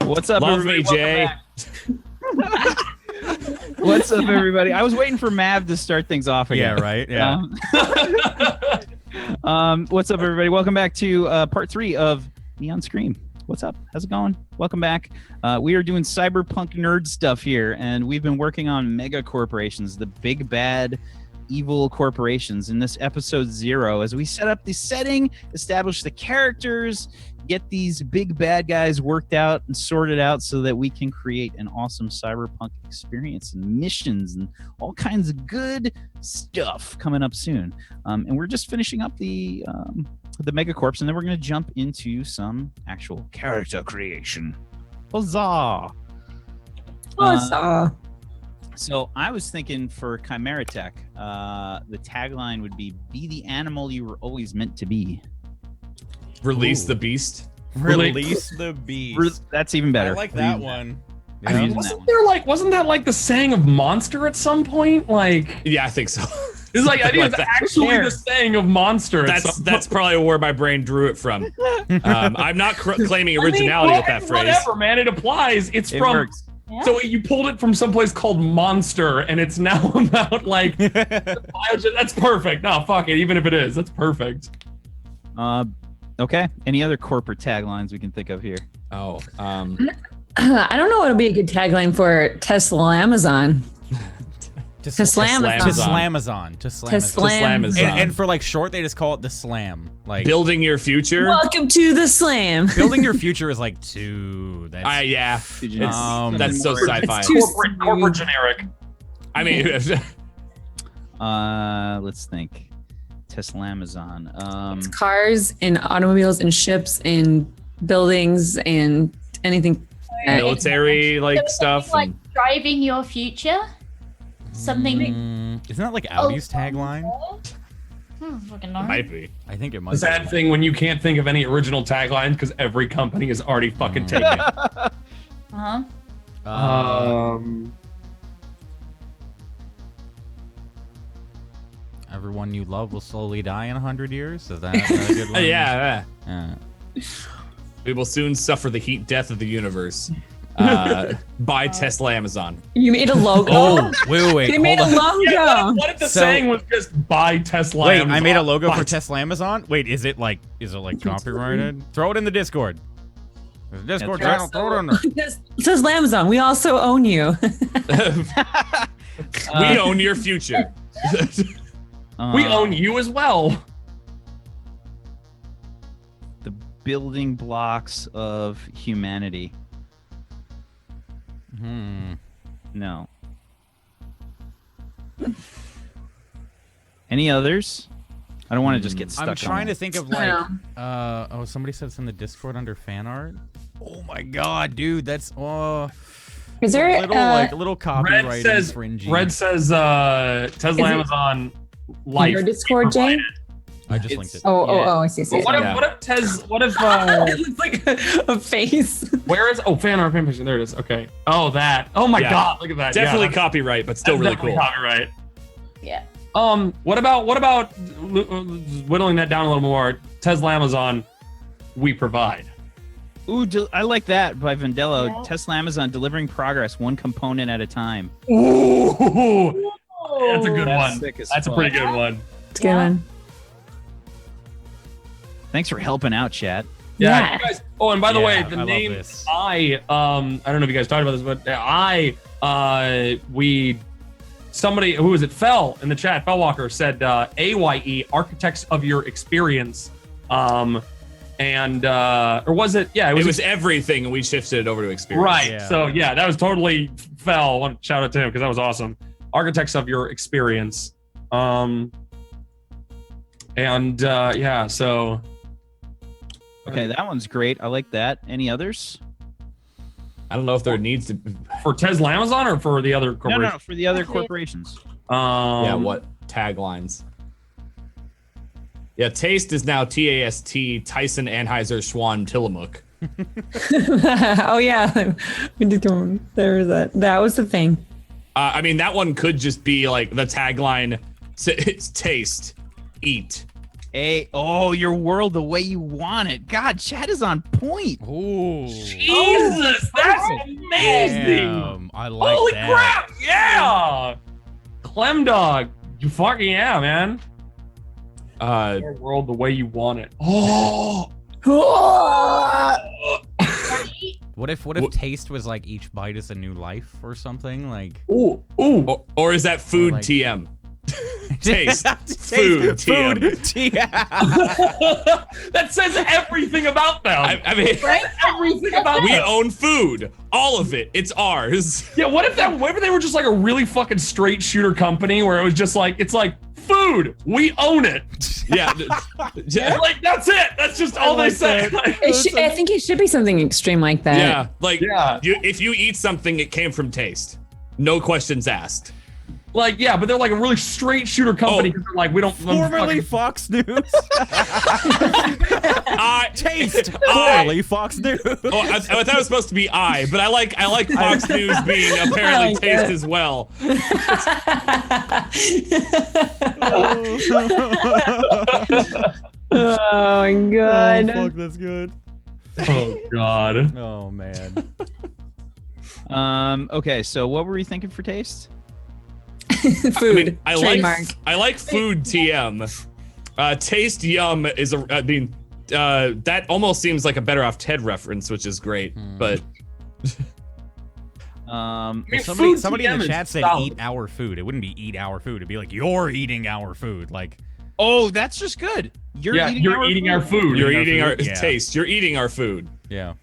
What's up, Love everybody? me, Jay. What's up, everybody? I was waiting for Mav to start things off again. Yeah, right. Yeah. What's up, everybody? Welcome back to part 3 of Neon Scream. What's up? How's it going? Welcome back. We are doing cyberpunk nerd stuff here, and we've been working on mega corporations, the big bad evil corporations, in this episode 0 as we set up the setting, establish the characters, get these big bad guys worked out and sorted out so that we can create an awesome cyberpunk experience and missions and all kinds of good stuff coming up soon. And we're just finishing up the megacorps, and then we're going to jump into some actual character creation. Huzzah! Huzzah! So I was thinking for Chimera Tech, the tagline would be the animal you were always meant to be. Release the beast. Release the beast. That's even better. I like that one. I'm using Wasn't that like the saying of Monster at some point? Like, Yeah, I think so. it's like I think Like it's that. actually the saying of Monster. That's probably where my brain drew it from. I'm not claiming originality with that phrase. Whatever, man, it applies. It's It from. works. So you pulled it from someplace called Monster, and it's now about like. That's perfect. No, fuck it. Even if it is, that's perfect. Okay. Any other corporate taglines we can think of here? Oh, I don't know what would be a good tagline for Tesla Amazon. To Teslamazon. Slamazon. And for like short, they just call it the Slam. Like building your future. Welcome to the Slam. building your future is like too. That's Yeah, that's so It's sci-fi. too Corporate generic. I mean, Let's think. Tesla Amazon. Cars and automobiles and ships and buildings and anything. military like So stuff. something like driving your future. Something. Isn't that like Audi's tagline? Fucking know. Might be. I think it The must. sad thing when you can't think of any original taglines because every company is already fucking taken it. Uh-huh. Everyone you love will slowly die in 100 years. Is that a good one? Yeah. Yeah. We will soon suffer the heat death of the universe. By Tesla Amazon. You made a logo. Oh, wait. They made a hold on. logo. What if the So- saying was just buy Tesla? Wait, Amazon? I made a logo for Buy Tesla Amazon. Wait, is it like copyrighted? Throw it in the Discord. There's a Discord Yeah, channel. Throw it in there. Tesla Amazon. We also own you. We own your future. We own you as well. The building blocks of humanity. No. Any others? I don't want to just get stuck. I'm trying to on think of I like, somebody said it's in the Discord under fan art. Oh my god, dude, that's Is there a little Red copyright says infringing. Tesla Amazon Life. your Discord, Jay? I just linked it. Oh, I see. What Yeah. if It looks like a face. where is fan art fanfiction? There it is. Okay. Oh, that. Oh my Yeah. god, look at that. Definitely yeah, copyright, but still really cool. Copyright. Yeah. What about whittling that down a little more? Tesla Amazon, we provide. Ooh, I like that by Vandello. Yeah. Tesla Amazon delivering progress one component at a time. Ooh, that's a good That's one. sick as That's a fuck. pretty good one. It's a good one. Thanks for helping out, chat. Yeah. You guys, and by the way, Yeah, the I love name this. I don't know if you guys talked about this, but somebody who was it Fell in the chat, Fellwalker said AYE, Architects of Your Experience. Or was it? Yeah, It was everything, and we shifted it over to experience. right. Yeah. So yeah, that was totally Fell. I want to shout out to him because that was awesome. Architects of Your Experience. Yeah, so Okay, that one's great. I like that. Any others? I don't know if there needs to. for Tesla Amazon or for the other No, corporation. for the other corporations. Yeah, what taglines? Yeah, taste is now TAST, Tyson Anheuser Schwan Tillamook. Oh yeah, we did go. There was that. That was the thing. I mean, that one could just be like the tagline: it's taste, eat, Your world the way you want it. God, chat is on point. Ooh. Jesus, that's amazing. Damn, I like Holy that. crap! Yeah, Clem Dog, you fucking yeah, man. Your world the way you want it. Oh. What if taste was like each bite is a new life or something? Like Ooh. Or is that food like- TM? Taste. Food TM. That says everything about them. I mean, Everything about we them. own food. All of it. It's ours. Yeah, what if they were just like a really fucking straight shooter company where it was just like, it's like, food, we own it. Yeah. Like, that's it. That's just all they say. I think it should be something extreme like that. Yeah. Like, Yeah. if you eat something, it came from taste. No questions asked. Like, yeah, but they're like a really straight shooter company because they're like, we don't. formerly Fox News. Taste. I- Formerly Fox News. Oh, I thought it was supposed to be but I like Fox News being apparently like taste it. as well. Oh my god. Oh, fuck, that's good. Oh god. Oh man. Okay, so what were we thinking for taste? Food. I mean, Trademark. I like food TM. Taste yum is that almost seems like a Better Off Ted reference, which is great. But Somebody in TM the is chat said solid. eat our food. It wouldn't be eat our food. It'd be like you're eating our food. Like Oh, that's just good. You're eating our food. you're Eating eating our our food? Yeah. taste. You're eating our food. yeah.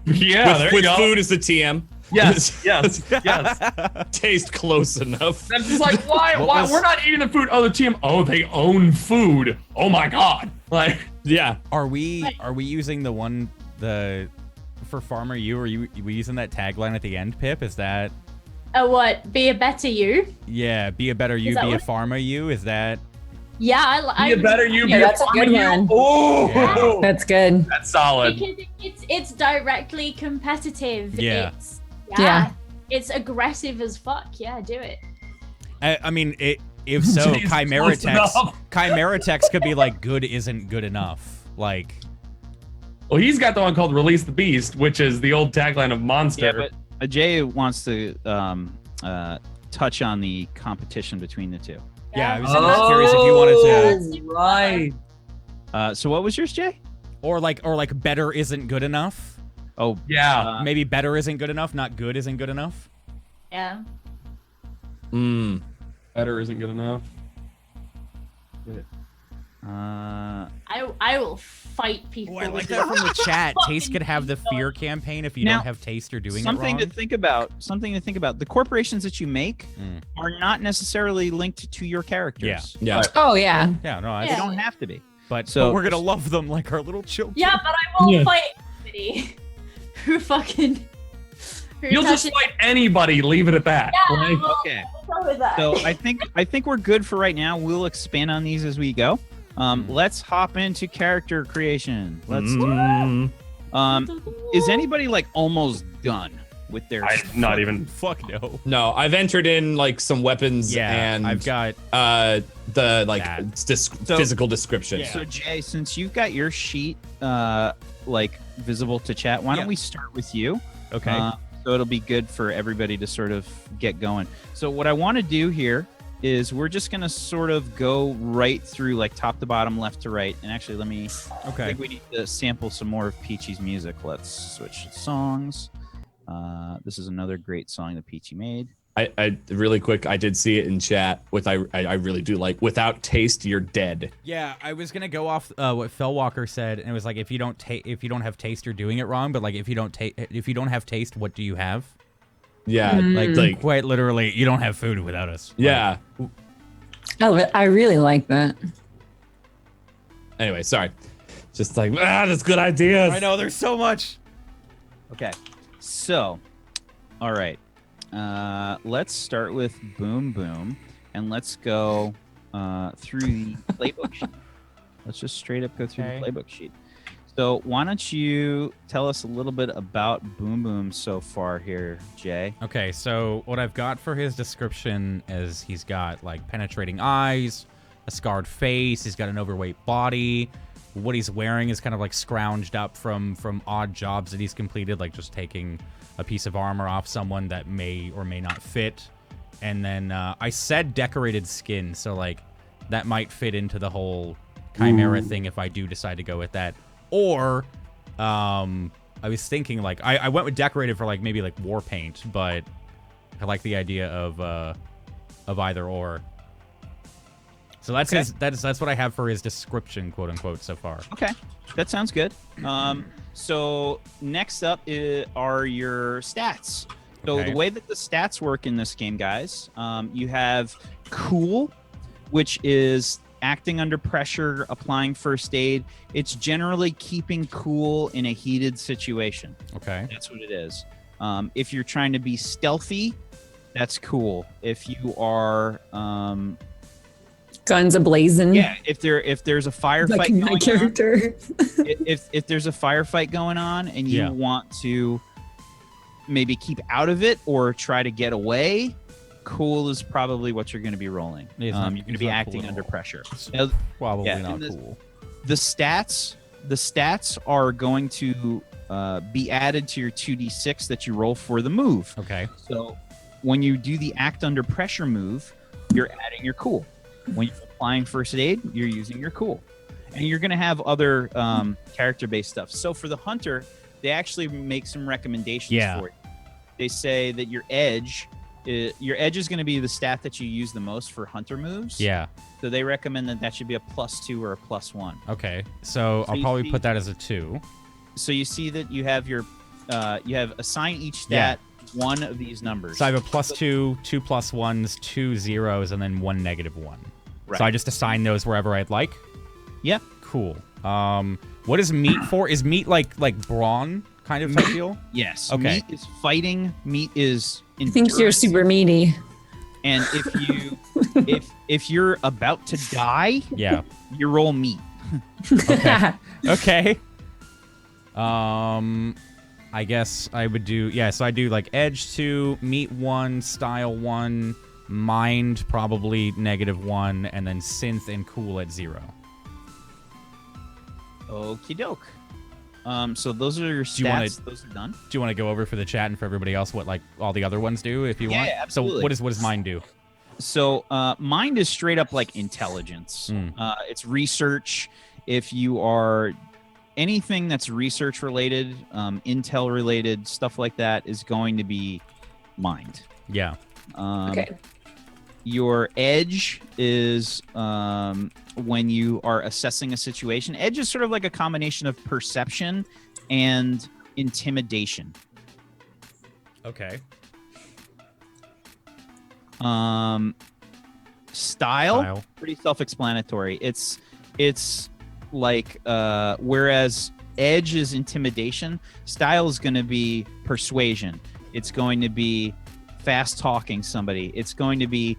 Yeah, there you with go. food is the TM. Yes. Taste close enough. That's just like, why? What Why? was- We're not eating the food. Oh, the team. Oh, they own food. Oh my god. Like, Yeah. Are we using the one for Farmer You? Are we using that tagline at the end, Pip? Is that What? Be a better you? yeah? Be a better you, Is that be a what- farmer you. Is that Yeah, I be a better you. Yeah, be a that's a good farmer you. one. Oh, Yeah. That's good. that's solid. because it's directly competitive. Yeah. It's aggressive as fuck. Yeah, do it. I mean, if so, Jeez, Chimera close text enough. Chimera text could be like good isn't good enough. Like Well, he's got the one called "Release the Beast," which is the old tagline of Monster. Yeah, but Jay wants to touch on the competition between the two. yeah, I was just curious if you wanted to. Right. So what was yours, Jay? Or like better isn't good enough. Oh, Yeah. Maybe better isn't good enough, not good isn't good enough. Yeah. Better isn't good enough. I will fight people. Oh, I like with that this from the chat. fucking Taste could have the fear campaign if you Now, don't have taste or doing something it wrong. to think about. Something to think about. The corporations that you make are not necessarily linked to your characters. Yeah. Oh yeah. Yeah, no, They Yeah. don't have to be. but So- we're gonna love them like our little children. Yeah, but I will Yeah. fight anybody who fucking. Who You'll just touches- fight anybody. Leave it at that. Yeah, Like, well, Okay. I'll go with that. So I think we're good for right now. We'll expand on these as we go. Let's hop into character creation. Let's. Is anybody like almost done with their? not even. Fuck no. No, I've entered in like some weapons Yeah, and I've got the like that. physical description. So Jay, since you've got your sheet like visible to chat, why don't we start with you? okay. So it'll be good for everybody to sort of get going. So what I want to do here is we're just going to sort of go right through like top to bottom, left to right. And actually, I Okay. think we need to sample some more of Peachy's music. Let's switch to songs. This is another great song that Peachy made. I really quick, I did see it in chat with I really do like without taste you're dead. Yeah, I was gonna go off what Fellwalker said, and it was like if you don't have taste, you're doing it wrong. But like if you don't have taste, what do you have? Yeah, Like quite literally, you don't have food without us. yeah. Oh, I really like that. Anyway, sorry. Just like that's good ideas. I know there's so much. Okay. So, all right. Let's start with Boom Boom, and let's go through the playbook sheet. Let's just straight up go through the playbook sheet. So why don't you tell us a little bit about Boom Boom so far here, Jay? Okay, so what I've got for his description is he's got like penetrating eyes, a scarred face. He's got an overweight body. What he's wearing is kind of like scrounged up from odd jobs that he's completed, like just taking a piece of armor off someone that may or may not fit. And then I said decorated skin, so like that might fit into the whole chimera thing if I do decide to go with that. Or I was thinking like I went with decorated for like maybe like war paint, but I like the idea of either or. So that's that's what I have for his description, quote unquote, so far. Okay, that sounds good. So next up are your stats. So Okay. the way that the stats work in this game, guys, you have cool, which is acting under pressure, applying first aid. It's generally keeping cool in a heated situation. Okay. That's what it is. If you're trying to be stealthy, that's cool. If you are Guns ablazing. yeah, if there's a firefight Like going my on, character. if there's a firefight going on and you Yeah. want to maybe keep out of it or try to get away, cool is probably what you're going to be rolling. Yeah, it's You're not- going to it's be not acting cool at under all. pressure. Now, Probably Yeah, not and this- cool. the stats are going to be added to your 2d6 that you roll for the move. Okay. So when you do the act under pressure move, you're adding your cool. When you're applying first aid, you're using your cool. And you're going to have other character-based stuff. So for the hunter, they actually make some recommendations Yeah. for you. They say that your edge is going to be the stat that you use the most for hunter moves. Yeah. So they recommend that should be a +2 or a +1. Okay. So I'll you probably see- put that as a 2. So you see that you have your assign each stat one of these numbers. So I have a +2, 2 +1s, 2 zeros, and then 1 -1. Right. So I just assign those wherever I'd like. Yep. Cool. What is meat for? Is meat like brawn kind of type deal? Yes. Okay. Meat is fighting. Meat is. I think you're endurance. super meaty. And if you if you're about to die, Yeah. you roll meat. Okay. I guess I would do so I do like edge 2, meat 1, style 1, mind probably -1, and then synth and cool at 0. Okie doke. So those are your you wanna- stats. Those are done. Do you want to go over for the chat and for everybody else what like all the other ones do if you Yeah, want? yeah, absolutely. So what does mine do? So mind is straight up like intelligence. It's research. If you are anything that's research related, intel related, stuff like that is going to be mind. Yeah. Okay. Your edge is when you are assessing a situation. Edge is sort of like a combination of perception and intimidation. Okay. Style. Pretty self-explanatory. It's like whereas edge is intimidation, style is going to be persuasion. It's going to be fast talking somebody. It's going to be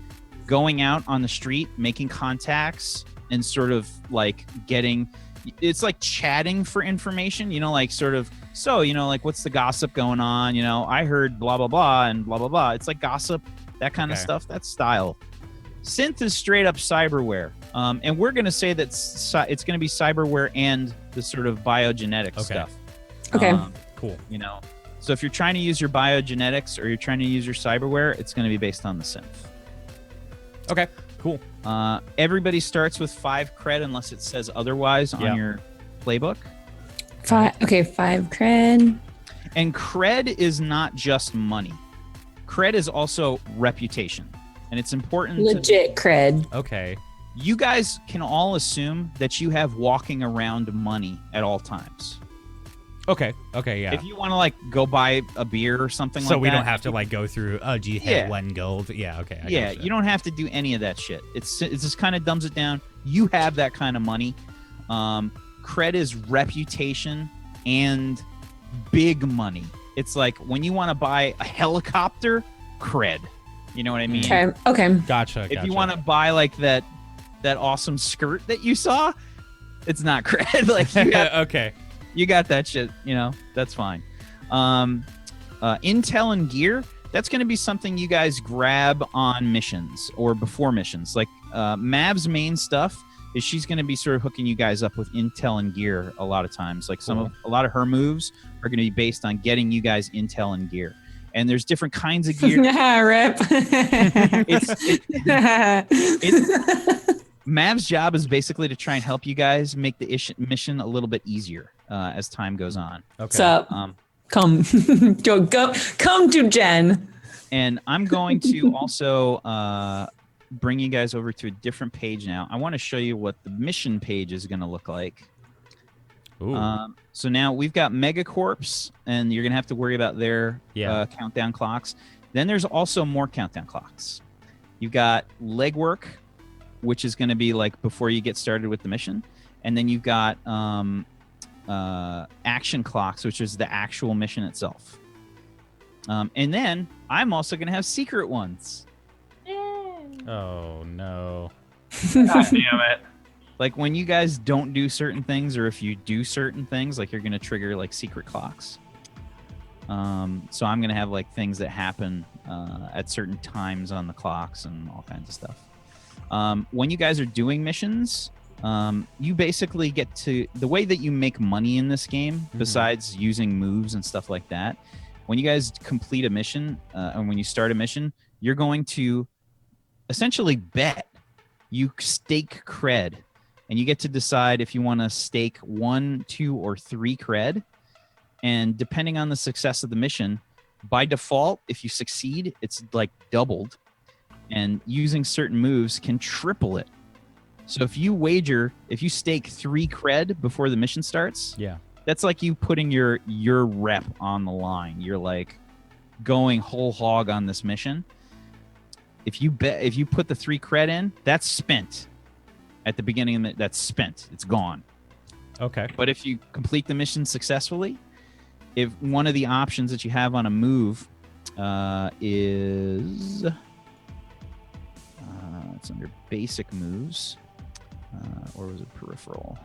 going out on the street, making contacts, and sort of like it's like chatting for information, like sort of, like what's the gossip going on? I heard blah, blah, blah, and blah, blah, blah. It's like gossip, that kind of Okay. stuff. That's style. Synth is straight up cyberware. And we're going to say that it's going to be cyberware and the sort of biogenetic stuff. Okay. Cool. So if you're trying to use your biogenetics or you're trying to use your cyberware, it's going to be based on the synth. Okay. Cool. Everybody starts with 5 cred unless it says otherwise on your playbook. 5 cred. And cred is not just money. Cred is also reputation. And it's important Legit cred. Okay. you guys can all assume that you have walking around money at all times. Okay. Okay. Yeah. If you want to like go buy a beer or something like that. So we don't have to like go through. Oh, do you have 1 gold? Yeah. Okay. I Yeah, gotcha. you don't have to do any of that shit. It just kind of dumbs it down. You have that kind of money. Cred is reputation and big money. It's like when you want to buy a helicopter, cred. You know what I mean? Okay. Okay. Gotcha. If you want to buy like that awesome skirt that you saw, it's not cred. Like you got, okay. you got that shit. You know, that's fine. Intel and gear. that's going to be something you guys grab on missions or before missions. Like Mav's main stuff is she's going to be sort of hooking you guys up with intel and gear a lot of times. Like a lot of her moves are going to be based on getting you guys intel and gear. And there's different kinds of gear. Yeah, rip. Mav's job is basically to try and help you guys make the mission a little bit easier as time goes on. Okay. What's up? Come to Jen. And I'm going to also bring you guys over to a different page now. I want to show you what the mission page is going to look like. Ooh. So now we've got Megacorps, and you're going to have to worry about their countdown clocks. Then there's also more countdown clocks. You've got legwork, which is going to be like before you get started with the mission. And then you've got action clocks, which is the actual mission itself. And then I'm also going to have secret ones. Oh, no. God damn it. Like when you guys don't do certain things, or if you do certain things, like you're going to trigger like secret clocks. So I'm going to have like things that happen at certain times on the clocks and all kinds of stuff. When you guys are doing missions, you basically get to the way that you make money in this game, besides using moves and stuff like that. When you guys complete a mission, and when you start a mission, you're going to essentially bet. You stake cred, and you get to decide if you want to stake 1, 2, or 3 cred. And depending on the success of the mission, by default, if you succeed, it's like doubled. And using certain moves can triple it. So if you stake 3 cred before the mission starts, that's like you putting your rep on the line. You're like going whole hog on this mission. If you put the 3 cred in, that's spent. At the beginning of that's spent. It's gone. Okay. But if you complete the mission successfully, if one of the options that you have on a move is it's under basic moves, or was it peripheral?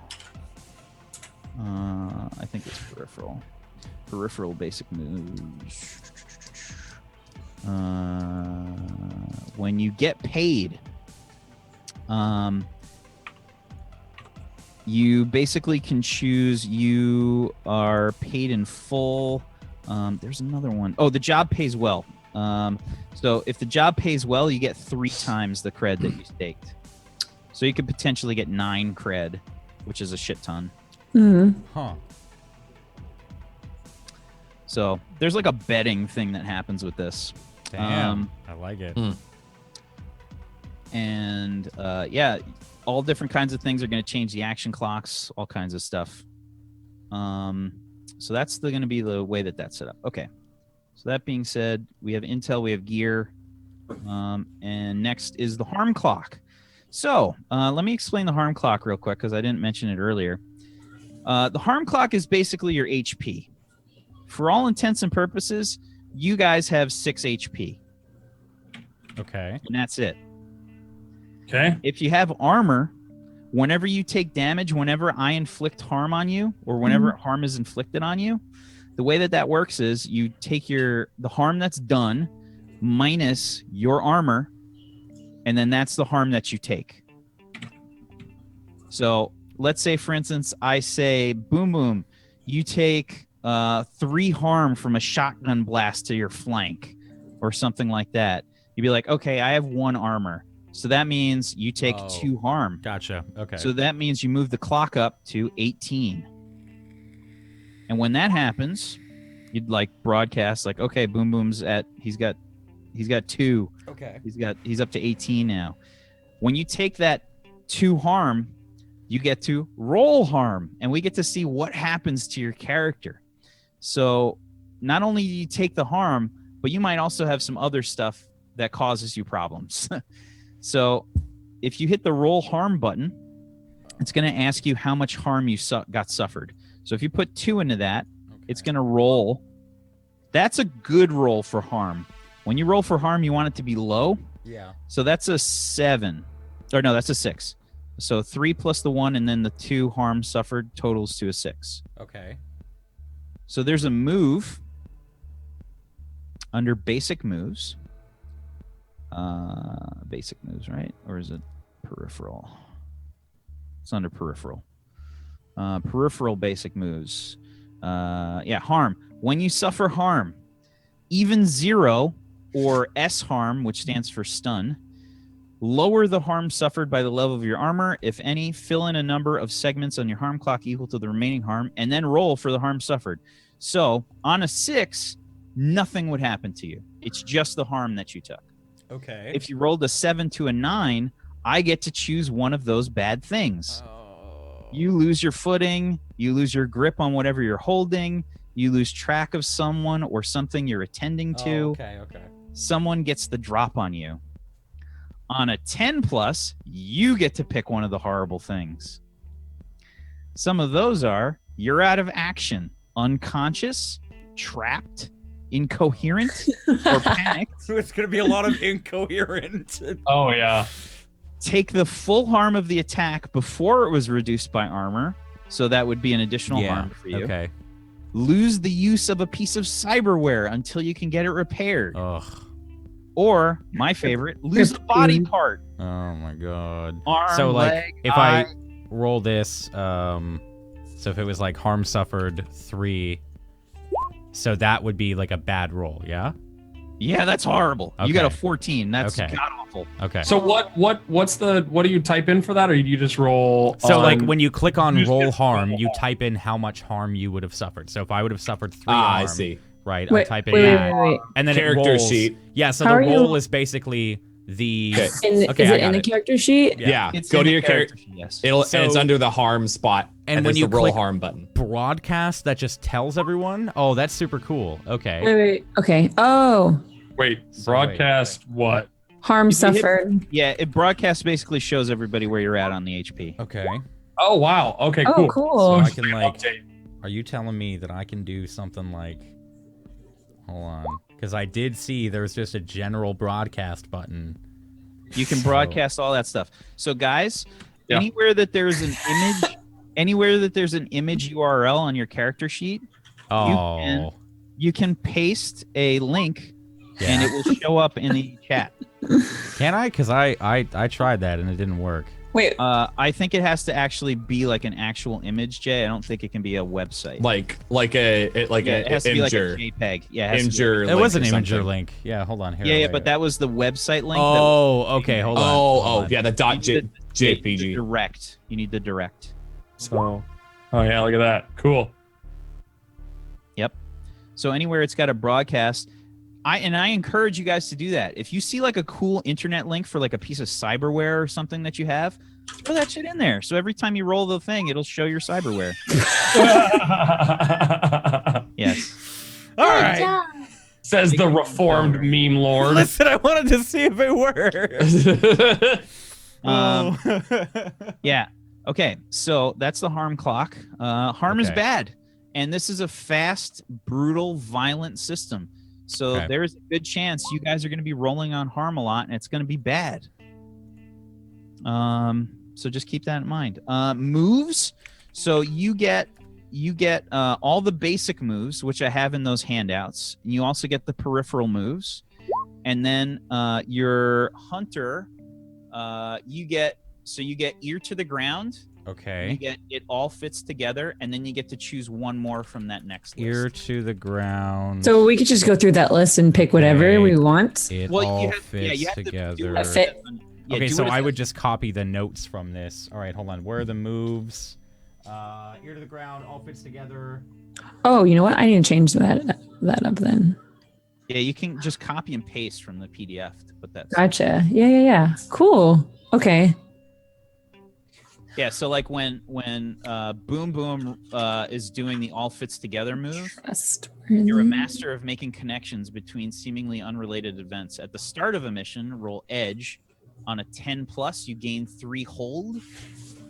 I think it's peripheral. Peripheral basic moves. When you get paid, you basically can choose. You are paid in full. There's another one. Oh, the job pays well. So if the job pays well, you get 3 times the cred that you staked. So you could potentially get 9 cred, which is a shit ton. Huh. So there's like a betting thing that happens with this. Damn. I like it. And yeah, all different kinds of things are going to change the action clocks, all kinds of stuff. So that's going to be the way that that's set up. Okay. So that being said, we have intel, we have gear, and next is the harm clock. So let me explain the harm clock real quick because I didn't mention it earlier. The harm clock is basically your HP. For all intents and purposes, you guys have 6 HP. Okay. And that's it. Okay. If you have armor, whenever you take damage, whenever I inflict harm on you, or whenever harm is inflicted on you, the way that that works is you take the harm that's done minus your armor, and then that's the harm that you take. So let's say, for instance, I say, boom, boom, you take 3 harm from a shotgun blast to your flank or something like that. You'd be like, okay, I have 1 armor. So that means you take 2 harm. Gotcha. Okay. So that means you move the clock up to 18. And when that happens, you'd like broadcast like, okay, Boom Boom's he's got 2. Okay. He's up to 18 now. When you take that 2 harm, you get to roll harm, and we get to see what happens to your character. So not only do you take the harm, but you might also have some other stuff that causes you problems. So if you hit the roll harm button, it's going to ask you how much harm you got suffered. So if you put 2 into that, it's going to roll. That's a good roll for harm. When you roll for harm, you want it to be low. Yeah. So that's a 7. Or no, that's a 6. So 3 plus the 1 and then the 2 harm suffered totals to a 6. Okay. So there's a move under basic moves, right? Or is it peripheral? It's under peripheral. Peripheral basic moves. Harm. When you suffer harm, even 0 or S harm, which stands for stun, lower the harm suffered by the level of your armor. If any, fill in a number of segments on your harm clock equal to the remaining harm, and then roll for the harm suffered. So on a 6, nothing would happen to you. It's just the harm that you took. Okay. If you rolled a 7 to a 9, I get to choose one of those bad things. You lose your footing, you lose your grip on whatever you're holding, you lose track of someone or something you're attending to. Okay. Someone gets the drop on you. On a 10 plus, you get to pick one of the horrible things. Some of those are you're out of action, unconscious, trapped, incoherent, or panicked. It's going to be a lot of incoherent. Oh yeah. Take the full harm of the attack before it was reduced by armor. So that would be an additional harm for you. Okay. Lose the use of a piece of cyberware until you can get it repaired. Ugh. Or, my favorite, lose a body part. Oh my god. Arm, So like leg, if eye. I roll this, so if it was like harm suffered 3, so that would be like a bad roll, yeah? Yeah, that's horrible. You got a Okay. 14. That's Okay. god awful. Okay. So what do you type in for that, or do you just roll? So on- like when you click on you just roll get harm, roll you harm. type in how much harm you would have suffered. So if I would have suffered 3 I harm, see. right? I Wait, type in wait, that, wait. and then Character it rolls. sheet. Yeah, so How the are you- roll is basically the Okay. Okay, Is I it got in the it. character sheet? Yeah. It's Go in to the your character. sheet, yes. And it's So- under the harm spot. And And when there's you the roll click- harm button. broadcast that just tells everyone. Oh, that's super cool. Okay. Wait. Okay. Oh, Wait, So broadcast what? harm If you hit- suffered. Yeah, it broadcast basically shows everybody where you're at on the HP. Okay. Oh wow. Okay, Oh, cool. cool. So I Just can like an like. update. Are you telling me that I can do something like? Hold on, because I did see there's just a general broadcast button. You can So- broadcast all that stuff. So guys, Yeah. anywhere that there's an image URL on your character sheet, Oh. you can paste a link and Yeah. it will show up in the chat. Can I? Because I tried that and it didn't work. Wait. I think it has to actually be like an actual image, Jay. I don't think it can be a website. Like it has to be like a Imgur. JPEG. Yeah, it has to be Imgur It link was an or Imager something. link. Yeah, hold on here. yeah, wait, but that was the website link. Oh, okay. Hold on. hold on. Yeah, the dot You need the JPG. direct. You need the direct. So, oh yeah, look at that. Cool. Yep. So anywhere it's got a broadcast, I encourage you guys to do that. If you see like a cool internet link for like a piece of cyberware or something that you have, throw that shit in there. So every time you roll the thing, it'll show your cyberware. Yes. All Good right. job. Says the reformed meme lord. Listen, I wanted to see if it worked. Um, yeah. Okay. So that's the harm clock. Harm is Okay. bad. And this is a fast, brutal, violent system. So Okay. there's a good chance you guys are going to be rolling on harm a lot and it's going to be bad. So just keep that in mind. Moves. So you get all the basic moves, which I have in those handouts. And you also get the peripheral moves. And then your hunter, you get ear to the ground. You Okay. get it all fits together, and then you get to choose one more from that next list. Ear to the ground. So we could just go through that list and pick whatever Okay. we want. It Well, all you have fits to do together. it. Fit. Yeah, Okay, do so what it I would says. just copy the notes from this. All right, hold on. Where are the moves? Ear to the ground, all fits together. Oh, you know what? I need to change that up then. Yeah, you can just copy and paste from the PDF to put that. Gotcha. Yeah. Cool. Okay. Yeah, so like when Boom Boom is doing the all fits together move, you're a master of making connections between seemingly unrelated events. At the start of a mission, roll Edge. On a 10 plus, you gain 3 hold.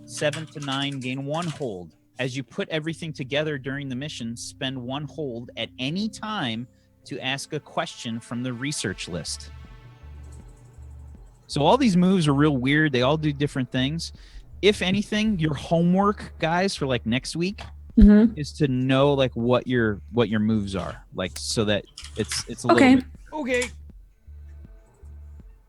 7 to 9, gain 1 hold. As you put everything together during the mission, spend 1 hold at any time to ask a question from the research list. So all these moves are real weird. They all do different things. If anything, your homework, guys, for like next week Mm-hmm. is to know like what your moves are, like so that it's a Okay. little bit. Okay.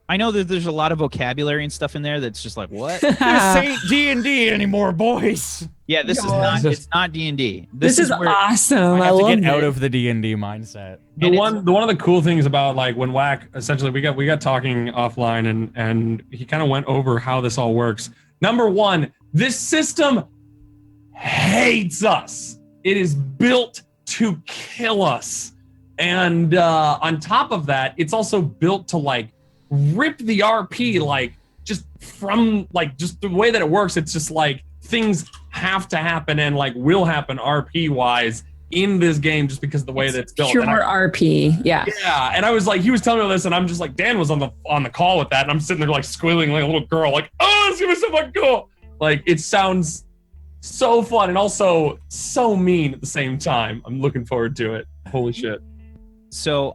I know that there's a lot of vocabulary and stuff in there that's just like what? This ain't D&D anymore, boys. Yeah, this is not. It's not D&D. This is where awesome. I I have to love get out it. of the D&D mindset. The And one of the cool things about like when Whack essentially we got talking offline and he kind of went over how this all works. Number one, this system hates us. It is built to kill us. And on top of that, it's also built to like rip the RP like just from like just the way that it works. It's just like things have to happen and like will happen RP wise in this game just because of the way that it's built. Pure And RP. Yeah. yeah, and I was like, he was telling me this, and I'm just like, Dan was on the call with that, and I'm sitting there like squealing like a little girl, like, oh, it's gonna be so fucking cool. Like it sounds so fun and also so mean at the same time. I'm looking forward to it. Holy shit. So,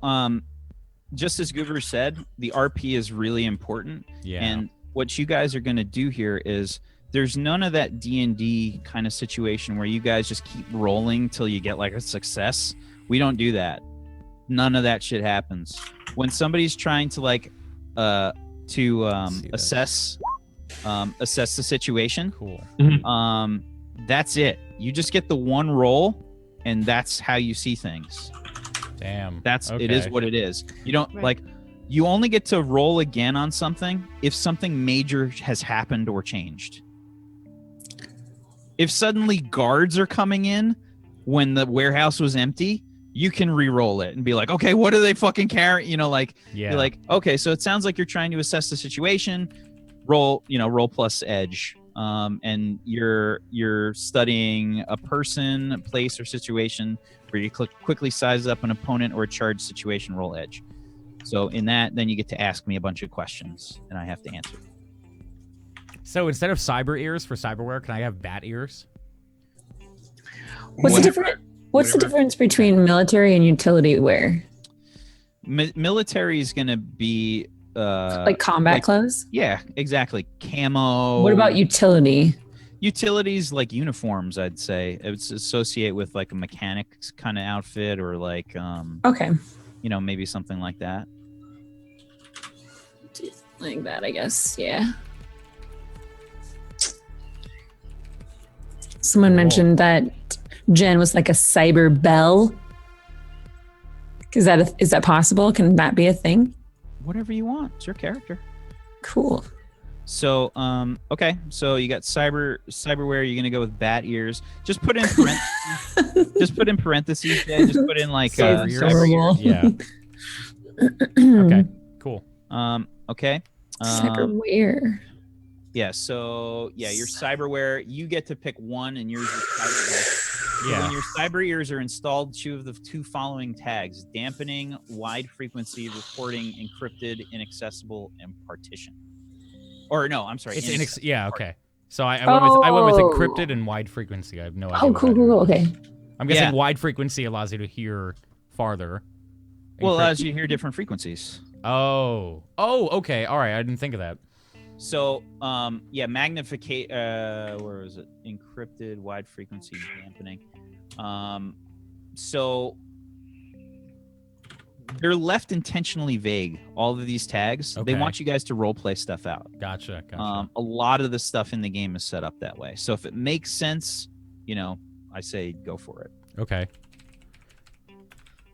just as Goober said, the RP is really important. Yeah. And what you guys are going to do here is there's none of that D&D kind of situation where you guys just keep rolling till you get like a success. We don't do that. None of that shit happens. When somebody's trying to like assess the situation, Cool. that's it. You just get the one roll and that's how you see things. Damn. That's okay. It is what it is. You don't Right. like you only get to roll again on something if something major has happened or changed. If suddenly guards are coming in when the warehouse was empty, you can re-roll it and be like, okay, what are they fucking carrying? You know, like Yeah. you're like, okay, so it sounds like you're trying to assess the situation. Roll plus edge. And you're studying a person, a place, or situation where you quickly size up an opponent or a charged situation, roll edge. So in that, then you get to ask me a bunch of questions, and I have to answer. So instead of cyber ears for cyberware, can I have bat ears? What's the difference between military and utility wear? Military is going to be Like combat clothes? Yeah, exactly. Camo. What about utility? Utilities like uniforms? I'd say it's associate with like a mechanic's kind of outfit or like Okay. maybe something like that. Like that, I guess. Yeah. Someone mentioned that Jen was like a cyber belle. Is that possible? Can that be a thing? Whatever you want. It's your character. Cool. So, okay. So you got cyberware. You're gonna go with bat ears. Just put in parentheses. Yeah, just put in like So cyber ears. Yeah. Okay. Cool. Okay. Cyberware. Yeah. So yeah, your cyberware. You get to pick one, and yours is cyberware. Yeah. When your cyber ears are installed, choose the two following tags: dampening, wide frequency, reporting, encrypted, inaccessible, and partition. Or no, I'm sorry. It's yeah. Okay. So I went with Oh. encrypted and wide frequency. I have no idea. Oh, what cool, that cool, is. cool. Okay. I'm guessing Yeah. wide frequency allows you to hear farther. Well, Encrypt- as you hear different frequencies. Oh. Okay. All right. I didn't think of that. So, yeah, magnificate. Where was it? Encrypted, wide frequency, dampening. So they're left intentionally vague. All of these tags. Okay. They want you guys to role play stuff out. Gotcha. A lot of the stuff in the game is set up that way. So if it makes sense, I say go for it. Okay.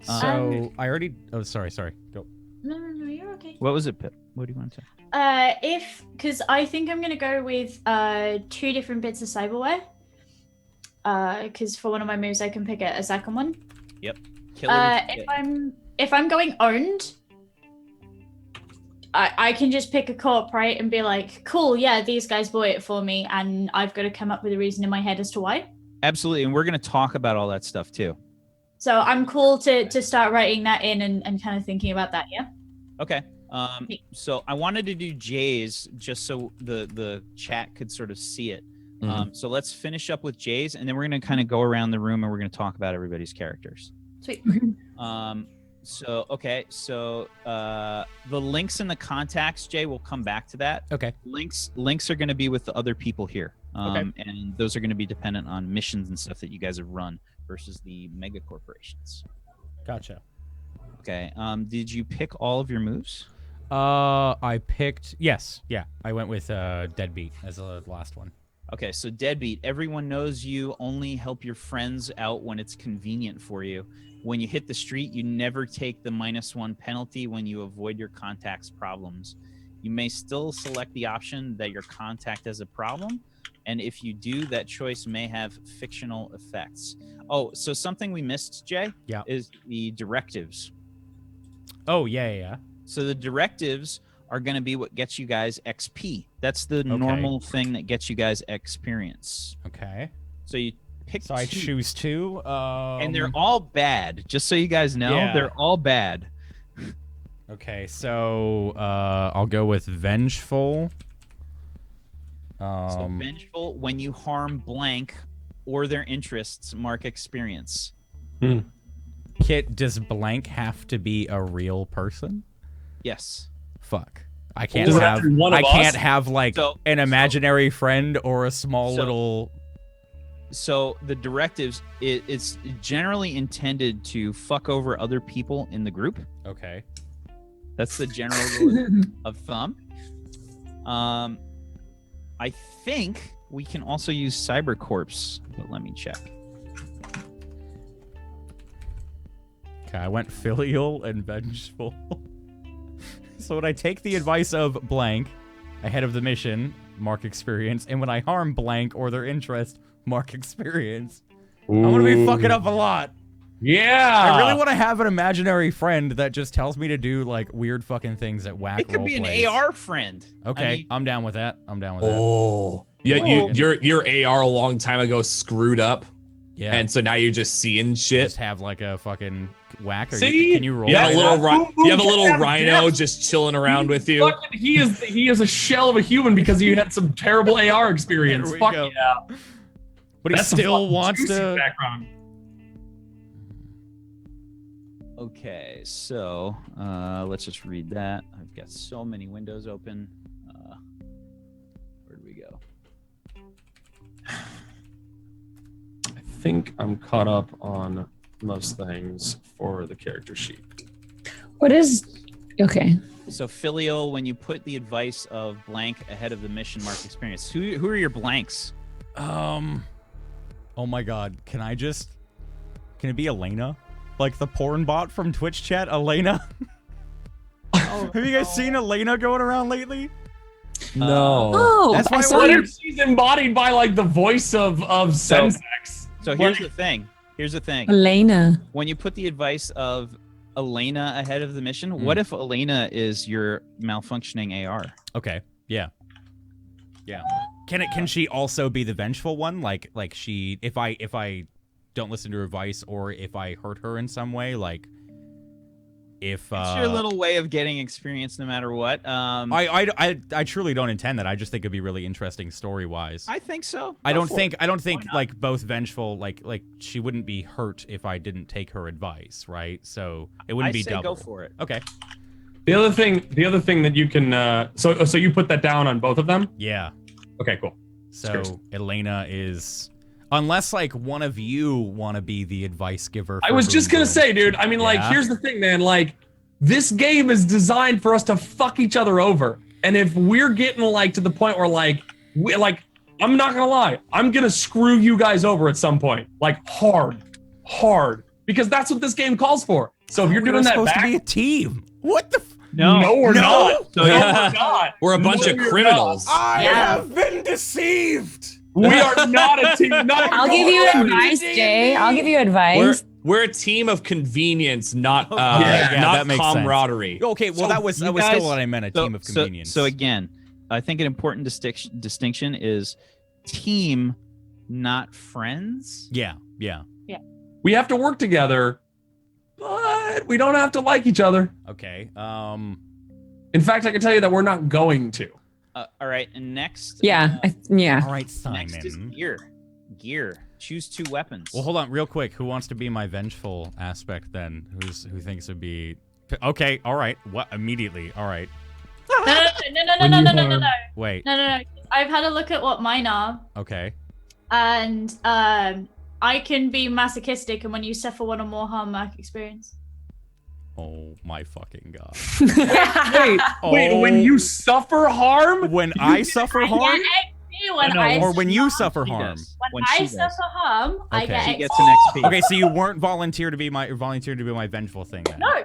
So I already. Oh, sorry. Go. No, you're okay. What was it, Pip? What do you want to say? Because I think I'm gonna go with 2 different bits of cyberware. Because for one of my moves, I can pick a second one. Yep. Killer. If I'm going owned, I can just pick a co-op, right, and be like, cool, yeah, these guys bought it for me, and I've got to come up with a reason in my head as to why. Absolutely, and we're going to talk about all that stuff too. So I'm cool to start writing that in and kind of thinking about that, yeah? Okay. So I wanted to do Jay's just so the chat could sort of see it. So let's finish up with Jay's, and then we're going to kind of go around the room and we're going to talk about everybody's characters. Sweet. So the links and the contacts, Jay, will come back to that. Okay. Links are going to be with the other people here, Okay. and those are going to be dependent on missions and stuff that you guys have run versus the mega corporations. Gotcha. Okay. Did you pick all of your moves? I picked yes, yeah. I went with Deadbeat as the last one. Okay, so Deadbeat, everyone knows you only help your friends out when it's convenient for you. When you hit the street, you never take the -1 penalty when you avoid your contact's problems. You may still select the option that your contact has a problem, and if you do, that choice may have fictional effects. Oh, so something we missed, Jay, Yeah. is the directives. Oh, yeah. So the directives are going to be what gets you guys XP. That's the normal thing that gets you guys experience. Okay. So you pick So I two. choose 2. And they're all bad. Just so you guys know, Yeah. they're all bad. Okay, so I'll go with Vengeful. So vengeful, when you harm blank or their interests, mark experience. Kit, does blank have to be a real person? Yes. Fuck. I can't Does it have have to be one of I can't us? have like So- an imaginary friend or a small So- little So the directives, it's generally intended to fuck over other people in the group. Okay. That's the general rule of thumb. I think we can also use Cybercorpse, but let me check. Okay, I went filial and vengeful. So when I take the advice of blank ahead of the mission, mark experience, and when I harm blank or their interest, mark experience. I'm gonna be fucking up a lot. Yeah. I really want to have an imaginary friend that just tells me to do like weird fucking things at whack. It could be an roleplays. AR friend. Okay, I mean, I'm down with that. I'm down with that. Oh. Yeah, Whoa. your AR a long time ago screwed up, Yeah, and so now you're just seeing shit. just have like a fucking whack. Or See? can you roll? You have a that? little Boom, boom, you have a get little that rhino death. just chilling around with you. Fucking- he is a shell of a human because you had some terrible AR experience. There we Fuck go. yeah. But he That's some still fucking wants juicy to. background. Okay, so let's just read that. I've got so many windows open. Where do we go? I think I'm caught up on most things for the character sheet. What is okay? So filial, when you put the advice of blank ahead of the mission, mark experience. Who are your blanks? Oh my god, can it be Elena? Like the porn bot from Twitch chat, Elena? Have you guys seen Elena going around lately? No. Oh, That's why I I saw What wondered- if she's embodied by like the voice of Sensex? So here's the thing. Elena. When you put the advice of Elena ahead of the mission, what if Elena is your malfunctioning AR? Okay, yeah. Yeah. Can she also be the vengeful one? Like she if I don't listen to her advice or if I hurt her in some way, like if It's your little way of getting experience no matter what. I truly don't intend that. I just think it'd be really interesting story wise. I think so. I Go don't for think it. like both vengeful like she wouldn't be hurt if I didn't take her advice, right? So it wouldn't be say double. go for it. Okay. The other thing that you can so you put that down on both of them? Yeah. Okay, cool. So Cheers. Elena is unless like one of you want to be the advice giver. I for was just Boom gonna Boom. say, dude. I mean, like, Yeah. here's the thing, man. Like, this game is designed for us to fuck each other over, and if we're getting like to the point where I'm not gonna lie, I'm gonna screw you guys over at some point, like hard, because that's what this game calls for. So if you're We're doing that supposed back, to be a team. What the? no, we're not. So No, you're- we're not. We're a bunch No, of we're criminals. I Yeah. have been deceived. We are not a team. Not I'll give you advice, Jay. I'll give you advice. We're a team of convenience, not Yeah, not that makes sense. camaraderie. Okay, well So that was you still guys- what I meant. A team of convenience. So again, I think an important distinction is team, not friends. yeah. We have to work together, but we don't have to like each other. Okay. In fact, I can tell you that we're not going to. All right, and next. Yeah, All right, Next is Simon. gear. Gear. Choose 2 weapons. Well, hold on, real quick. Who wants to be my vengeful aspect then? Who thinks it'd be? Okay, all right. What immediately? All right. No. Wait. No. I've had a look at what mine are, Okay. and I can be masochistic, and when you suffer 1 or more harm, mark experience. Oh my fucking god. Wait, when you suffer harm? When I suffer harm? I get XP when No, I Or when you suffer- suffer harm? When she I does. suffer harm, I Okay. get She XP. gets an XP. Okay, so you weren't volunteered to be my vengeful thing then. No.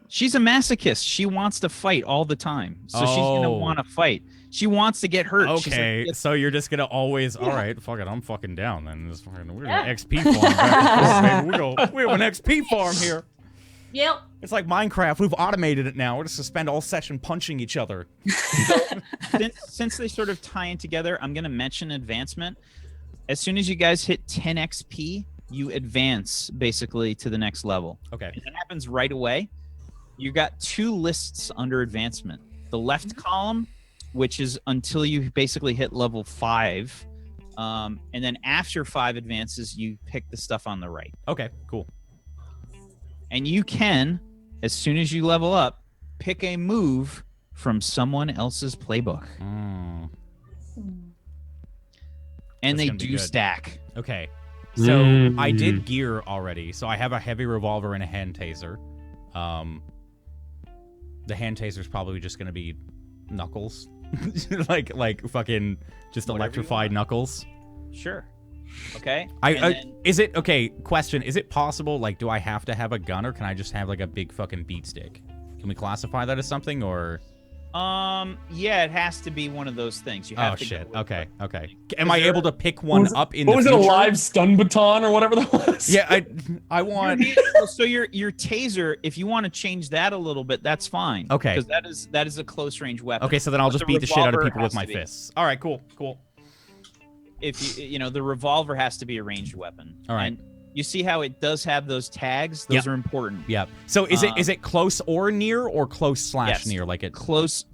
She's a masochist. She wants to fight all the time. So she's gonna Oh. want to fight. She wants to get hurt. She's like, Okay, "Yes." so you're just gonna always all right, fuck it, I'm fucking down then. This fucking, we're Yeah. gonna XP farm back and forth, baby. We have an XP farm here. Yep. It's like Minecraft. We've automated it now. We're just gonna spend all session punching each other. Since they sort of tie in together, I'm gonna mention advancement. As soon as you guys hit 10 XP, you advance basically to the next level. Okay. And that happens right away. You got 2 lists under advancement. The left column, which is until you basically hit level 5, and then after 5 advances, you pick the stuff on the right. Okay, cool. And you can, as soon as you level up, pick a move from someone else's playbook. Mm, And That's they gonna be do good. stack. okay. So I did gear already. So I have a heavy revolver and a hand taser. The hand taser's probably just gonna be knuckles. like fucking just Whatever you electrified want. knuckles. Sure. Okay. I And then- is it okay? Question: is it possible? Like, do I have to have a gun, or can I just have like a big fucking beat stick? Can we classify that as something, or? Yeah, it has to be one of those things. You have Oh to shit. go with Okay. what- Okay. Am I there- able to pick one up in the What was it, future? a live stun baton or whatever that was? Yeah, I want. So your taser, if you want to change that a little bit, that's fine. Okay. Because that is a close range weapon. Okay, so then I'll But just the beat the shit out of revolver people with has my to be. fists. All right, cool. If you the revolver has to be a ranged weapon. All right. And you see how it does have those tags? Those are important. Yeah. So is it close or near or close slash Yes. near? Like it. Close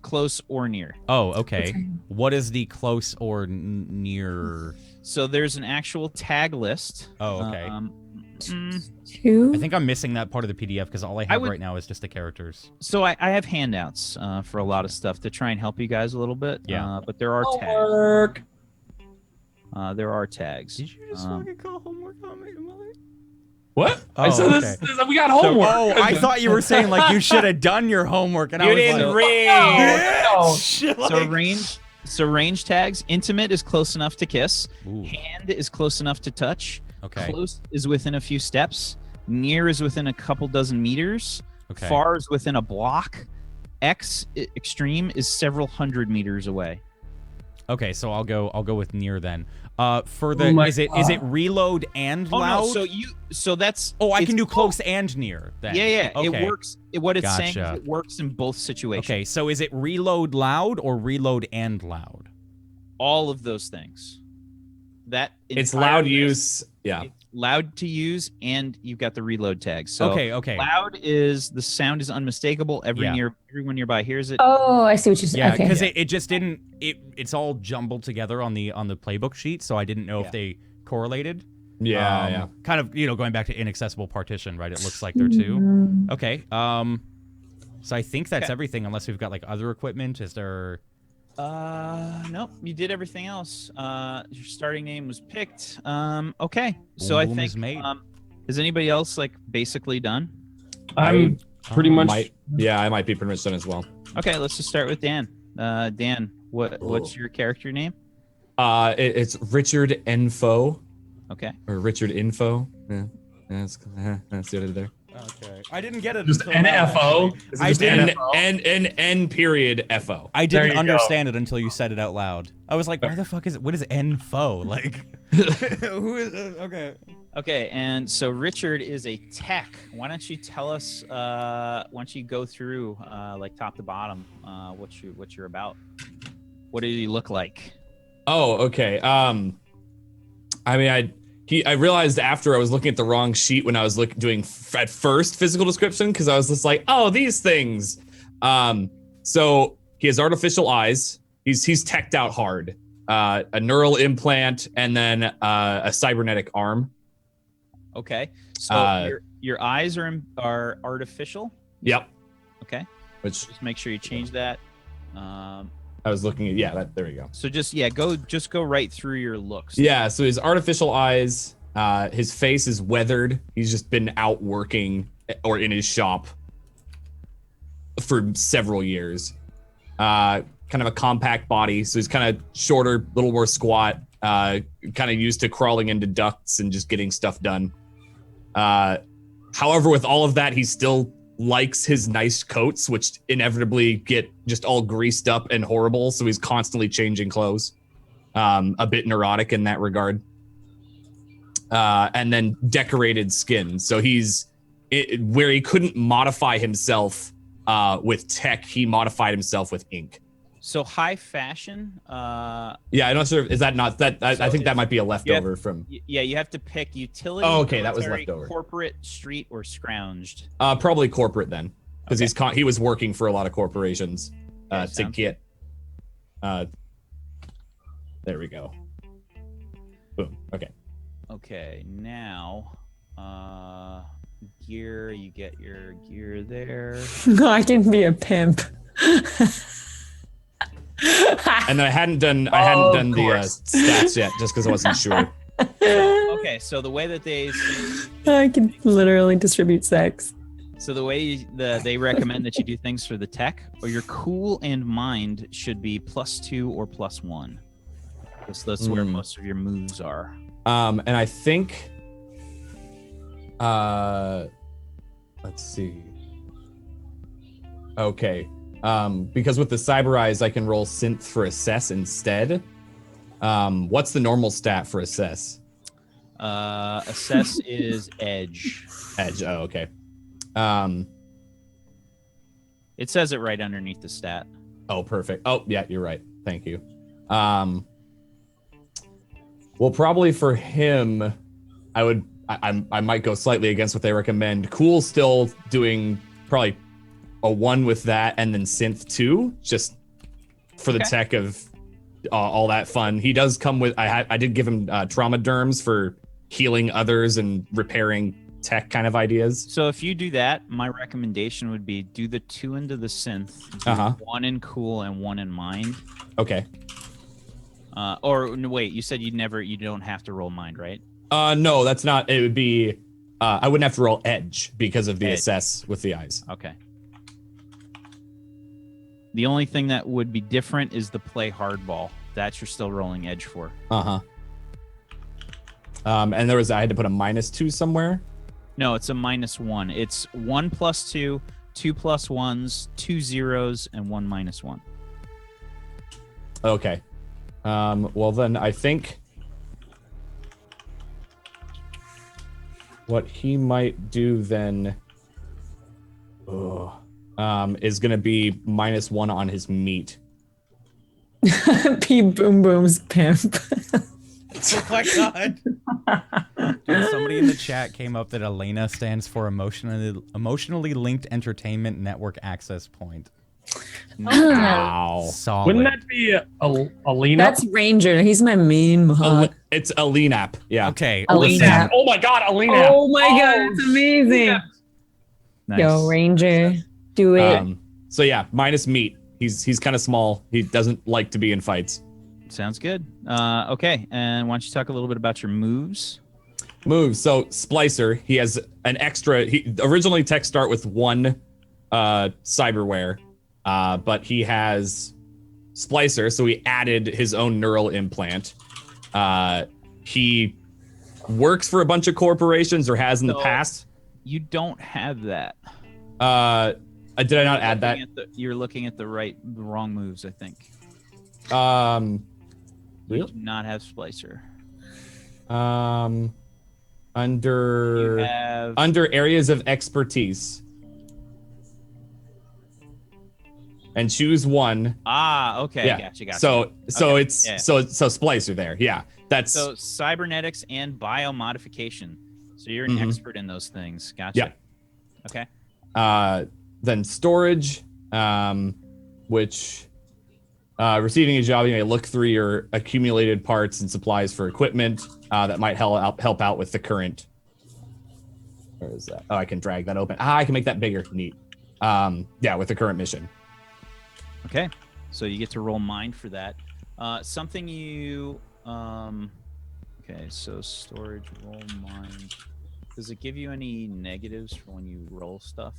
or near. Oh, okay. What is the close or near? So there's an actual tag list. Oh, okay. mm, 2. I think I'm missing that part of the PDF because all I have would- right now is just the characters. so I have handouts for a lot of stuff to try and help you guys a little bit. Yeah. But there are tags. Homework. There are tags. Did you just fucking call homework on me, mother? What? I Oh, said okay. we got homework. Oh, I thought you were saying like you should have done your homework, and I You was didn't like, read. No. shit, So like- range tags. Intimate is close enough to kiss. Ooh, Hand is close enough to touch. okay. Close is within a few steps. Near is within a couple dozen meters. Okay. Far is within a block. Extreme is several hundred meters away. Okay, so I'll go with near then. For the Oh my is it reload and Oh loud? no, so that's I it's can do both. close and near then. Yeah. Okay. It works. What it's saying Gotcha. is it works in both situations. Okay, so is it reload loud or reload and loud? All of those things. That It's entire loud list, use. Yeah. it's loud to use, and you've got the reload tag. So Okay. loud is the sound is unmistakable. Yeah. Everyone nearby hears it. Oh, I see what you're saying. Yeah, Okay. because it just didn't it's all jumbled together on the playbook sheet, so I didn't know Yeah. if they correlated. Yeah. Kind of, going back to inaccessible partition, right? It looks like they're two. Mm, Okay. So I think that's Okay. everything, unless we've got like other equipment. Is there? Nope, you did everything else. Your starting name was picked. Okay, so I Boom think is made. is anybody else like basically done? I'm pretty much. I might be pretty much done as well. Okay, let's just start with Dan. Dan, what's your character name? It's Richard Info Okay. or Richard Info. Yeah. That's it there. Okay. I didn't get it. Just NFO. I didn't. N period FO. I There didn't you understand it until you said it out loud. I was like, why the fuck is it? What is NFO? Like, who is it? Okay. Okay, and so Richard is a tech. Why don't you tell us? Why don't you go through like top to bottom what you're about? What do you look like? Oh, okay. I realized after I was looking at the wrong sheet when I was doing at first physical description because I was just like, oh, these things. So he has artificial eyes. He's teched out hard. a neural implant, and then a cybernetic arm. Okay. So your eyes are artificial. Yep. Okay. Which Just make sure you change that. I was looking at. There we go. So go right through your looks. Yeah. So his artificial eyes. His face is weathered. He's just been out working or in his shop for several years. Kind of a compact body, so he's kind of shorter, a little more squat. Kind of used to crawling into ducts and just getting stuff done. However, with all of that, he still likes his nice coats, which inevitably get just all greased up and horrible. So he's constantly changing clothes. A bit neurotic in that regard. And then decorated skin. So where he couldn't modify himself with tech, he modified himself with ink. So high fashion. Yeah, I'm not sure. Is that not that? I think that might be a leftover from. Yeah, you have to pick utility. Oh, okay, that was military, leftover. Corporate, street, or scrounged. Probably corporate then, because he was working for a lot of corporations Yeah, to sounds get. There we go. Boom. Okay. Okay, now gear. You get your gear there. I can be a pimp. And I hadn't done the stats yet, just because I wasn't sure. Okay, so the way that I can literally distribute sex. So the way they recommend that you do things for the tech, or your cool and mind should be +2 or +1. That's where most of your moves are. And I think, let's see. Okay. Because with the cyber eyes, I can roll synth for assess instead. What's the normal stat for assess? Assess is edge. Edge. Oh, okay. It says it right underneath the stat. Oh, perfect. Oh, yeah, you're right. Thank you. Well, probably for him, I might go slightly against what they recommend. Cool, still doing probably a 1 with that, and then synth 2, just for the tech of all that fun. He does come with. I did give him trauma derms for healing others and repairing tech kind of ideas. So if you do that, my recommendation would be do the 2 into the synth, do 1 in cool and 1 in mind. Okay. Or no, wait, you said you don't have to roll mind, right? No, that's not. It would be. I wouldn't have to roll edge because of the assess with the eyes. Okay. The only thing that would be different is the play hardball. That you're still rolling edge for. And I had to put a -2 somewhere. No, it's a -1. It's 1 + 2, 2 + 1s, 2 zeros, and 1 -1. Okay. Well, then I think what he might do then is going to be -1 on his meat. P Boom Boom's pimp. Oh my god. Somebody in the chat came up that Elena stands for emotionally linked entertainment network access point. Wow. Solid. Wouldn't that be Alina? That's Ranger. He's my main mod. It's a lean app. Yeah. Okay. Alina. Oh my god, Alina. Oh my god, it's amazing. Nice. Yo, Ranger, do it. So yeah, minus meat. He's kind of small. He doesn't like to be in fights. Sounds good. Okay, and why don't you talk a little bit about your moves? Moves. So Splicer, he has an extra. He originally tech start with 1 cyberware, but he has Splicer, so he added his own neural implant. He works for a bunch of corporations, or has in the past. You don't have that. Did I not add that? You're looking at the wrong moves, I think. You do not have Splicer. Under areas of expertise, and choose 1. Okay. Yeah. Gotcha. So Okay. it's Yeah. so Splicer there. Yeah. That's So cybernetics and biomodification. So you're an expert in those things. Gotcha. Yeah. Okay. Then storage, which Receiving a job, you may look through your accumulated parts and supplies for equipment that might help out with the current. Where is that? Oh, I can drag that open. I can make that bigger. Neat. Yeah, with the current mission. Okay, so you get to roll mind for that. Something you okay, so storage, roll mind. Does it give you any negatives for when you roll stuff?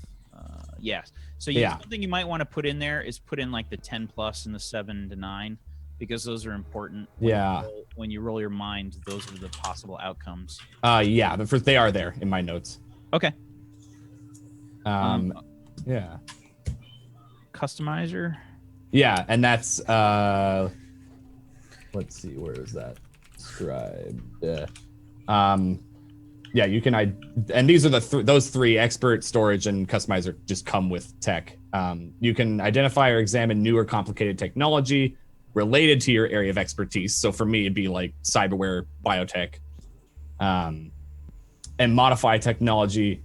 Yes. So something you might want to put in there is put in like the 10 plus and the 7 to 9 because those are important. When you roll your mind, those are the possible outcomes. Yeah, but they are there in my notes. Okay. Yeah. Customizer. Yeah, and that's let's see, where is that? Scribe. Yeah, you can and these are those three: expert, storage, and customizer just come with tech. You can identify or examine new or complicated technology related to your area of expertise. So for me, it'd be like cyberware, biotech, and modify technology,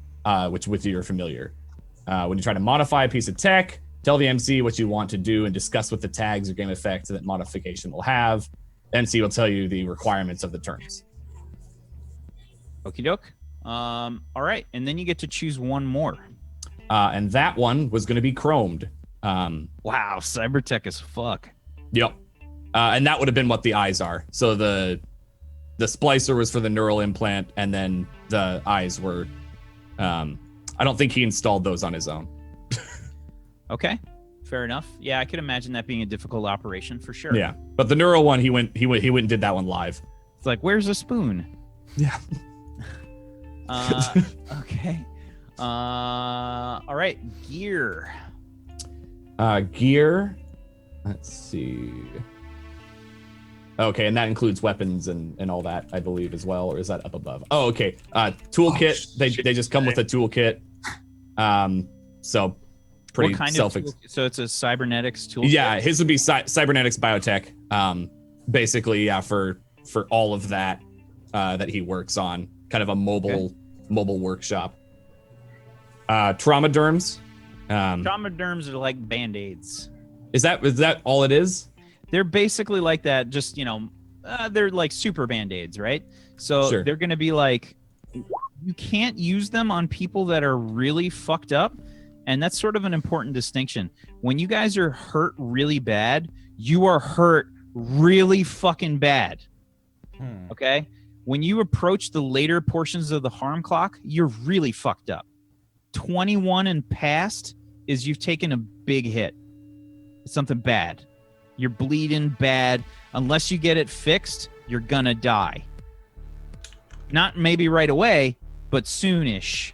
which with you are familiar. When you try to modify a piece of tech, tell the MC what you want to do and discuss what the tags or game effects that modification will have. MC will tell you the requirements of the terms. Okie doke. All right, and then you get to choose one more. And that one was going to be chromed. Wow, cybertech as fuck. Yep. And that would have been what the eyes are. So the splicer was for the neural implant, and then the eyes were. I don't think he installed those on his own. Okay, fair enough. Yeah, I could imagine that being a difficult operation for sure. Yeah, but the neural one, he went and did that one live. It's like, where's a spoon? Yeah. Okay. All right, gear. Gear. Let's see. Okay, and that includes weapons and all that, I believe, as well, or is that up above? Oh, okay. Toolkit. They just come with a toolkit. So pretty what kind self. Of so it's a cybernetics tool. Yeah, his would be cybernetics biotech. Basically, yeah, for all of that that he works on, kind of a mobile workshop. Trauma derms. Trauma derms are like band-aids. Is that all it is? They're basically like that. Just they're like super band-aids, right? So Sure. They're gonna be like, you can't use them on people that are really fucked up. And that's sort of an important distinction. When you guys are hurt really bad, you are hurt really fucking bad. Okay? When you approach the later portions of the harm clock, you're really fucked up. 21 and past is you've taken a big hit. It's something bad. You're bleeding bad. Unless you get it fixed, you're gonna die. Not maybe right away, but soonish.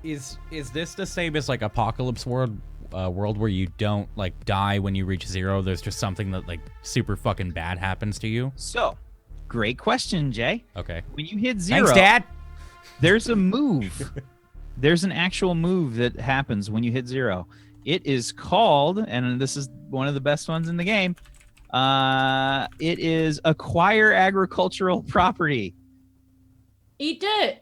Is this the same as like Apocalypse world where you don't like die when you reach 0? There's just something that like super fucking bad happens to you. So, great question, Jay. Okay. When you hit 0, Thanks, Dad. There's a move. There's an actual move that happens when you hit 0. It is called, and this is one of the best ones in the game. It is acquire agricultural property. Eat dirt.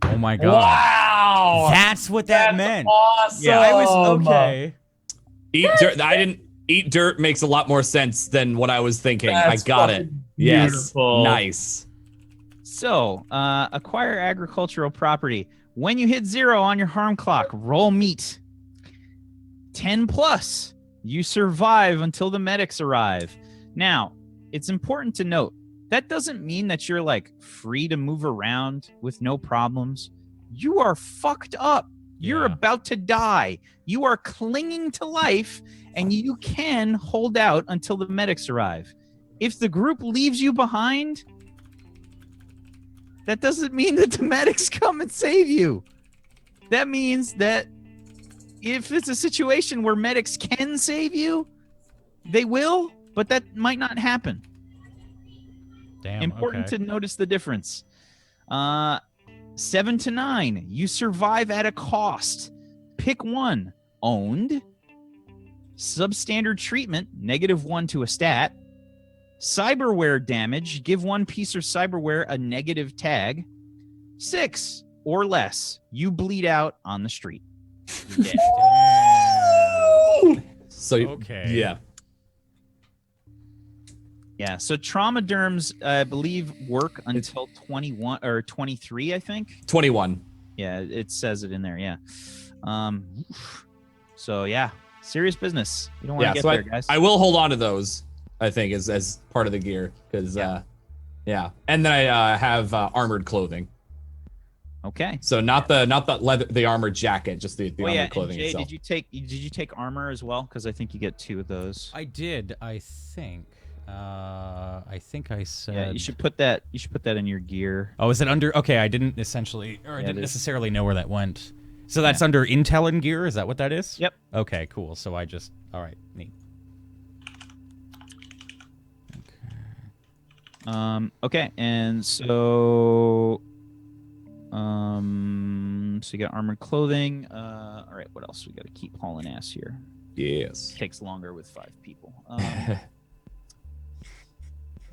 Oh my god. Wow. That's what that meant. Awesome. Yeah, I was okay. Eat dirt. I didn't eat dirt makes a lot more sense than what I was thinking. That's I got it. fucking Yes. beautiful. Nice. So, acquire agricultural property. When you hit 0 on your harm clock, roll meat. 10 plus. You survive until the medics arrive. Now, it's important to note, that doesn't mean that you're like free to move around with no problems. You are fucked up. You're Yeah. about to die. You are clinging to life, and you can hold out until the medics arrive. If the group leaves you behind, that doesn't mean that the medics come and save you. That means that if it's a situation where medics can save you, they will, but that might not happen. Damn. Important okay. to notice the difference. 7 to 9, you survive at a cost. Pick one. Owned. Substandard treatment, -1 to a stat. Cyberware damage, give one piece of cyberware a negative tag. 6 or less, you bleed out on the street. You're dead. So Okay. yeah. Yeah. So trauma derms, I believe, work until 21 or 23, I think. 21. Yeah, it says it in there. Yeah. So yeah, serious business. You don't want to get there, guys. I will hold on to those. I think as part of the gear because yeah. And then I have armored clothing. Okay. So not the leather, the armored jacket, just the armored clothing Jay, itself. did you take armor as well? Because I think you get 2 of those. I did. I think I said. Yeah, you should put that in your gear. Oh, is it under? Okay, I didn't necessarily know where that went. So that's under intel and gear. Is that what that is? Yep. Okay, cool. So all right, neat. Okay, and so you got armored clothing. All right, what else? We got to keep hauling ass here. Yes. Takes longer with 5 people.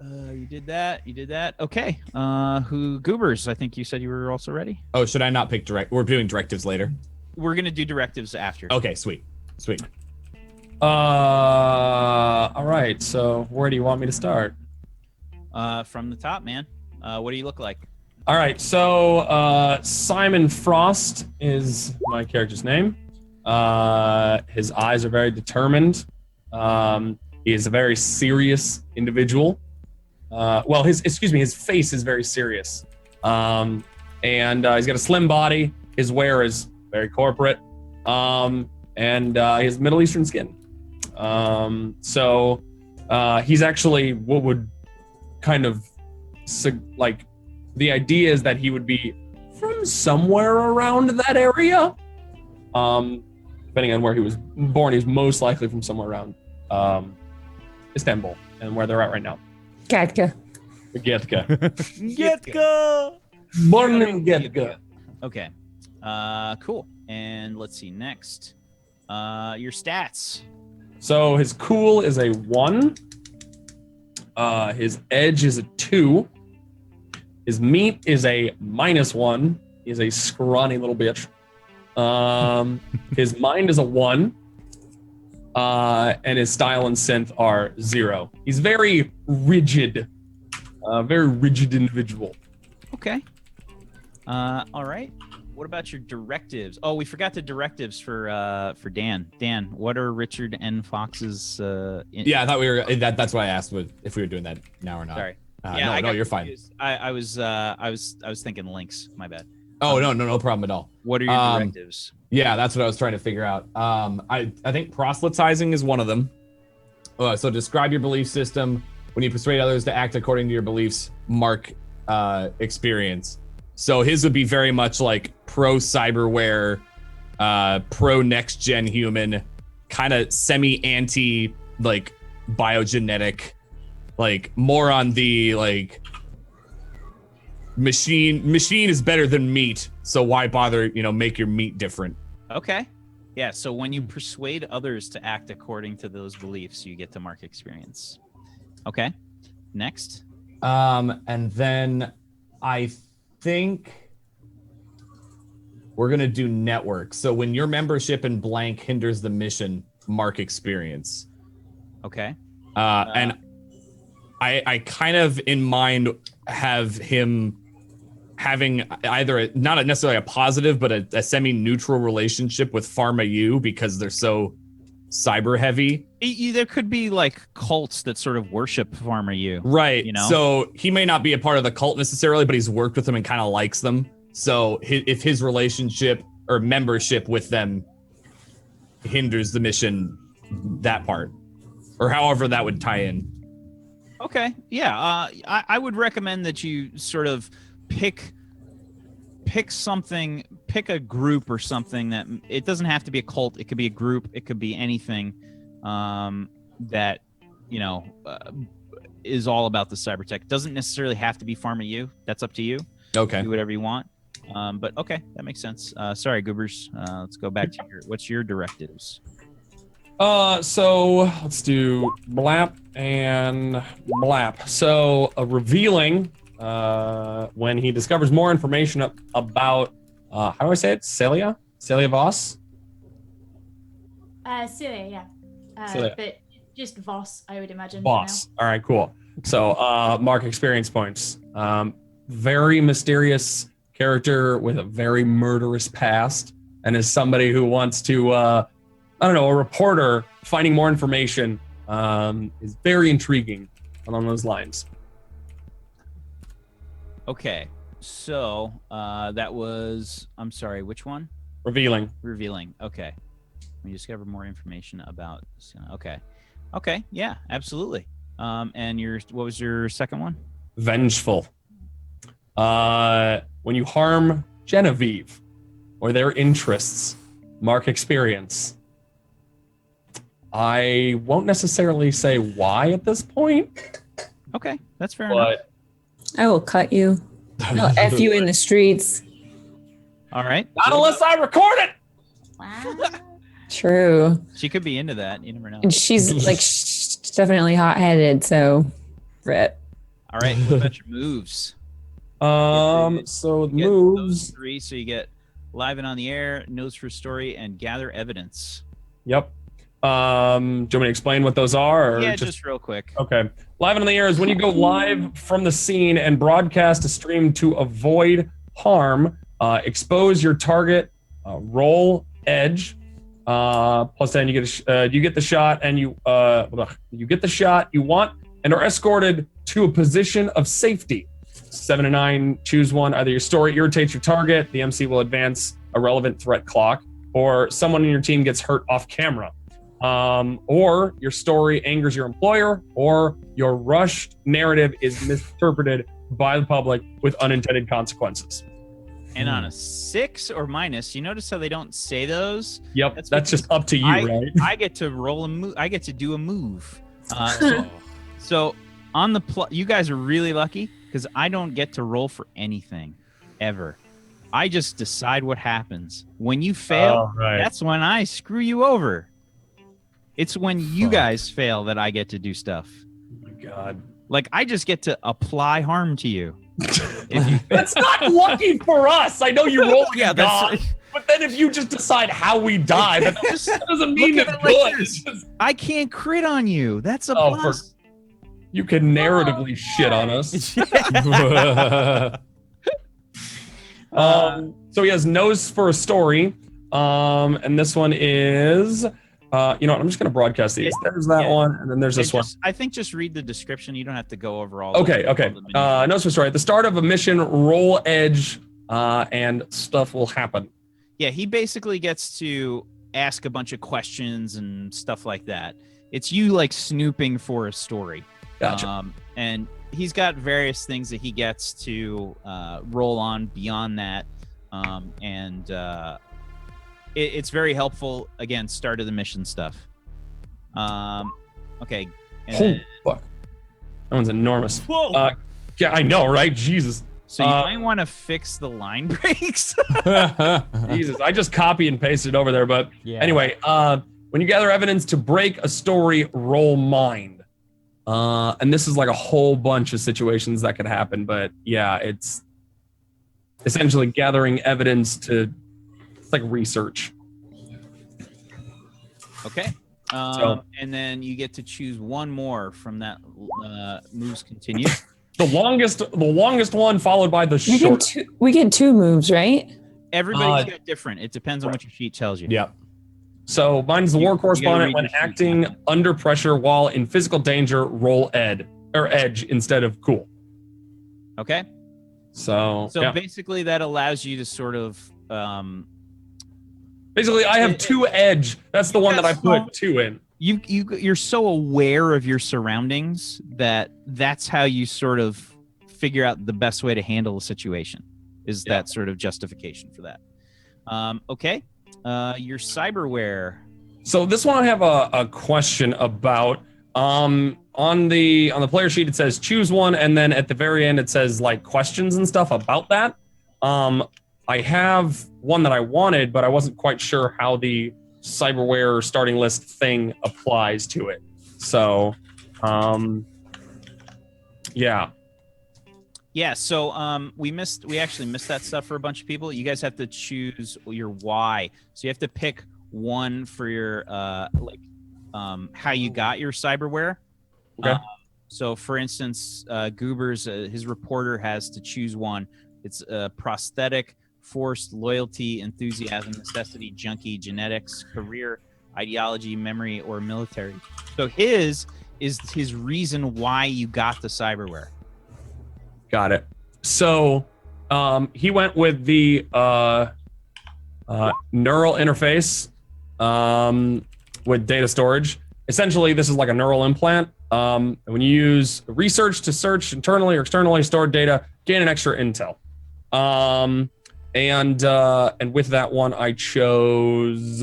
You did that. Okay. Who Goobers? I think you said you were also ready. Oh, should I not pick We're doing directives later. We're gonna do directives after. Okay, sweet. All right. So where do you want me to start? From the top, man. What do you look like? All right. So Simon Frost is my character's name. His eyes are very determined. He is a very serious individual. His face is very serious. And he's got a slim body. His wear is very corporate. And he has Middle Eastern skin. So he's actually what would kind of the idea is that he would be from somewhere around that area. Depending on where he was born, he's most likely from somewhere around Istanbul and where they're at right now. Gatka. Getka. Getka. Born in Getka. Okay. Cool. And let's see next. Your stats. So his cool is a 1. His edge is a 2. His meat is a -1. He's a scrawny little bitch. His mind is a 1. And his style and synth are 0. He's very rigid individual. Okay. All right. What about your directives? Oh, we forgot the directives for Dan. Dan, what are Richard N. Fox's? Yeah, I thought we were. That's why I asked if we were doing that now or not. Sorry. No, you're fine. I was thinking links. My bad. Oh no problem at all. What are your directives? Yeah, that's what I was trying to figure out. I think proselytizing is one of them. So describe your belief system. When you persuade others to act according to your beliefs, mark experience. So his would be very much like pro cyberware, pro next gen human, kind of semi-anti like biogenetic, like more on the like machine is better than meat. So why bother, make your meat different? Okay. Yeah, so when you persuade others to act according to those beliefs, you get to mark experience. Okay. Next. And then I think we're gonna do network. So when your membership in blank hinders the mission, mark experience. Okay. And I kind of in mind have him having either not necessarily a positive, but a semi-neutral relationship with Pharma U because they're so cyber heavy. There could be like cults that sort of worship Pharma U. Right. So he may not be a part of the cult necessarily, but he's worked with them and kind of likes them. So if his relationship or membership with them hinders the mission, that part, or however that would tie in. Okay. Yeah. I would recommend that you sort of pick something, pick a group or something that it doesn't have to be a cult. It could be a group. It could be anything that, is all about the cyber tech. It doesn't necessarily have to be Pharma U. That's up to you. Okay. Do whatever you want. But okay, that makes sense. Sorry, Goobers. Let's go back to what's your directives? So let's do blap and blap. So revealing when he discovers more information about how do I say it? Celia Voss. Celia, yeah. Celia. But just Voss, I would imagine. Voss. All right, cool. So mark experience points. Very mysterious character with a very murderous past, and is somebody who wants to, I don't know, a reporter finding more information is very intriguing along those lines. Okay, so that was, I'm sorry, which one? Revealing. Revealing. Okay. We discover more information about. Okay. Yeah, absolutely. And what was your second one? Vengeful. When you harm Genevieve or their interests, mark experience. I won't necessarily say why at this point. Okay, that's fair enough. I will cut you. I'll F you in the streets. All right. Not unless I record it. Wow. True. She could be into that. You never know. And she's like definitely hot-headed, so rip. All right. What about your moves? So You get moves. those 3, so you get live and on the air, nose for story, and gather evidence. Yep. Do you want me to explain what those are? Or Yeah, just real quick. Okay. Live and on the air is when you go live from the scene and broadcast a stream to avoid harm, expose your target, roll edge, plus 10. You get the shot, and you get the shot you want, and are escorted to a position of safety. 7 and 9, choose one. Either your story irritates your target, the MC will advance a relevant threat clock, or someone in your team gets hurt off camera. Or your story angers your employer, or your rushed narrative is misinterpreted by the public with unintended consequences. And on a 6 or minus, you notice how they don't say those? Yep, that's just up to you, right? I get to roll a move. I get to do a move. So on the you guys are really lucky because I don't get to roll for anything ever. I just decide what happens. When you fail, that's when I screw you over. It's when you guys fail that I get to do stuff. Oh my God. Like, I just get to apply harm to you. That's not lucky for us. I know you're rolling God, but then if you just decide how we die, that doesn't mean it's good. I can't crit on you. That's a plus. You can narratively shit on us. So he has nose for a story. And this one is... you know what? I'm just going to broadcast these. There's that one, and then there's this one. I think just read the description. You don't have to go over all. Okay. Notes for story. At the start of a mission, roll edge, and stuff will happen. Yeah, he basically gets to ask a bunch of questions and stuff like that. It's you like snooping for a story. Gotcha. And he's got various things that he gets to roll on beyond that, it's very helpful. Again, start of the mission stuff. Okay. Holy fuck. That one's enormous. Whoa. Yeah, I know, right? Jesus. So you might want to fix the line breaks. Jesus, I just copy and pasted over there. But anyway, when you gather evidence to break a story, roll mind. And this is like a whole bunch of situations that could happen. But yeah, it's essentially gathering evidence to... It's like research. Okay. And then you get to choose one more from that moves continue. The longest one followed by the short. We get 2 moves, right? Everybody's got different. It depends on what your sheet tells you. Yeah. So mine's the war correspondent. When acting under pressure while in physical danger, roll edge instead of cool. Okay. So basically that allows you to sort of basically I have 2 edge. That's the one that I put 2 in. You're so aware of your surroundings that's how you sort of figure out the best way to handle a situation. Is that sort of justification for that? Okay. Your cyberware. So this one I have a question about. On the player sheet it says choose one, and then at the very end it says like questions and stuff about that. I have one that I wanted, but I wasn't quite sure how the cyberware starting list thing applies to it. So, yeah. Yeah, so we actually missed that stuff for a bunch of people. You guys have to choose your why. So you have to pick one for your how you got your cyberware. Okay. So, for instance, Goober's his reporter has to choose one. It's prosthetic, forced, loyalty, enthusiasm, necessity, junkie, genetics, career, ideology, memory, or military. So his is his reason why you got the cyberware. Got it. So he went with the neural interface with data storage. Essentially, this is like a neural implant. When you use research to search internally or externally stored data, gain an extra intel. And with that one, I chose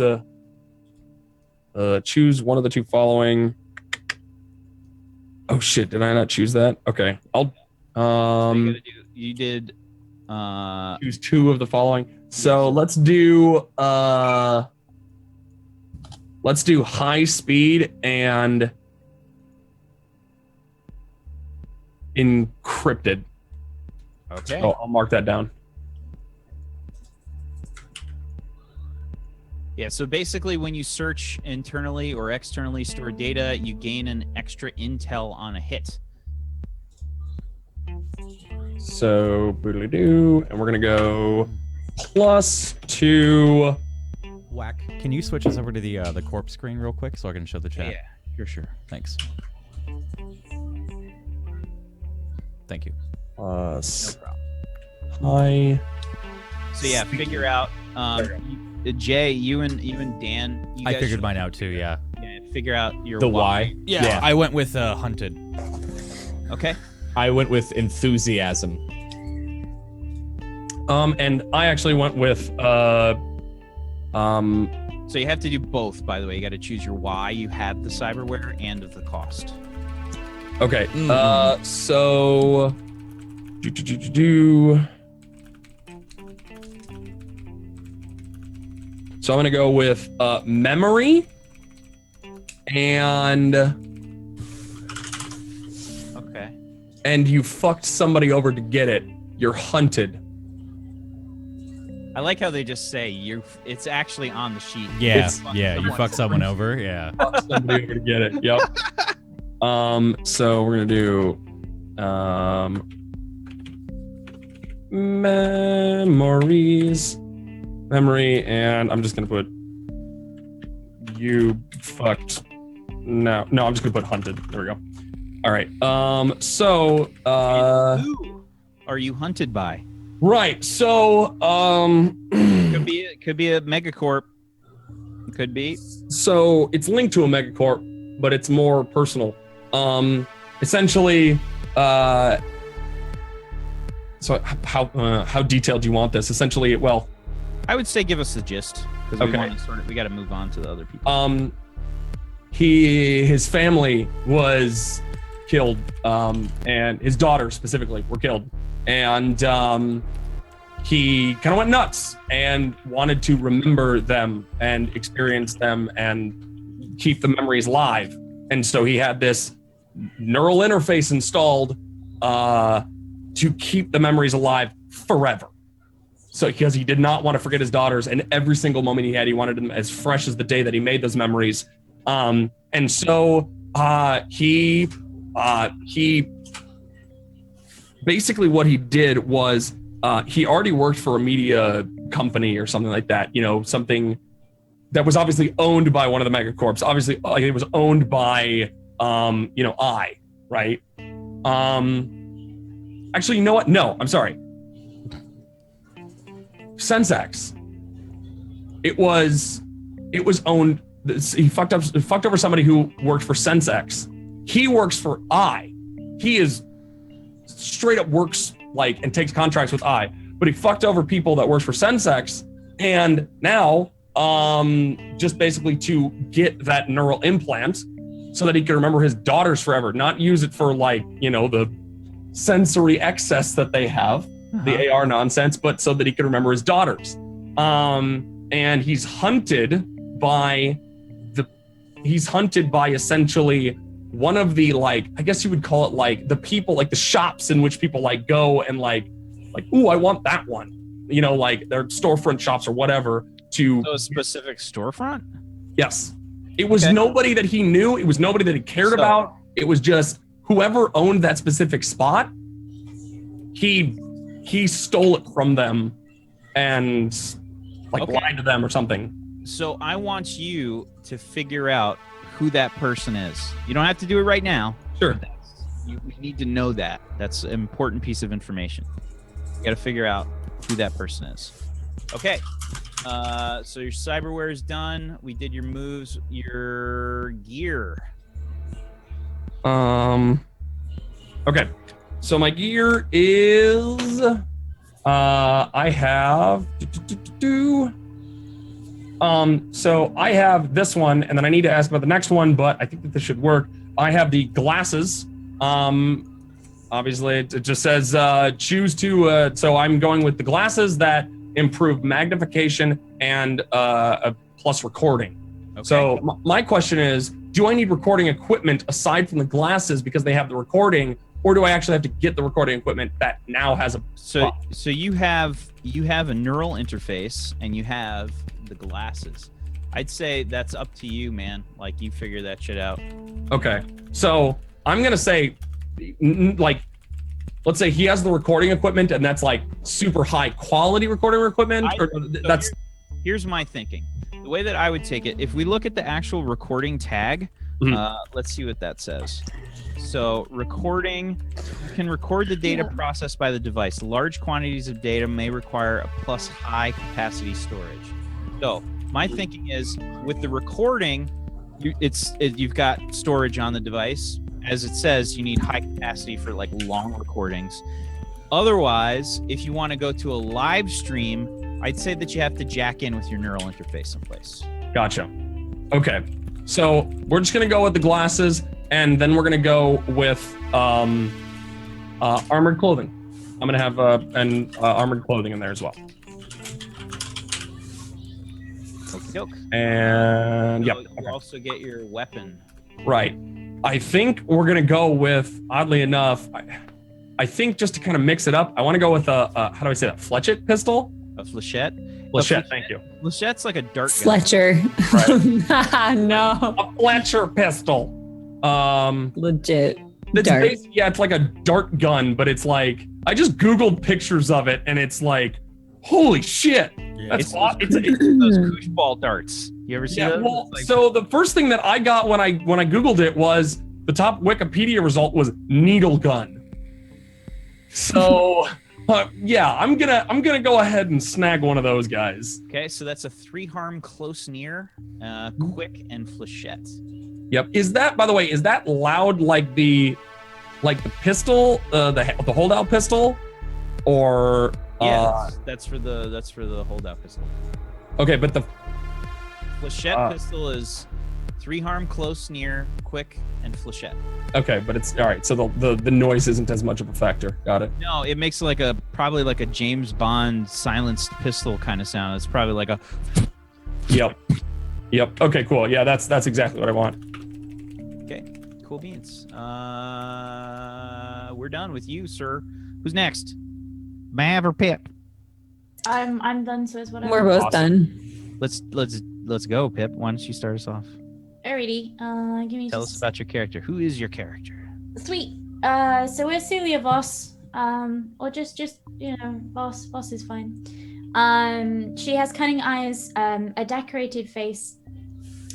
choose one of the two following. Oh shit! Did I not choose that? Okay, I'll You did choose two of the following. So let's do high speed and encrypted. okay. So I'll mark that down. Yeah, so basically when you search internally or externally stored data, you gain an extra intel on a hit. So boodly-doo, and we're gonna go +2. Whack. Can you switch us over to the corpse screen real quick so I can show the chat? Yeah, sure. Thanks. Thank you. No Plus problem. high. So yeah, figure out Jay, you and even Dan. You I guys figured should- mine out too, yeah. Yeah, figure out your The why. why. Yeah, I went with hunted. Okay. I went with enthusiasm. And I actually went with So you have to do both, by the way. You got to choose your why you had the cyberware and of the cost. okay. Mhm. So So I'm gonna go with memory and Okay. you fucked somebody over to get it. You're hunted. I like how they just say it's actually on the sheet. Yeah, It's- you fucked someone over, yeah. Fucked somebody over to get it. Yep. So we're gonna do memory, and I'm just gonna put you fucked. No, I'm just gonna put hunted. There we go. All right. So Who are you hunted by? right. So Could be a megacorp. Could be. so it's linked to a megacorp, but it's more personal. Essentially, so how detailed do you want this? Essentially, well, I would say give us the gist because we Okay. want to we got to move on to the other people. his family was killed, and his daughter specifically were killed, and he kind of went nuts and wanted to remember them and experience them and keep the memories live. And so he had this neural interface installed to keep the memories alive forever. So because he did not want to forget his daughters, and every single moment he had, he wanted them as fresh as the day that he made those memories. And so he basically what he did was he already worked for a media company or something like that, something that was obviously owned by one of the megacorps. Obviously, it was owned by, right? Actually, you know what? No, I'm sorry. Sensex. It was owned. He fucked over somebody who worked for Sensex. He works for I. He is straight up works and takes contracts with I. But he fucked over people that works for Sensex, and now just basically to get that neural implant so that he can remember his daughters forever, not use it for the sensory excess that they have, the AR nonsense, but so that he can remember his daughters. And he's hunted by essentially one of the I guess you would call it the people, the shops in which people go and ooh, I want that one. Their storefront shops or whatever to So a specific storefront? Yes. It was Okay. nobody that he knew. It was nobody that he cared So- about. It was just whoever owned that specific spot, he stole it from them and lied to them or something. So I want you to figure out who that person is. You don't have to do it right now. Sure. We need to know that. That's an important piece of information. You got to figure out who that person is. Okay. So your cyberware is done. We did your moves. Your gear. Okay. So my gear is I have so I have this one, and then I need to ask about the next one, but I think that this should work. I have the glasses. Obviously it just says choose to so I'm going with the glasses that improve magnification and a plus recording. Okay. So my question is, do I need recording equipment aside from the glasses because they have the recording, or do I actually have to get the recording equipment that now has a so you have a neural interface and you have the glasses. I'd say that's up to you, man. Like, you figure that shit out. Okay. So I'm gonna say, like, let's say he has the recording equipment and that's like super high quality recording equipment. Here's my thinking. The way that I would take it, if we look at the actual recording tag, let's see what that says. So recording, you can record the data processed by the device. Large quantities of data may require a plus high capacity storage. So my thinking is, with the recording, you've got storage on the device. As it says, you need high capacity for like long recordings. Otherwise, if you want to go to a live stream, I'd say that you have to jack in with your neural interface someplace. Gotcha. Okay. So we're just gonna go with the glasses, and then we're gonna go with armored clothing. I'm gonna have armored clothing in there as well. Okie doke. And you also get your weapon. Right. I think we're gonna go with, oddly enough, I think just to kind of mix it up, I want to go with a how do I say that? Fletchet pistol? A flechette? Flechette, thank you. Flechette's like a dart gun. Fletcher. Right. No. A Fletcher pistol. Legit. It's like a dart gun, but it's like, I just Googled pictures of it and it's like, holy shit. Yeah. That's it's those koosh ball darts. You ever see those? Well, so the first thing that I got when I Googled it was the top Wikipedia result was needle gun. So yeah, I'm gonna go ahead and snag one of those guys. Okay, so that's a 3 harm close near, quick, and flechette. Yep. Is that, by the way, is that loud like the pistol, the holdout pistol, or? Yeah, that's for the holdout pistol. Okay, but the flechette pistol is 3 harm close near, quick, and flechette. Okay, but it's all right. So the noise isn't as much of a factor. Got it. No, it makes probably like a James Bond silenced pistol kind of sound. It's probably like a. Yep. Okay, cool. Yeah, that's exactly what I want. Okay, cool beans. We're done with you, sir. Who's next? Mav or Pip? I'm done, so it's whatever. We're both done. Let's go, Pip. Why don't you start us off? Alrighty. Tell us about your character. Who is your character? Sweet. So we're Celia Voss. Or just Voss. Voss is fine. She has cunning eyes, a decorated face,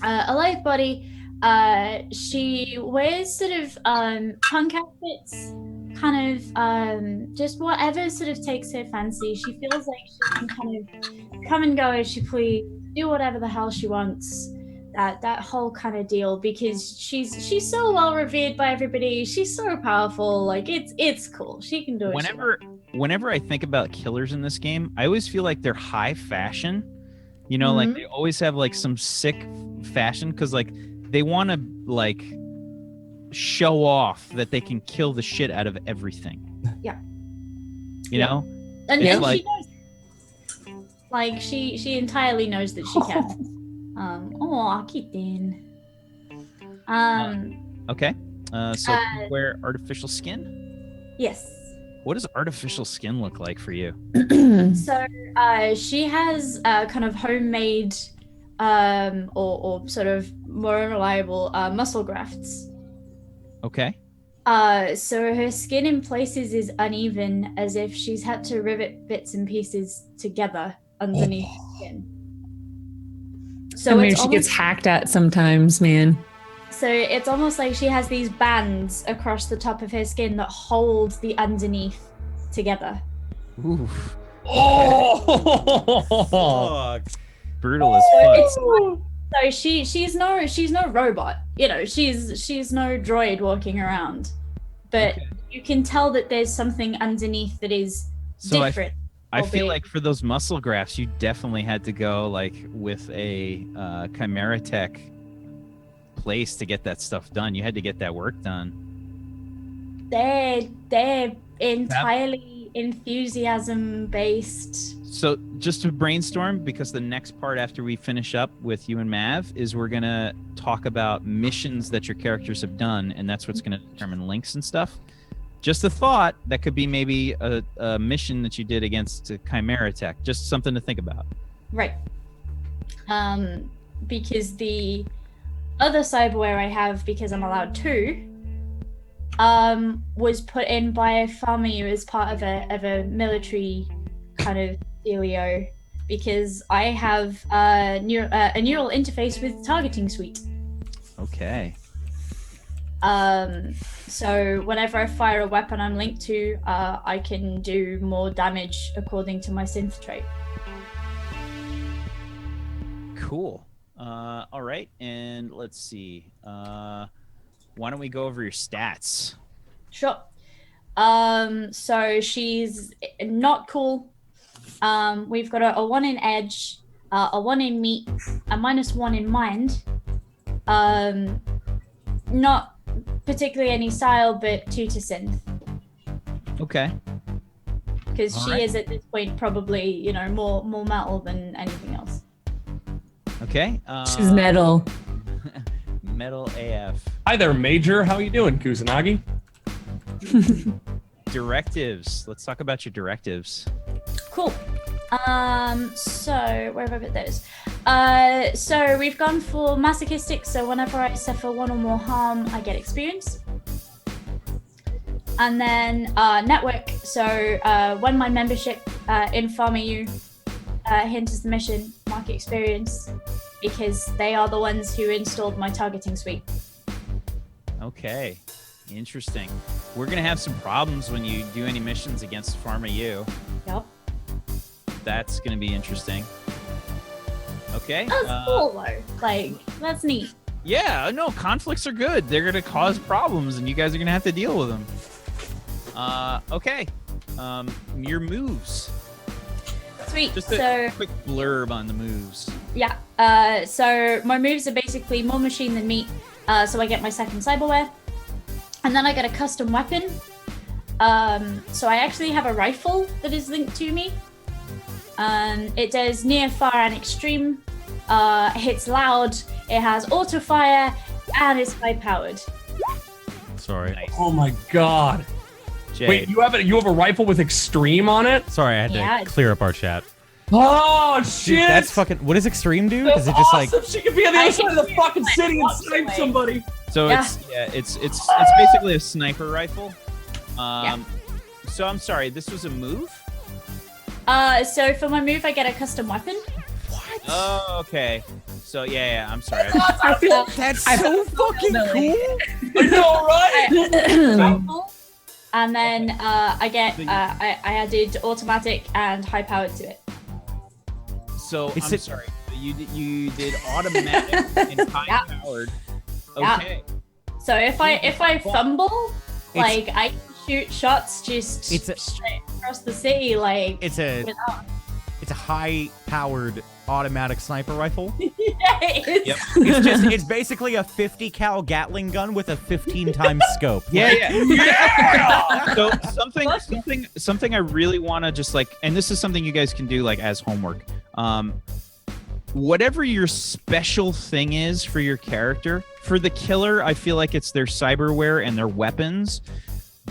a live body. She wears sort of punk outfits, kind of just whatever sort of takes her fancy. She feels like she can kind of come and go as she please, do whatever the hell she wants. That whole kind of deal, because she's so well revered by everybody. She's so powerful. Like, it's cool. She can do it. Whenever I think about killers in this game, I always feel like they're high fashion. You know, like they always have like some sick fashion because like they want to like show off that they can kill the shit out of everything. Yeah. You know? And like, she knows. Like she entirely knows that she can. Kitten. Okay. So you wear artificial skin? Yes. What does artificial skin look like for you? So she has kind of homemade or sort of more reliable muscle grafts. Okay. So her skin in places is uneven, as if she's had to rivet bits and pieces together underneath the skin. So maybe it's she gets almost, hacked at sometimes, man. so it's almost like she has these bands across the top of her skin that hold the underneath together. Oof. Oh, Brutal as So fuck. it's not, so she's no robot. You know, she's no droid walking around. But Okay. you can tell that there's something underneath that is So different. I feel albeit- like for those muscle grafts, you definitely had to go like with a Chimera Tech place to get that stuff done. You had to get that work done. they're entirely enthusiasm based. So just to brainstorm, because the next part after we finish up with you and Mav is we're gonna talk about missions that your characters have done, and that's what's gonna determine links and stuff. Just a thought that could be maybe a mission that you did against Chimera Tech. Just something to think about. Right. Because the other cyberware I have, because I'm allowed to, was put in by Farmiu as part of a military kind of dealio, because I have a neural interface with targeting suite. Okay. So whenever I fire a weapon I'm linked to, I can do more damage according to my synth trait. Cool. All right, and let's see. Why don't we go over your stats? Sure. So she's not cool. We've got a 1 in edge, a 1 in meat, a -1 in mind. Not particularly any style, but 2 to synth. Okay. Because she Alright. is at this point probably, you know, more metal than anything else. Okay. She's metal. Metal AF. hi there, Major. How you doing, Kusanagi? Directives. Let's talk about your directives. Cool. So where have I put those? So we've gone for masochistic. So whenever I suffer 1 or more harm, I get experience. And then network. So when my membership in FarmU hinders the mission, mark experience, because they are the ones who installed my targeting suite. Okay. Interesting. We're gonna have some problems when you do any missions against Pharma U. Yep. That's gonna be interesting. Okay. That's cool though. Like, that's neat. Yeah, no, conflicts are good. They're gonna cause problems, and you guys are gonna have to deal with them. Okay. Your moves. Sweet. Just a So quick blurb on the moves. yeah. So my moves are basically more machine than meat. So I get my second cyberware, and then I get a custom weapon. So I actually have a rifle that is linked to me. It does near, far, and extreme. Hits loud. It has auto fire, and it's high powered. Sorry. Nice. Oh my god. Jay. Wait, you have a rifle with extreme on it? Sorry, I had Yeah. to clear up our chat. Oh shit! Dude, that's fucking. What does extreme do? That's Is it just awesome. like? She could be on the I other side of the can fucking shoot city and blocks snipe away. somebody. So Yeah. it's basically a sniper rifle. So I'm sorry, this was a move? So for my move, I get a custom weapon. Oh, okay. So yeah, I'm sorry. I feel That's so fucking cool. I know, right? Rifle. And then I get I added automatic and high powered to it. So It's I'm a- sorry. You did automatic and high powered. Yeah. Okay. So if I fumble, like I can shoot shots just It's a- straight across the city, like It's a without. it's a high powered automatic sniper rifle. It's, Yep. It's basically a 50 cal Gatling gun with a 15 times scope. Yeah. So something I really want to just like, and this is something you guys can do like as homework. Whatever your special thing is for your character, for the killer, I feel like it's their cyberware and their weapons.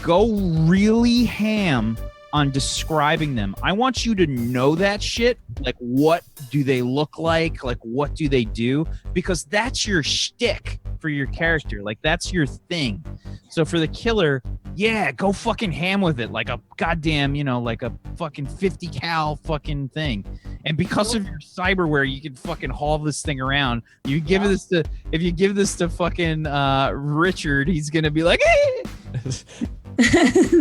Go really ham on describing them. I want you to know that shit. Like, what do they look like? Like, what do they do? Because that's your shtick for your character. Like that's your thing. So for the killer, yeah, go fucking ham with it, like a goddamn, like a fucking 50 cal fucking thing. And because of your cyberware, you can fucking haul this thing around. If you give this to fucking Richard, he's gonna be like, hey!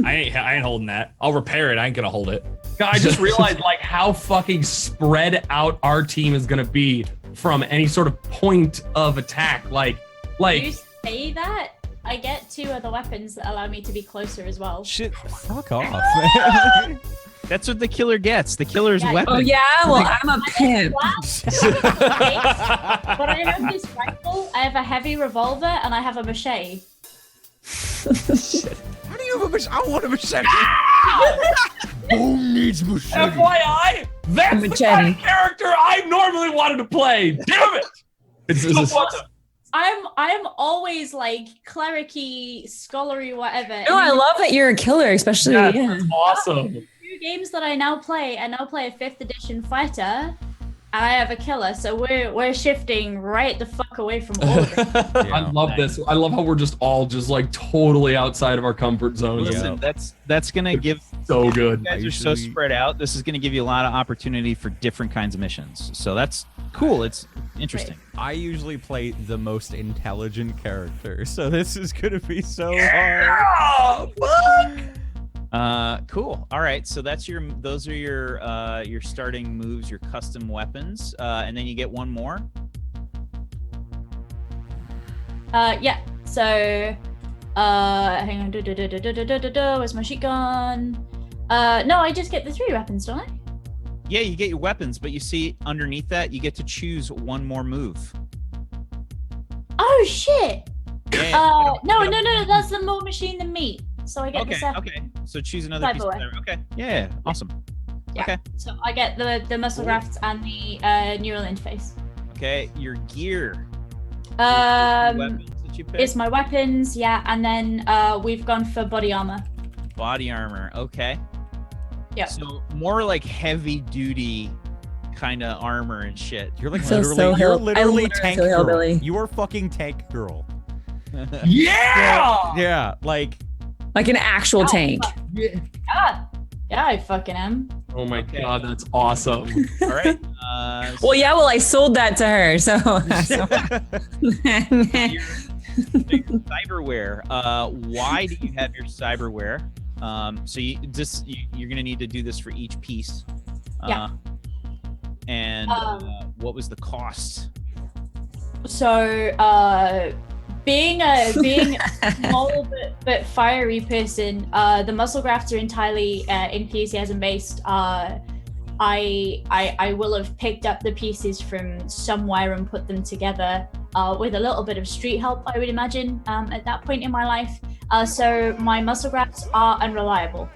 I ain't holding that. I'll repair it. I ain't gonna hold it. I just realized like how fucking spread out our team is gonna be from any sort of point of attack. Like You say that, I get 2 other weapons that allow me to be closer as well. Shit, fuck off. That's what the killer gets. The killer's weapon. Oh yeah, well I'm a pimp. But I have this rifle, I have a heavy revolver, and I have a machete. How do you have a machete? I want a machete. Boom needs machete. FYI, that's the kind of character I normally wanted to play. Damn it! I'm always like clericy, scholarly, whatever. No, I love that you're a killer, especially. Yeah, Yeah. that's awesome. 2 games that I now play a 5th edition fighter, and I have a killer. So we're shifting right the fuck away from all of it. Yeah. I love this. I love how we're just all just like totally outside of our comfort zones. Listen, that's gonna give. So good. You guys are so spread out. This is gonna give you a lot of opportunity for different kinds of missions. So that's cool. It's interesting. I usually play the most intelligent character, so this is gonna be so hard. Cool. All right. So those are your starting moves, your custom weapons, and then you get one more. Yeah. So, hang on. Where's my sheet gun? No, I just get the 3 weapons, don't I? Yeah, you get your weapons, but you see underneath that, you get to choose one more move. Oh shit! Yeah, No, that's the more machine than me. So I get the 7. Okay. So choose another piece of Cyberware. Okay. Yeah. Awesome. Yeah. Okay. So I get the muscle grafts and the neural interface. Okay. Your gear. Weapons that you pick. It's my weapons, yeah, and then we've gone for body armor. Body armor. Okay. Yeah. So more like heavy duty kind of armor and shit. You're like So you're literally I tank so girl. hillbilly. You are fucking tank girl. Yeah! Yeah, like Like an actual tank. Yeah, I fucking am. Oh my god, that's awesome. All right. Well, yeah. Well, I sold that to her, so. Cyberware. Why do you have your cyberware? So you're gonna need to do this for each piece. Yeah. And what was the cost? So, being a small but fiery person, the muscle grafts are entirely enthusiasm based. I will have picked up the pieces from somewhere and put them together with a little bit of street help, I would imagine, at that point in my life. So my muscle grafts are unreliable.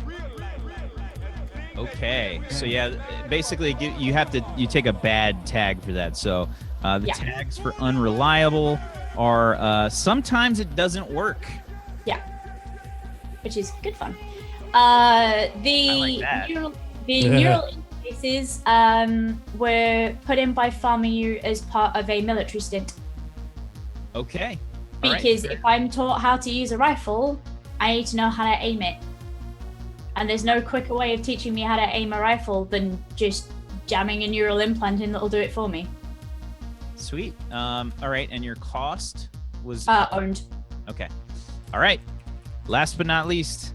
Okay, so yeah, basically you take a bad tag for that. So the tags for unreliable are sometimes it doesn't work. Yeah, which is good fun. Neural interfaces were put in by FarmU as part of a military stint. Okay. Because if I'm taught how to use a rifle, I need to know how to aim it. And there's no quicker way of teaching me how to aim a rifle than just jamming a neural implant in that'll do it for me. Sweet. All right, and your cost was Owned. Okay. All right. Last but not least,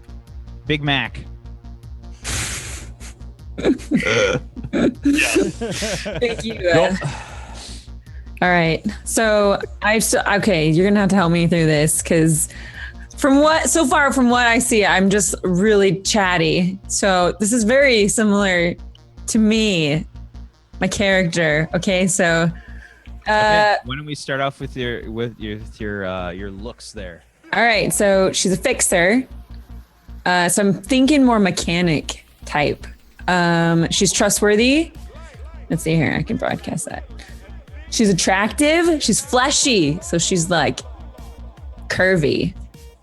Big Mac. Thank you. All right. So okay, you're gonna have to help me through this because from what I see, I'm just really chatty. So this is very similar to me, my character. Okay, so Okay, why don't we start off with your looks there? all right, so she's a fixer. So I'm thinking more mechanic type. She's trustworthy. Let's see here, I can broadcast that. She's attractive, she's fleshy, so she's like curvy.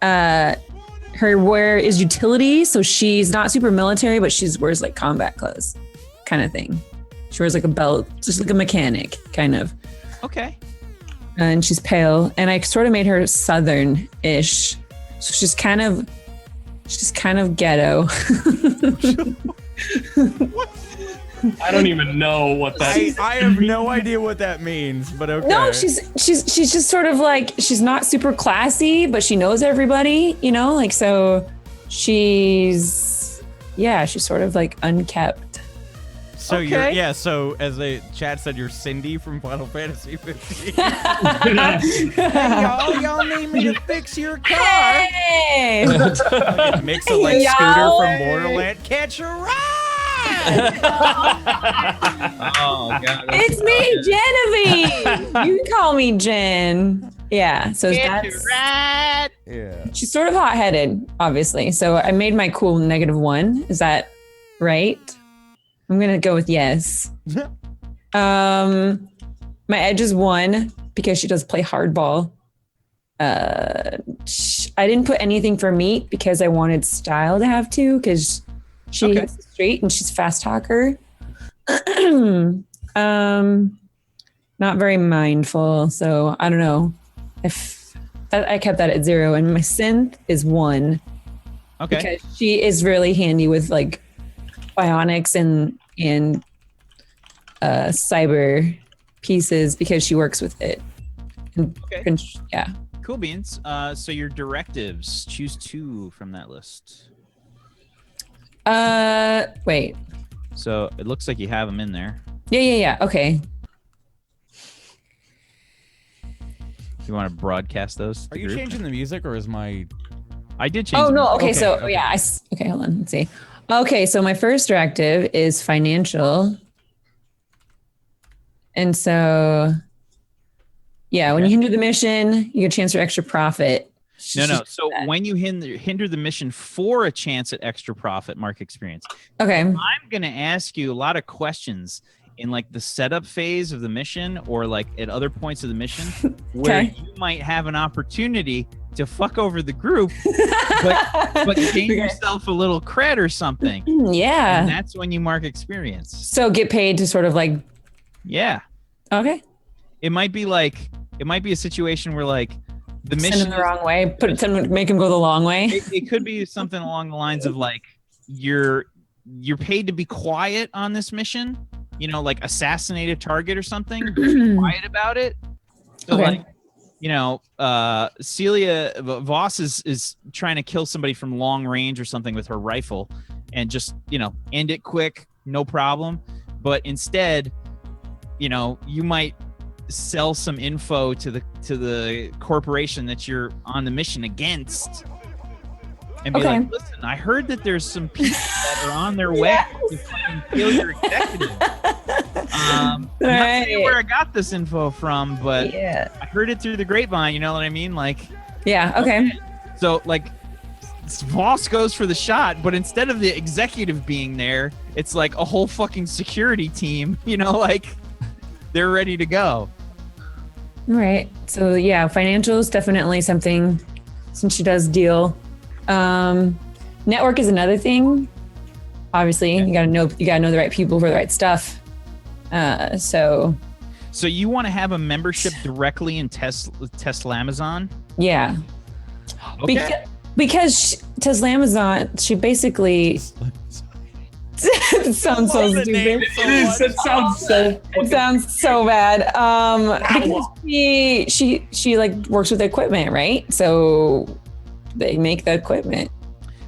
Her wear is utility, so she's not super military, but she wears like combat clothes kind of thing. She wears like a belt, just like a mechanic kind of. Okay. and she's pale, and I sort of made her southern-ish. So she's kind of ghetto. I don't even know what that is. I have no idea what that means, but okay. No, she's just sort of like, she's not super classy, but she knows everybody, you know, like, so she's sort of like unkept. So Okay. so as the chat said, you're Cindy from Final Fantasy 15. y'all need me to fix your car. Hey! Mix a like Y'all. Scooter from Borderland. Catch a ride. Oh god. It's me, Genevieve. You can call me Jen. Yeah, so that's Right. Yeah. she's sort of hot-headed, obviously. So I made my cool -1. Is that right? I'm gonna go with yes. My edge is 1 because she does play hardball. I didn't put anything for meat because I wanted Style to have 2 because she hits the street and she's fast talker. Not very mindful, so I don't know. I kept that at 0, and my synth is 1 Okay. because she is really handy with like bionics and cyber pieces because she works with it. And Okay. yeah. Cool beans. So your directives, choose 2 from that list. Wait. So it looks like you have them in there. Yeah. Okay. You want to broadcast those? to Are the you group? changing the music or is my Oh I did change. no. them. Okay. Okay, So okay. yeah. Okay. Hold on. Let's see. Okay. So my first directive is financial, and so yeah, when you hinder the mission, you get a chance for extra profit. No. So that. when you hinder the mission for a chance at extra profit, mark experience. Okay. I'm gonna ask you a lot of questions in like the setup phase of the mission or like at other points of the mission where Okay. you might have an opportunity to fuck over the group, but gain yourself a little cred or something. Yeah. And that's when you mark experience. So get paid to sort of like. Yeah. Okay. It might be a situation where like the Send mission him the wrong way. Make him go the long way. it could be something along the lines of like you're paid to be quiet on this mission, you know, like assassinate a target or something, be quiet about it. So Okay. like, you know, Celia Voss is trying to kill somebody from long range or something with her rifle and just, you know, end it quick, no problem. But instead, you know, you might sell some info to the corporation that you're on the mission against and be Okay. like, listen, I heard that there's some people that are on their way to fucking kill your executive. I'm not saying where I got this info from, but Yeah. I heard it through the grapevine, you know what I mean? Like, Yeah. Okay. so like Voss goes for the shot, but instead of the executive being there, it's like a whole fucking security team, you know, like they're ready to go. All right. So yeah, financial is definitely something since she does deal. Network is another thing. Obviously, you gotta know the right people for the right stuff. So you want to have a membership directly in Tesla Amazon? yeah. Okay. Because Tesla Amazon, she basically it sounds so stupid. It is. It sounds so. It sounds so bad. Because she like works with equipment, right? So they make the equipment.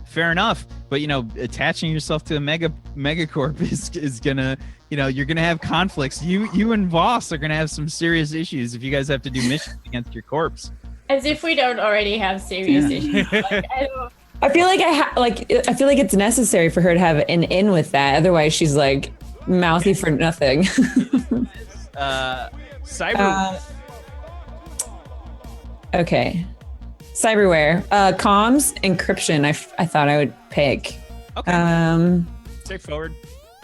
Fair enough, but you know, attaching yourself to a megacorp is gonna, you know, you're gonna have conflicts. You and Voss are gonna have some serious issues if you guys have to do missions against your corpse. As if we don't already have serious issues. Like, I feel like I feel like it's necessary for her to have an in with that. Otherwise, she's like mouthy for nothing. Cyber. Okay. Cyberware, comms, encryption. I thought I would pick. Okay. Straightforward.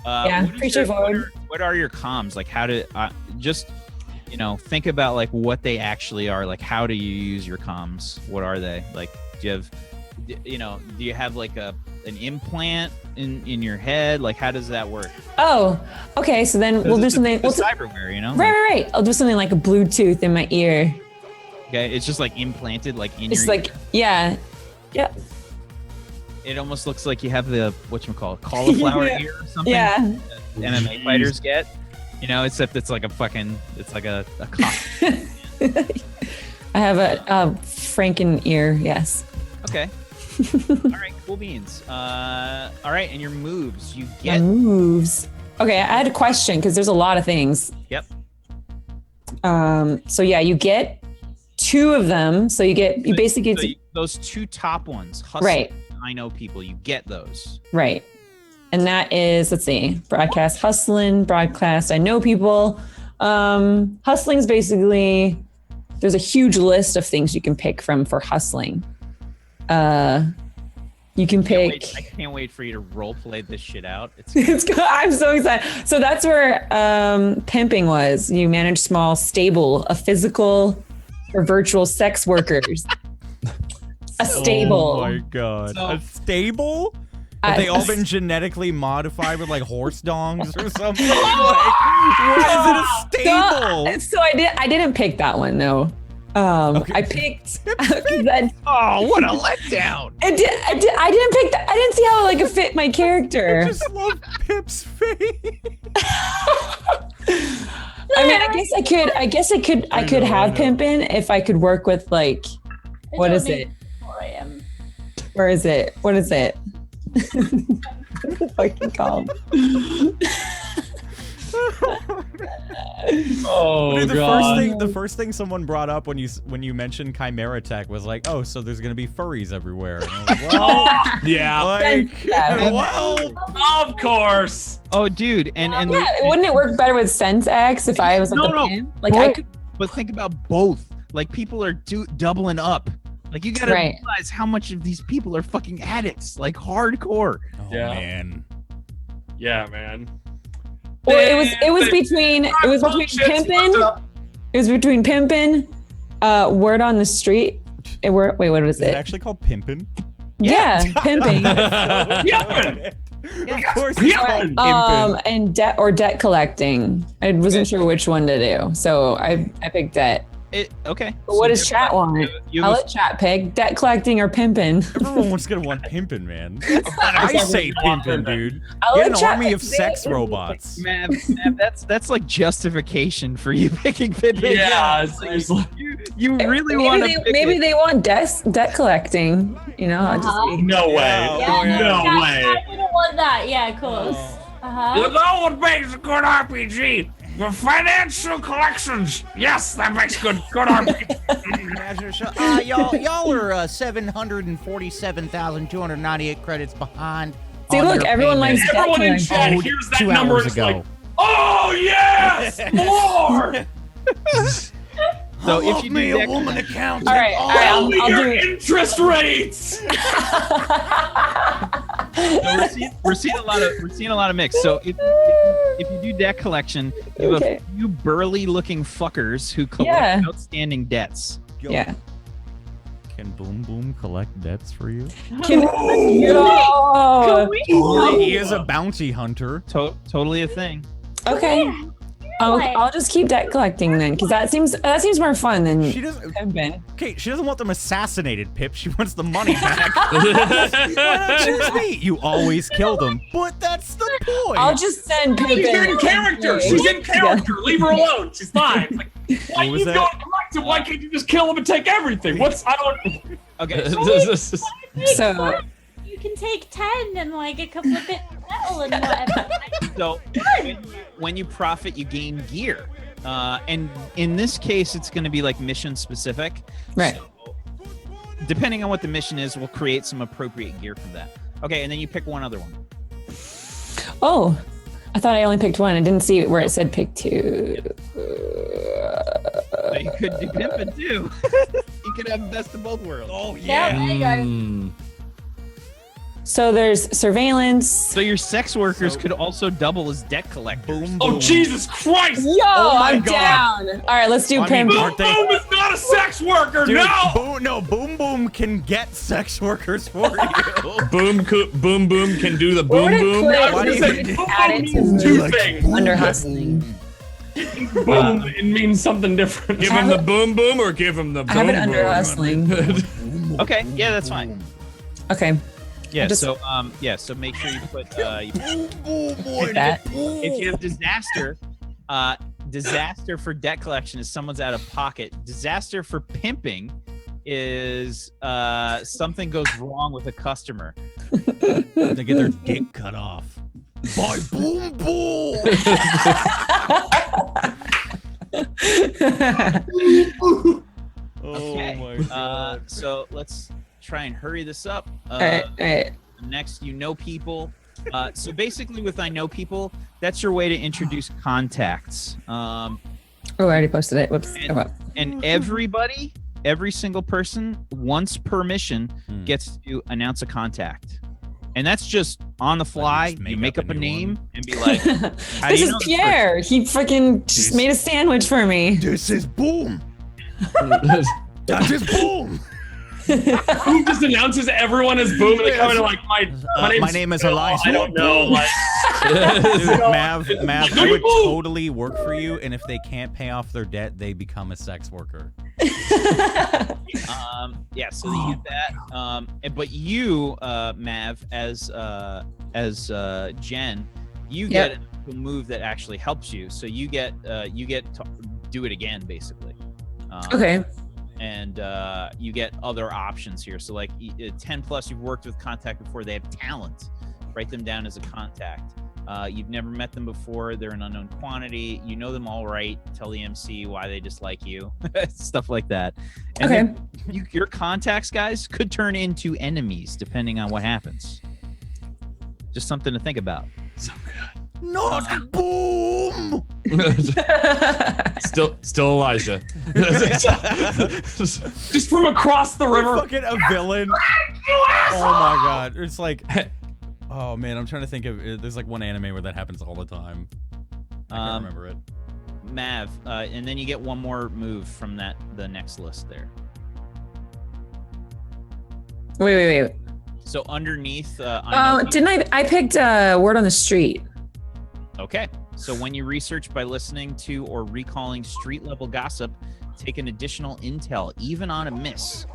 Yeah, pretty straightforward. What are your comms? Like, how to just, you know, think about like what they actually are. Like, how do you use your comms? What are they? Like, do you have you know, do you have like an implant in your head? Like, how does that work? Oh, okay. So then we'll do something. It's cyberware, you know? Right. I'll do something like a Bluetooth in my ear. Okay, it's just like implanted, like in It's your like, ear. yeah. It almost looks like you have the cauliflower Yeah. ear or something. Yeah. That MMA fighters get, you know, except it's like a cock. I have a Franken ear. Yes. Okay. All right, cool beans. All right, and your moves, you My get. moves. Okay, I had a question because there's a lot of things. Yep. So yeah, you get 2 of them. So you basically get Those 2 top ones. Hustle, Right. I know people. You get those. right. And that is, let's see, broadcast hustling, broadcast. I know people. Hustling's basically, there's a huge list of things you can pick from for hustling. You can pick. I can't wait for you to role play this shit out. I'm so excited. So that's where pimping was. You manage small, stable, a physical or virtual sex workers. A stable. Oh my god. So- a stable? Have they all been genetically modified with like horse dongs or something? Like, what is it a stable? So I didn't pick that one though. Okay. I picked. that, Oh, what a letdown! I didn't pick that. I didn't see how like it fit my character. I just love Pip's face. I mean, I guess I could have pimping if I could work with like, what is it? 4 a.m. Where is it? What is it? Fucking called. Oh Dude, god. the first thing someone brought up when you mentioned Chimera Tech was like, oh, so there's gonna be furries everywhere. And I was like, well, Yeah. like, Yeah. well, Of course. Oh, dude, and Yeah, wouldn't it work better with Sense X if I was like No. a pimp? Like I could. but think about both. Like people are doubling up. Like you gotta Right. realize how much of these people are fucking addicts, like hardcore. oh Yeah. man. Yeah, man. Well, it was between pimping. It was between pimping, word on the street. Wait, what was Is it it? actually called pimpin'? Yeah, pimping. Yeah. Of course it's called pimpin'. And debt collecting. I wasn't sure which one to do, so I picked debt. Okay. But what does chat want? You I'll have let chat pick debt collecting or pimping. Everyone's gonna want pimpin', man. I say pimpin', dude. I'll Get let an chat army pick. of sex robots. Mav, that's like justification for you picking Pippin. Yeah, seriously. You really want to pick Maybe it. they want debt collecting. You know, I'll just be. No way. Yeah, No yeah, way. I wouldn't want that. Yeah, of course. You know what makes a good RPG? The financial collections. Yes, that makes good RPG. Y'all are 747,298 credits behind. See, on look, your everyone payment. likes debt Everyone in collecting. chat Oh, hears that 2 number hours and is ago. like, oh yes, more. So if you do debt woman collection- accountant. All right, I'll Only do your it. interest rates. So we're seeing a lot of mix. So if you do debt collection, you have Okay. a few burly looking fuckers who collect Yeah. outstanding debts. Yeah. Can Boom Boom collect debts for you? Yo. He is a bounty hunter. Totally a thing. Okay. I'll just keep debt collecting then, because that seems more fun than She doesn't. pimping. Okay, she doesn't want them assassinated, Pip. She wants the money back. Why not choose me? You always kill them, but that's the point. I'll just send pimping. She's in character. She's in character. Leave her alone. She's fine. Like, why What was you that? going collective? Why can't you just kill him and take everything? I don't. Okay. So You can take 10 and like a couple of bits of metal and whatever. So when you profit, you gain gear. And in this case, it's going to be like mission specific. Right. So, depending on what the mission is, we'll create some appropriate gear from that. Okay, and then you pick one other one. oh, I thought I only picked one. I didn't see where it said pick 2. So you could do pimping too. You could have best of both worlds. Oh Yeah, there you go. So there's surveillance. So your sex workers could also double as debt collectors. Boom, Oh boom. Jesus Christ! Yo, I'm down. All right, let's do I pimp. mean, Boom aren't they- Boom is not a sex worker. Dude, No. Boom Boom can get sex workers for you. Boom boom can do the What would boom I boom. put? I was Why do gonna you- say Add boom it to means the- two things. Under hustling. Boom, it means something different. Give him the boom boom or give him the boom I have it under boom. hustling. Okay, yeah, that's fine. Okay, Yeah, just- so make sure you put like that. if you have disaster, disaster for debt collection is someone's out of pocket. Disaster for pimping is something goes wrong with a customer. They get their dick cut off. By Boom Boom. Okay. So let's try and hurry this up. All right, all right. Next, you know people. So basically, with I know people, that's your way to introduce contacts. Oh, I already posted it. Whoops. And- Oh, well. And everybody, every single person, once per mission, gets to announce a contact. And that's just on the fly. just You make up a new name one. and be like, how do This you is know this Pierre. He fucking just made a sandwich for me. This is Boom. That is Boom. Who just announces everyone as Boom and they come in like My name is Phil. Elias. I don't know. Like, Dude, Mav, I would Boom. totally work for you, and if they can't pay off their debt, they become a sex worker. Yeah, so you get that. But you, Mav, as Jen, you get a move that actually helps you. So you get to do it again, basically. Okay. And you get other options here. So like 10 plus, you've worked with contact before. They have talent. Write them down as a contact. You've never met them before. They're an unknown quantity. You know them all right. Tell the MC why they dislike you. Stuff like that. And Okay. then your contacts, guys, could turn into enemies depending on what happens. Just something to think about. Not Boom. Still Elijah. just from across the river. Fucking a villain. Oh my god. It's like, oh man, I'm trying to think of. There's like one anime where that happens all the time. I can't remember it. Mav, and then you get one more move from the next list there. Wait. So underneath, Oh, didn't I picked word on the street. Okay. So when you research by listening to or recalling street level gossip, take an additional intel, even on a miss.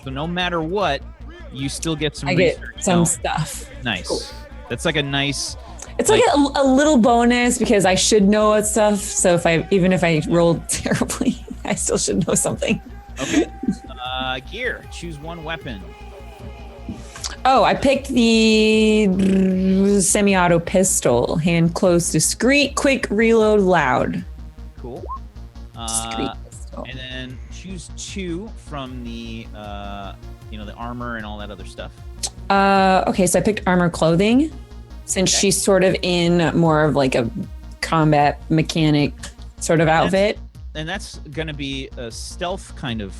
So no matter what, you still get some I get research. some No. stuff. Nice. Cool. That's like a nice. It's like a little bonus because I should know what stuff. So even if I rolled terribly, I still should know something. Okay. Gear. Choose one weapon. Oh, I picked the semi-auto pistol. Hand closed, discreet, quick, reload, loud. Cool. Discreet pistol. And then choose two from the the armor and all that other stuff. Okay, so I picked armor clothing since she's sort of in more of like a combat mechanic sort of outfit. And that's gonna be a stealth kind of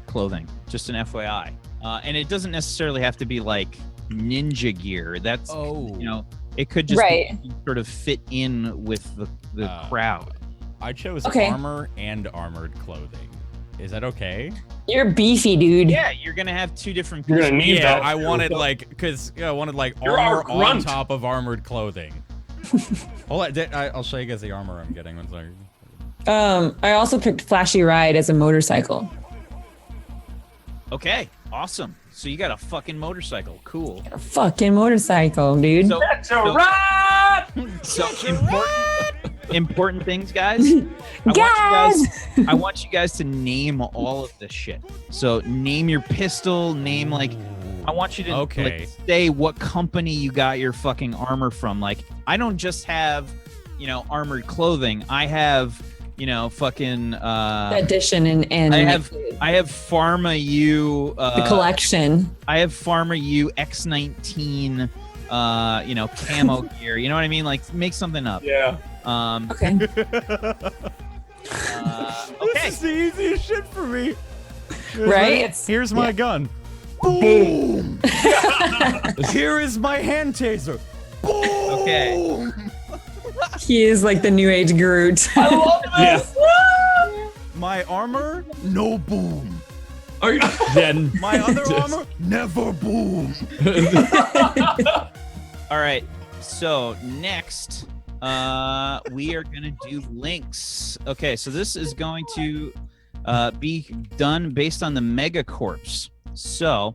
clothing, just an FYI. And it doesn't necessarily have to be like ninja gear. That's it could just be sort of fit in with the crowd. I chose Okay. armor and armored clothing. Is that okay? You're beefy, dude. Yeah, you're gonna have two different You're pieces. gonna need Yeah, that. I wanted You're armor our on grunt. top of armored clothing. Hold on, I'll show you guys the armor I'm getting. One second. I also picked flashy ride as a motorcycle. Okay, awesome. So you got a fucking motorcycle. Cool. A fucking motorcycle, dude. So, That's a ride! so important things, guys. I want you guys to name all of this shit. So name your pistol, name like I want you to Okay. like, say what company you got your fucking armor from. Like I don't just have, armored clothing. I have, fucking Edition and I have Pharma U the collection. I have Pharma U X19 camo gear. You know what I mean? Like make something up. Yeah. Okay. Okay. This is the easiest shit for me. Right? Here's my gun. Boom! Here is my hand taser. Boom! Okay. He is like the new age Groot. I love this. My armor, no boom. Are you- Then My other armor, never boom. All right. So next, we are gonna do links. Okay. So this is going to be done based on the Mega Corpse. So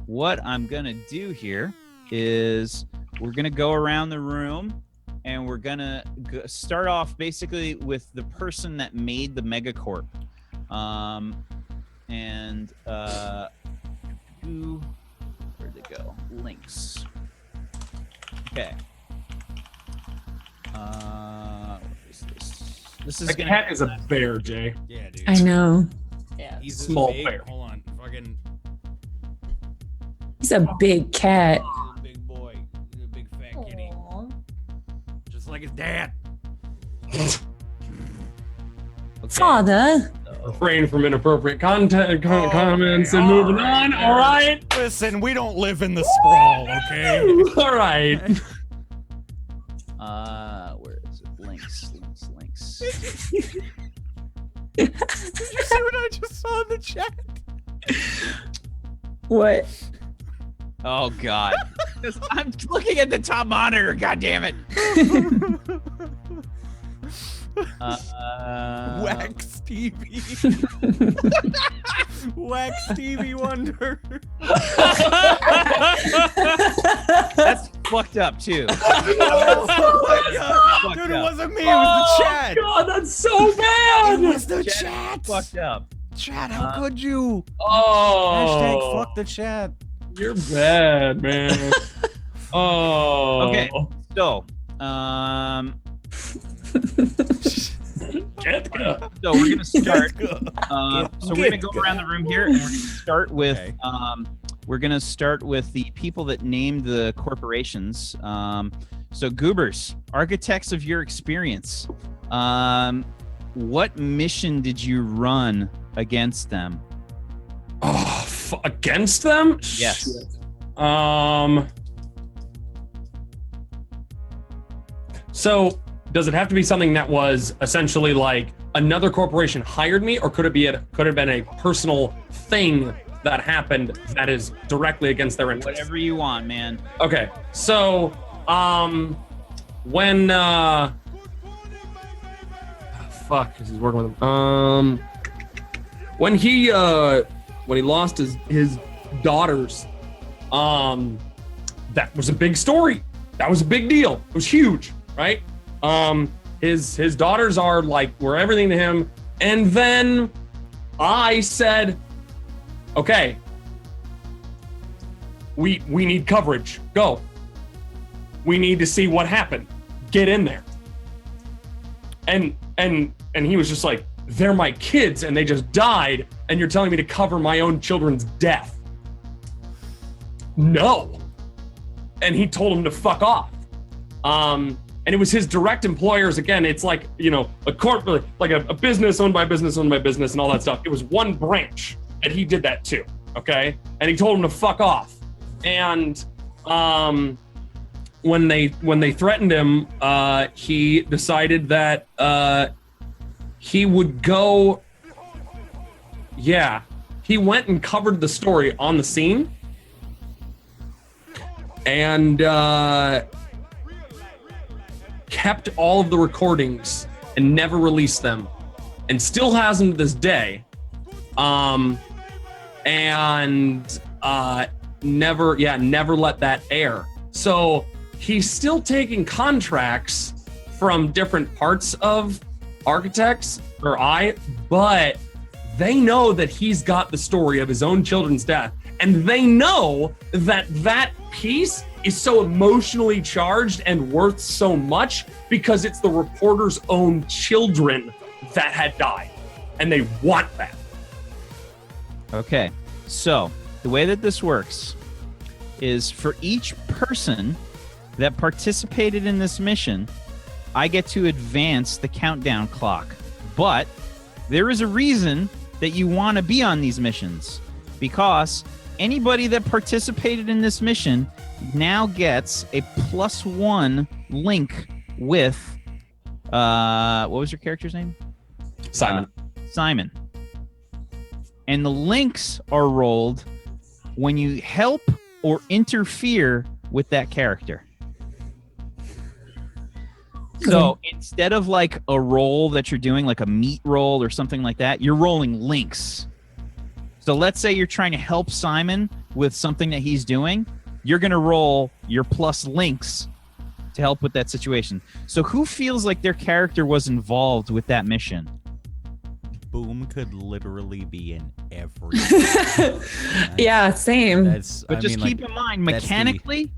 what I'm gonna do here is we're gonna go around the room and we're gonna start off basically with the person that made the Megacorp. Where'd they go? Links. Okay. What is this? This is A gonna cat is a bear, Jay. Yeah, dude. I know. Yeah. He's Small big. bear. Hold on, fucking He's a big cat. he's a big boy. He's a big fat kitty, Aw. just like his dad. okay. Father. Refrain from inappropriate content, comments, and moving on. All right. Listen, we don't live in the sprawl, okay? All right. Where is it? Links. Did you see what I just saw in the chat? What? Oh God. I'm looking at the top monitor. God damn it. Wax TV. Wax TV Wonder. That's fucked up too. Dude, it wasn't me, it was the chat. God, that's so bad. It was the Chat chat. fucked up. Chat, how could you? Oh. Hashtag fuck the chat. You're bad, man. Oh. Okay. So, Jessica. so we're gonna start. Get So we're gonna go around the room here, and we're gonna start with. Okay. We're gonna start with the people that named the corporations. So Goobers, architects of your experience. What mission did you run against them? Oh, against them? Yes. So does it have to be something that was essentially like another corporation hired me, or could it have been a personal thing that happened that is directly against their interests? Whatever you want, man. Okay. So, when fuck, 'cause he's working with him. When he lost his daughters, that was a big story. That was a big deal. It was huge, right? His daughters were everything to him. And then I said, okay, we need coverage. Go. We need to see what happened. Get in there. And he was just like, they're my kids and they just died, and you're telling me to cover my own children's death. No. And he told him to fuck off. And it was his direct employers. Again, it's like, a corporate, like a business owned by business owned by business and all that stuff. It was one branch that he did that to. Okay. And he told him to fuck off. And when they threatened him, he decided that he would go. Yeah, he went and covered the story on the scene, and kept all of the recordings and never released them, and still hasn't to this day. Never let that air. So he's still taking contracts from different parts of Architects but they know that he's got the story of his own children's death, and they know that that piece is so emotionally charged and worth so much because it's the reporter's own children that had died, and they want that. Okay. So the way that this works is for each person that participated in this mission, I get to advance the countdown clock. But there is a reason that you want to be on these missions, because Anybody that participated in this mission now gets a +1 link with what was your character's name? Simon. Simon. And the links are rolled when you help or interfere with that character. So instead of like a roll that you're doing, like a meat roll or something like that, you're rolling links. So let's say you're trying to help Simon with something that he's doing. You're going to roll your plus links to help with that situation. So who feels like their character was involved with that mission? Boom could literally be in every. Yeah, same. But just keep in mind, mechanically,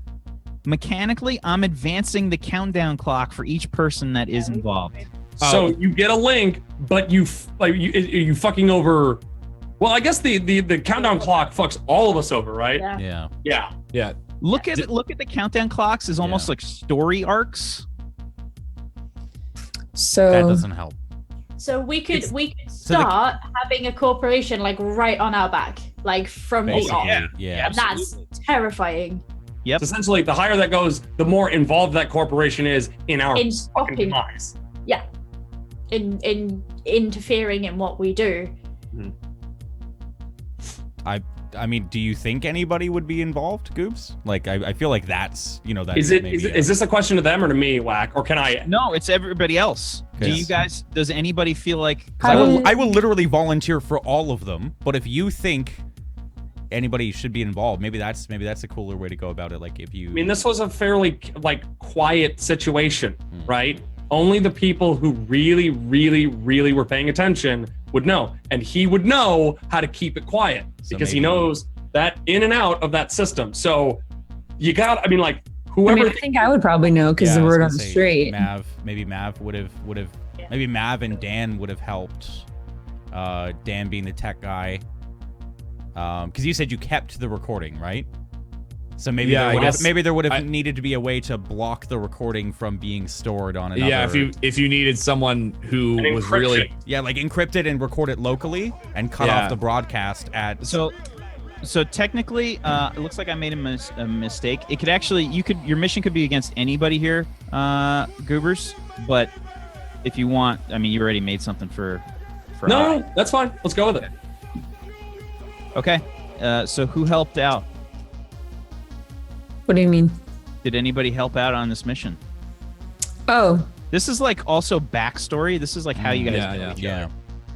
I'm advancing the countdown clock for each person that is involved. So you get a link, but you fucking over. Well, I guess the countdown clock fucks all of us over, right? Yeah. Look at the countdown clocks as almost like story arcs. So that doesn't help. So we could start having a corporation like right on our back, like from the off. Yeah. And that's terrifying. Yep. So essentially, the higher that goes, the more involved that corporation is in our In fucking stopping. demise. Yeah. In interfering in what we do. I mean, do you think anybody would be involved, Goobs? Like, I feel like that's, that Is this a question to them or to me, Whack? Or can I? No, it's everybody else. Do Yes. you guys? Does anybody feel like? I will literally volunteer for all of them. But if you think anybody should be involved, maybe that's a cooler way to go about it. Like if you. I mean, this was a fairly quiet situation, right? Only the people who really, really, really were paying attention would know, and he would know how to keep it quiet because he knows that in and out of that system. So you got, whoever. I think I would probably know because the word on the street. Mav would have. Maybe Mav and Dan would have helped. Dan being the tech guy. Because you said you kept the recording, right? So maybe there would have needed to be a way to block the recording from being stored on another. Yeah, if you needed someone who was really like encrypt it and record it locally and cut off the broadcast at. So technically, it looks like I made a mistake. It could actually your mission could be against anybody here, Goobers. But if you want, you already made something for. No, that's fine. Let's go with it. Okay. So who helped out? What do you mean? Did anybody help out on this mission? Oh. This is like also backstory. This is like how you guys know each other.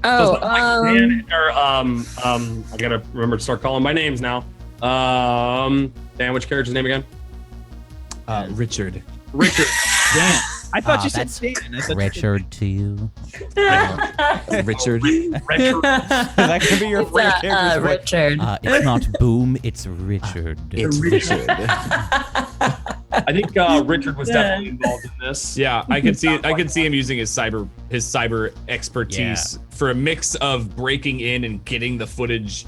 Oh, I gotta remember to start calling by names now. Dan, which character's name again? Richard. Dan. I thought you said that's Dan. Richard to you. Richard. That could be your first character. Richard. It's not Boom, it's Richard. It's Richard. I think Richard was definitely involved in this. Yeah, I could see him using his cyber expertise for a mix of breaking in and getting the footage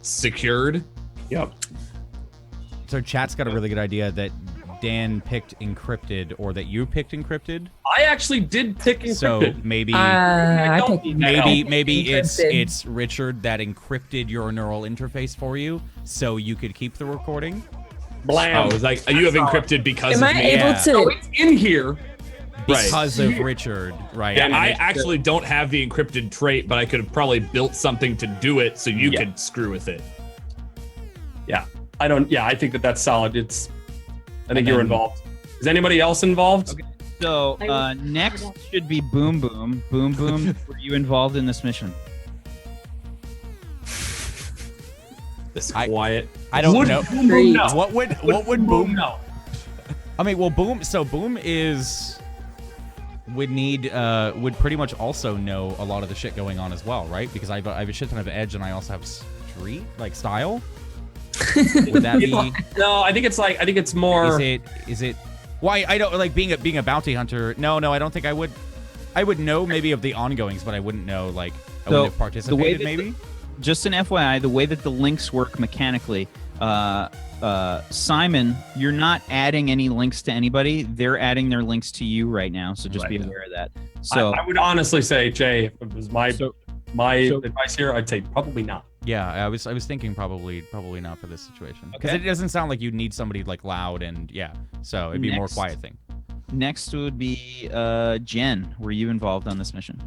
secured. Yep. So chat's got a really good idea that Dan picked encrypted, or that you picked encrypted. I actually did pick encrypted. So maybe it's Richard that encrypted your neural interface for you, so you could keep the recording. Blam. Oh, it's like you have encrypted because Am of I me. able So to? it's in here. Because of Richard, right? Yeah, I actually don't have the encrypted trait, but I could have probably built something to do it so you could screw with it. Yeah, I think that's solid. I think you're involved. Is anybody else involved? Okay. So next should be Boom Boom. Boom Boom, were you involved in this mission? This quiet. I don't know. Boom, no. What would Boom know? Boom. So Boom would pretty much also know a lot of the shit going on as well, right? Because I have a shit ton of edge, and I also have street style. Would that be? No, I think it's more. Is it? Why I don't like being a bounty hunter. No, I don't think I would. I would know maybe of the ongoings, but I wouldn't know I wouldn't have participated maybe. Just an FYI, the way that the links work mechanically, Simon, you're not adding any links to anybody. They're adding their links to you right now, so just be aware of that. So I would honestly say, Jay, if it was my advice here, I'd say probably not. Yeah, I was thinking probably not for this situation because Okay. it doesn't sound like you'd need somebody like loud and so it'd be a more Next. quiet thing. Next would be Jen. Were you involved on this mission?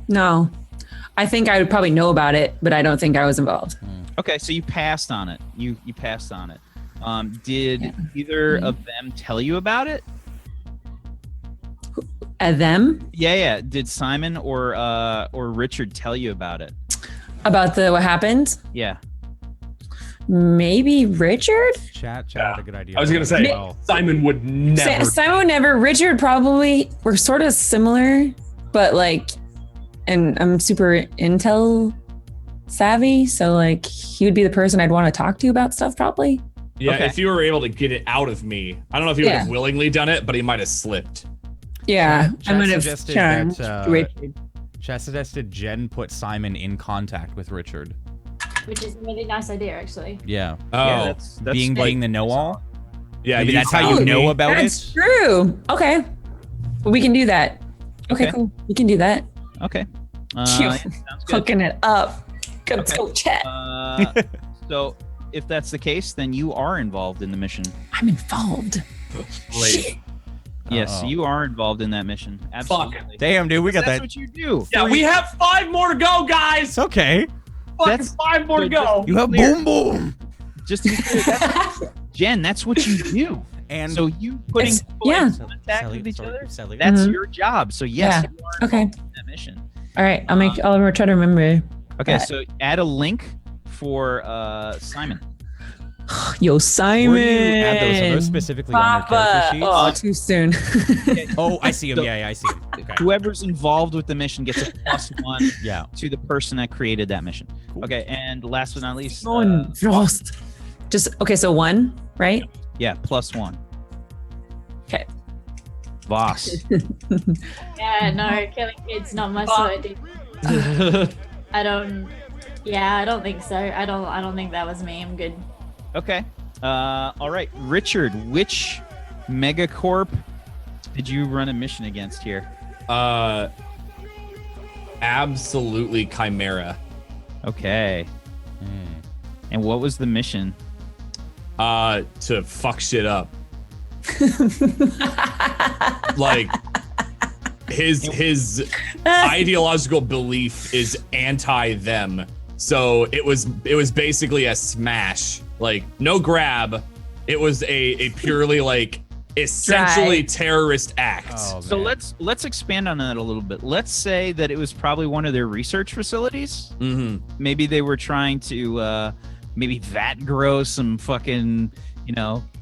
No. I think I would probably know about it, but I don't think I was involved. Okay, so you passed on it. You passed on it. Did either of them tell you about it? Them? Yeah. Did Simon or Richard tell you about it? About what happened? Yeah. Maybe Richard? Chat had a good idea. I was gonna say Well, Simon would never. Simon would never. Richard probably. We're sort of similar, but like, and I'm super intel savvy, so like he would be the person I'd want to talk to about stuff probably. Yeah, Okay. if you were able to get it out of me, I don't know if he would have willingly done it, but he might have slipped. Yeah, Chat I might have suggested charmed that, Richard. Chat suggested Jen put Simon in contact with Richard. Which is a really nice idea, actually. Yeah. Oh, Yeah, that's being the know-all. yeah. Maybe you that's how you found know me. about That's it. true. Okay, we can do that. Okay, Okay. cool. We can do that. Okay. Phew. Sounds good. Hooking it up. Good Okay. go chat. So if that's the case, then you are involved in the mission. I'm involved. Late. Yes, Uh-oh. you are involved in that mission. Absolutely. Damn, dude, we got That's that. what you do. Yeah, we have 5 more to go, guys. It's okay. Fucking That's- 5 more to go. You have Clear. boom boom. Just to be clear, Jen, that's what you do. And So you putting It's- people yeah. in contact with each other, Sally. that's Mhm. your job. So yes, Yeah. you are Okay. involved in that mission. All right, I'll try to remember. Okay, That. so add a link for Simon. Yo, Where Simon. do you add those? Are those specifically on your character sheets? Oh, too soon. Oh, I see him. So- Yeah, I see him. Okay. Whoever's involved with the mission gets a +1 Yeah. to the person that created that mission. Cool. Okay, and last but not least, One frost. Just okay. So 1, right? yeah, +1. Okay. Voss. Yeah, no, killing kids not my sort of thing. I don't think so. I don't think that was me. I'm good. Okay. All right, Richard. Which megacorp did you run a mission against here? Absolutely Chimera. Okay. And what was the mission? To fuck shit up. Like his ideological belief is anti them. So it was basically a smash. Like no grab. It was a purely like essentially terrorist act. Oh, So man. let's expand on that a little bit. Let's say that it was probably one of their research facilities. Mm-hmm. Maybe they were trying to maybe vat grow some fucking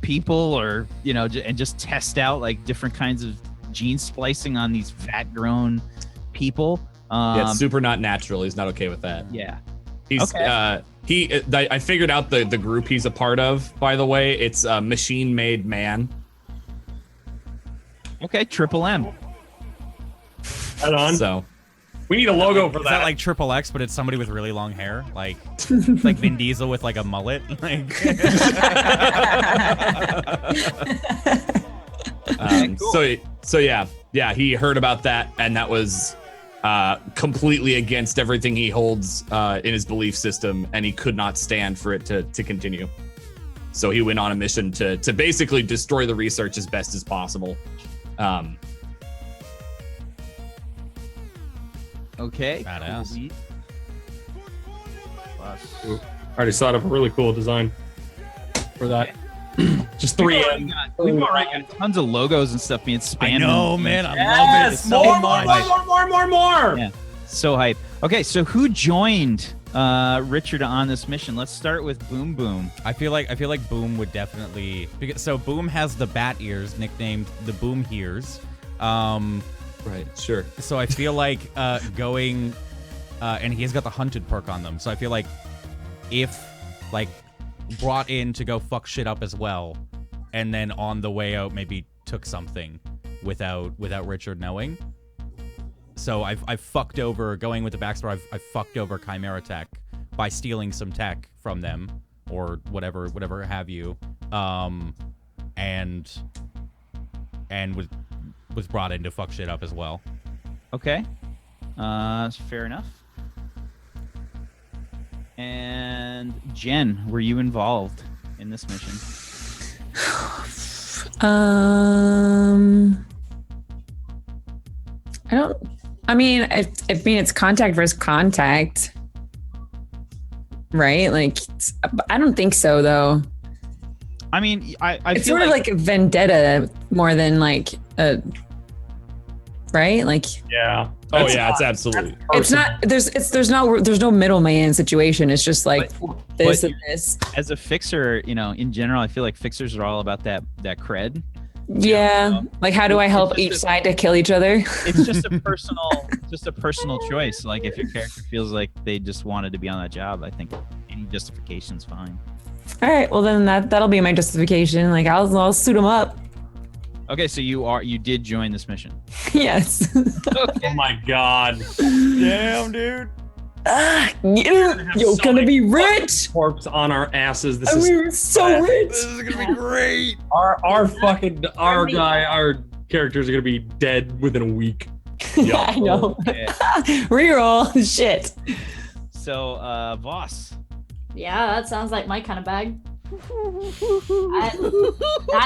people, or and just test out like different kinds of gene splicing on these vat grown people. Yeah, it's super not natural. He's not okay with that. Yeah. He's Okay. I figured out the group he's a part of, by the way. It's Machine Made Man. Okay. Triple M. Head on. So We need a logo for Is that. that like Triple X, but it's somebody with really long hair, like Vin Diesel with like a mullet? Like, so yeah, he heard about that, and that was completely against everything he holds in his belief system, and he could not stand for it to continue. So he went on a mission to basically destroy the research as best as possible. Okay. Badass. Cool. Plus. Already thought of a really cool design for that. Just 3 M. We've already got tons of logos and stuff being spammed. I know, man. I love it Yes, so more. Yeah. So hype. Okay, so who joined Richard on this mission? Let's start with Boom Boom. I feel like Boom would definitely, because so Boom has the bat ears, nicknamed the Boom Hears. Right, sure. So I feel like going, and he has got the hunted perk on them. So I feel like if like brought in to go fuck shit up as well, and then on the way out maybe took something without Richard knowing. So I've fucked over, going with the backstory, I've fucked over Chimera Tech by stealing some tech from them or whatever have you, and was brought in to fuck shit up as well. Okay. Fair enough. And Jen, were you involved in this mission? I mean, it's contact versus contact, right? Like, I don't think so, though. I mean, I It's feel sort of like a vendetta more than like a, right? Like, Yeah. Oh yeah, it's absolutely. it's not. There's no middleman situation. It's just like this but and this. as a fixer, in general, I feel like fixers are all about that cred. Yeah. Like, how do I help each side to kill each other? It's just a personal choice. Like, if your character feels like they just wanted to be on that job, I think any justification's fine. All right. Well, then that'll be my justification. Like, I'll suit them up. Okay, so you did join this mission. Yes. Oh my god. Damn, dude. You're gonna be rich. Corpse on our asses. This I is mean, so rich. This is gonna be great. our characters are gonna be dead within a week. I know. Okay. Reroll. Shit. So, Voss. Yeah, that sounds like my kind of bag. That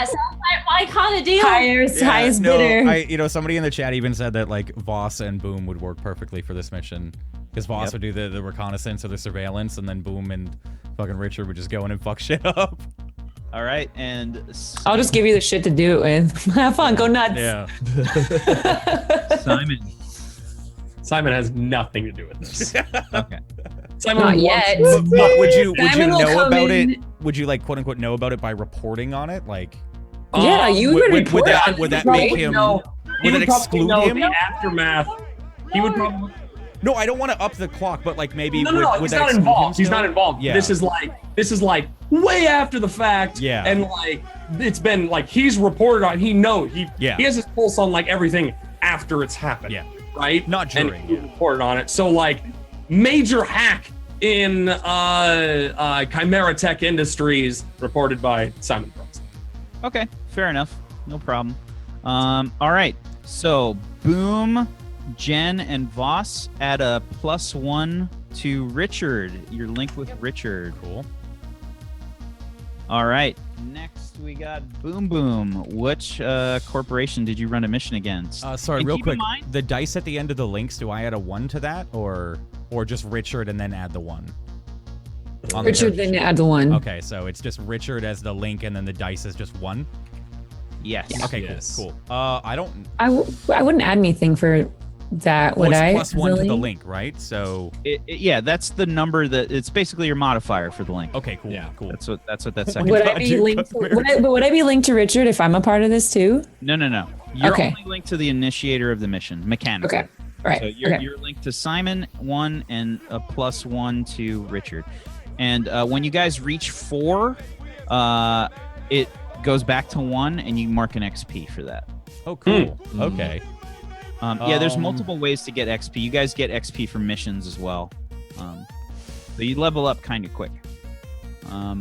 sounds like my kind of deal. Highest bidder. Somebody in the chat even said that like Voss and Boom would work perfectly for this mission. Because Voss would do the reconnaissance or the surveillance, and then Boom and fucking Richard would just go in and fuck shit up. All right, and I'll just give you the shit to do it with. Have fun. Go nuts. Yeah. Simon has nothing to do with this. Okay. Simon Not wants- yet. Would you Simon will know come about in- it? Would you like quote unquote know about it by reporting on it? Like, Yeah, you would would report that on would that it, make right? him? He Would it probably exclude know him? the aftermath. He would probably. No, I don't want to up the clock, but like maybe No, would he's that not exclude involved. him He's still? not involved. Yeah. This is like way after the fact. Yeah. And like it's been like he's reported on. He Yeah. he has his pulse on like everything after it's happened. Yeah. Right. Not during, And he yeah. reported on it. So like major hack in Chimera Tech Industries reported by Simon Brooks. Okay, fair enough. No problem. All right. So, Boom, Jen, and Voss add a +1 to Richard. You're linked with Richard. Cool. All right. Next, we got Boom Boom. Which corporation did you run a mission against? Sorry, And real keep in quick. mind- The dice at the end of the links. Do I add a 1 to that, or just Richard and then add the 1? On the Richard, character then add the one. Okay, so it's just Richard as the link, and then the dice is just 1. Yes. Okay, Yes. cool. I don't. I wouldn't add anything for that, would it's I? +1 to the Really? link, right? So Yeah, that's the number that it's basically your modifier for the link. okay, cool. Yeah. Cool. That's what that second. Would I God, be dude, linked? come To, would I be linked to Richard if I'm a part of this too? No. You're Okay. only linked to the initiator of the mission, mechanically. Okay. Right. So you're, Okay. you're linked to Simon 1 and a +1 to Richard. And when you guys reach 4, it goes back to 1, and you mark an XP for that. Oh, cool. Okay. Yeah, there's multiple ways to get XP. You guys get XP from missions as well. So you level up kind of quick. All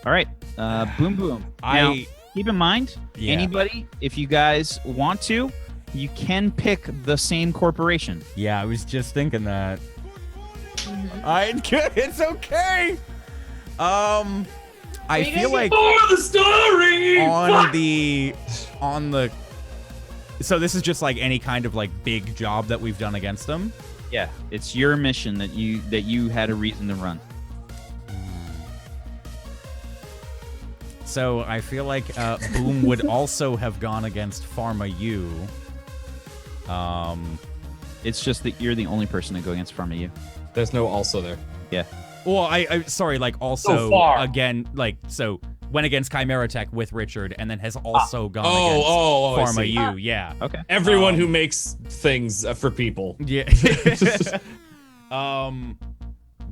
right, Boom Boom. Now, keep in mind, Yeah. anybody, if you guys want to, you can pick the same corporation. Yeah, I was just thinking that. It's okay. I feel like For the story. on the. So this is just like any kind of like big job that we've done against them. Yeah, it's your mission that you had a reason to run. So I feel like Boom would also have gone against Pharma U. It's just that you're the only person to go against Pharma U. There's no also there. Yeah. Well, I sorry, like also So far. again, like so went against Chimera Tech with Richard, and then has also gone I against see. Pharma U. Yeah. Okay. Everyone who makes things for people. Yeah.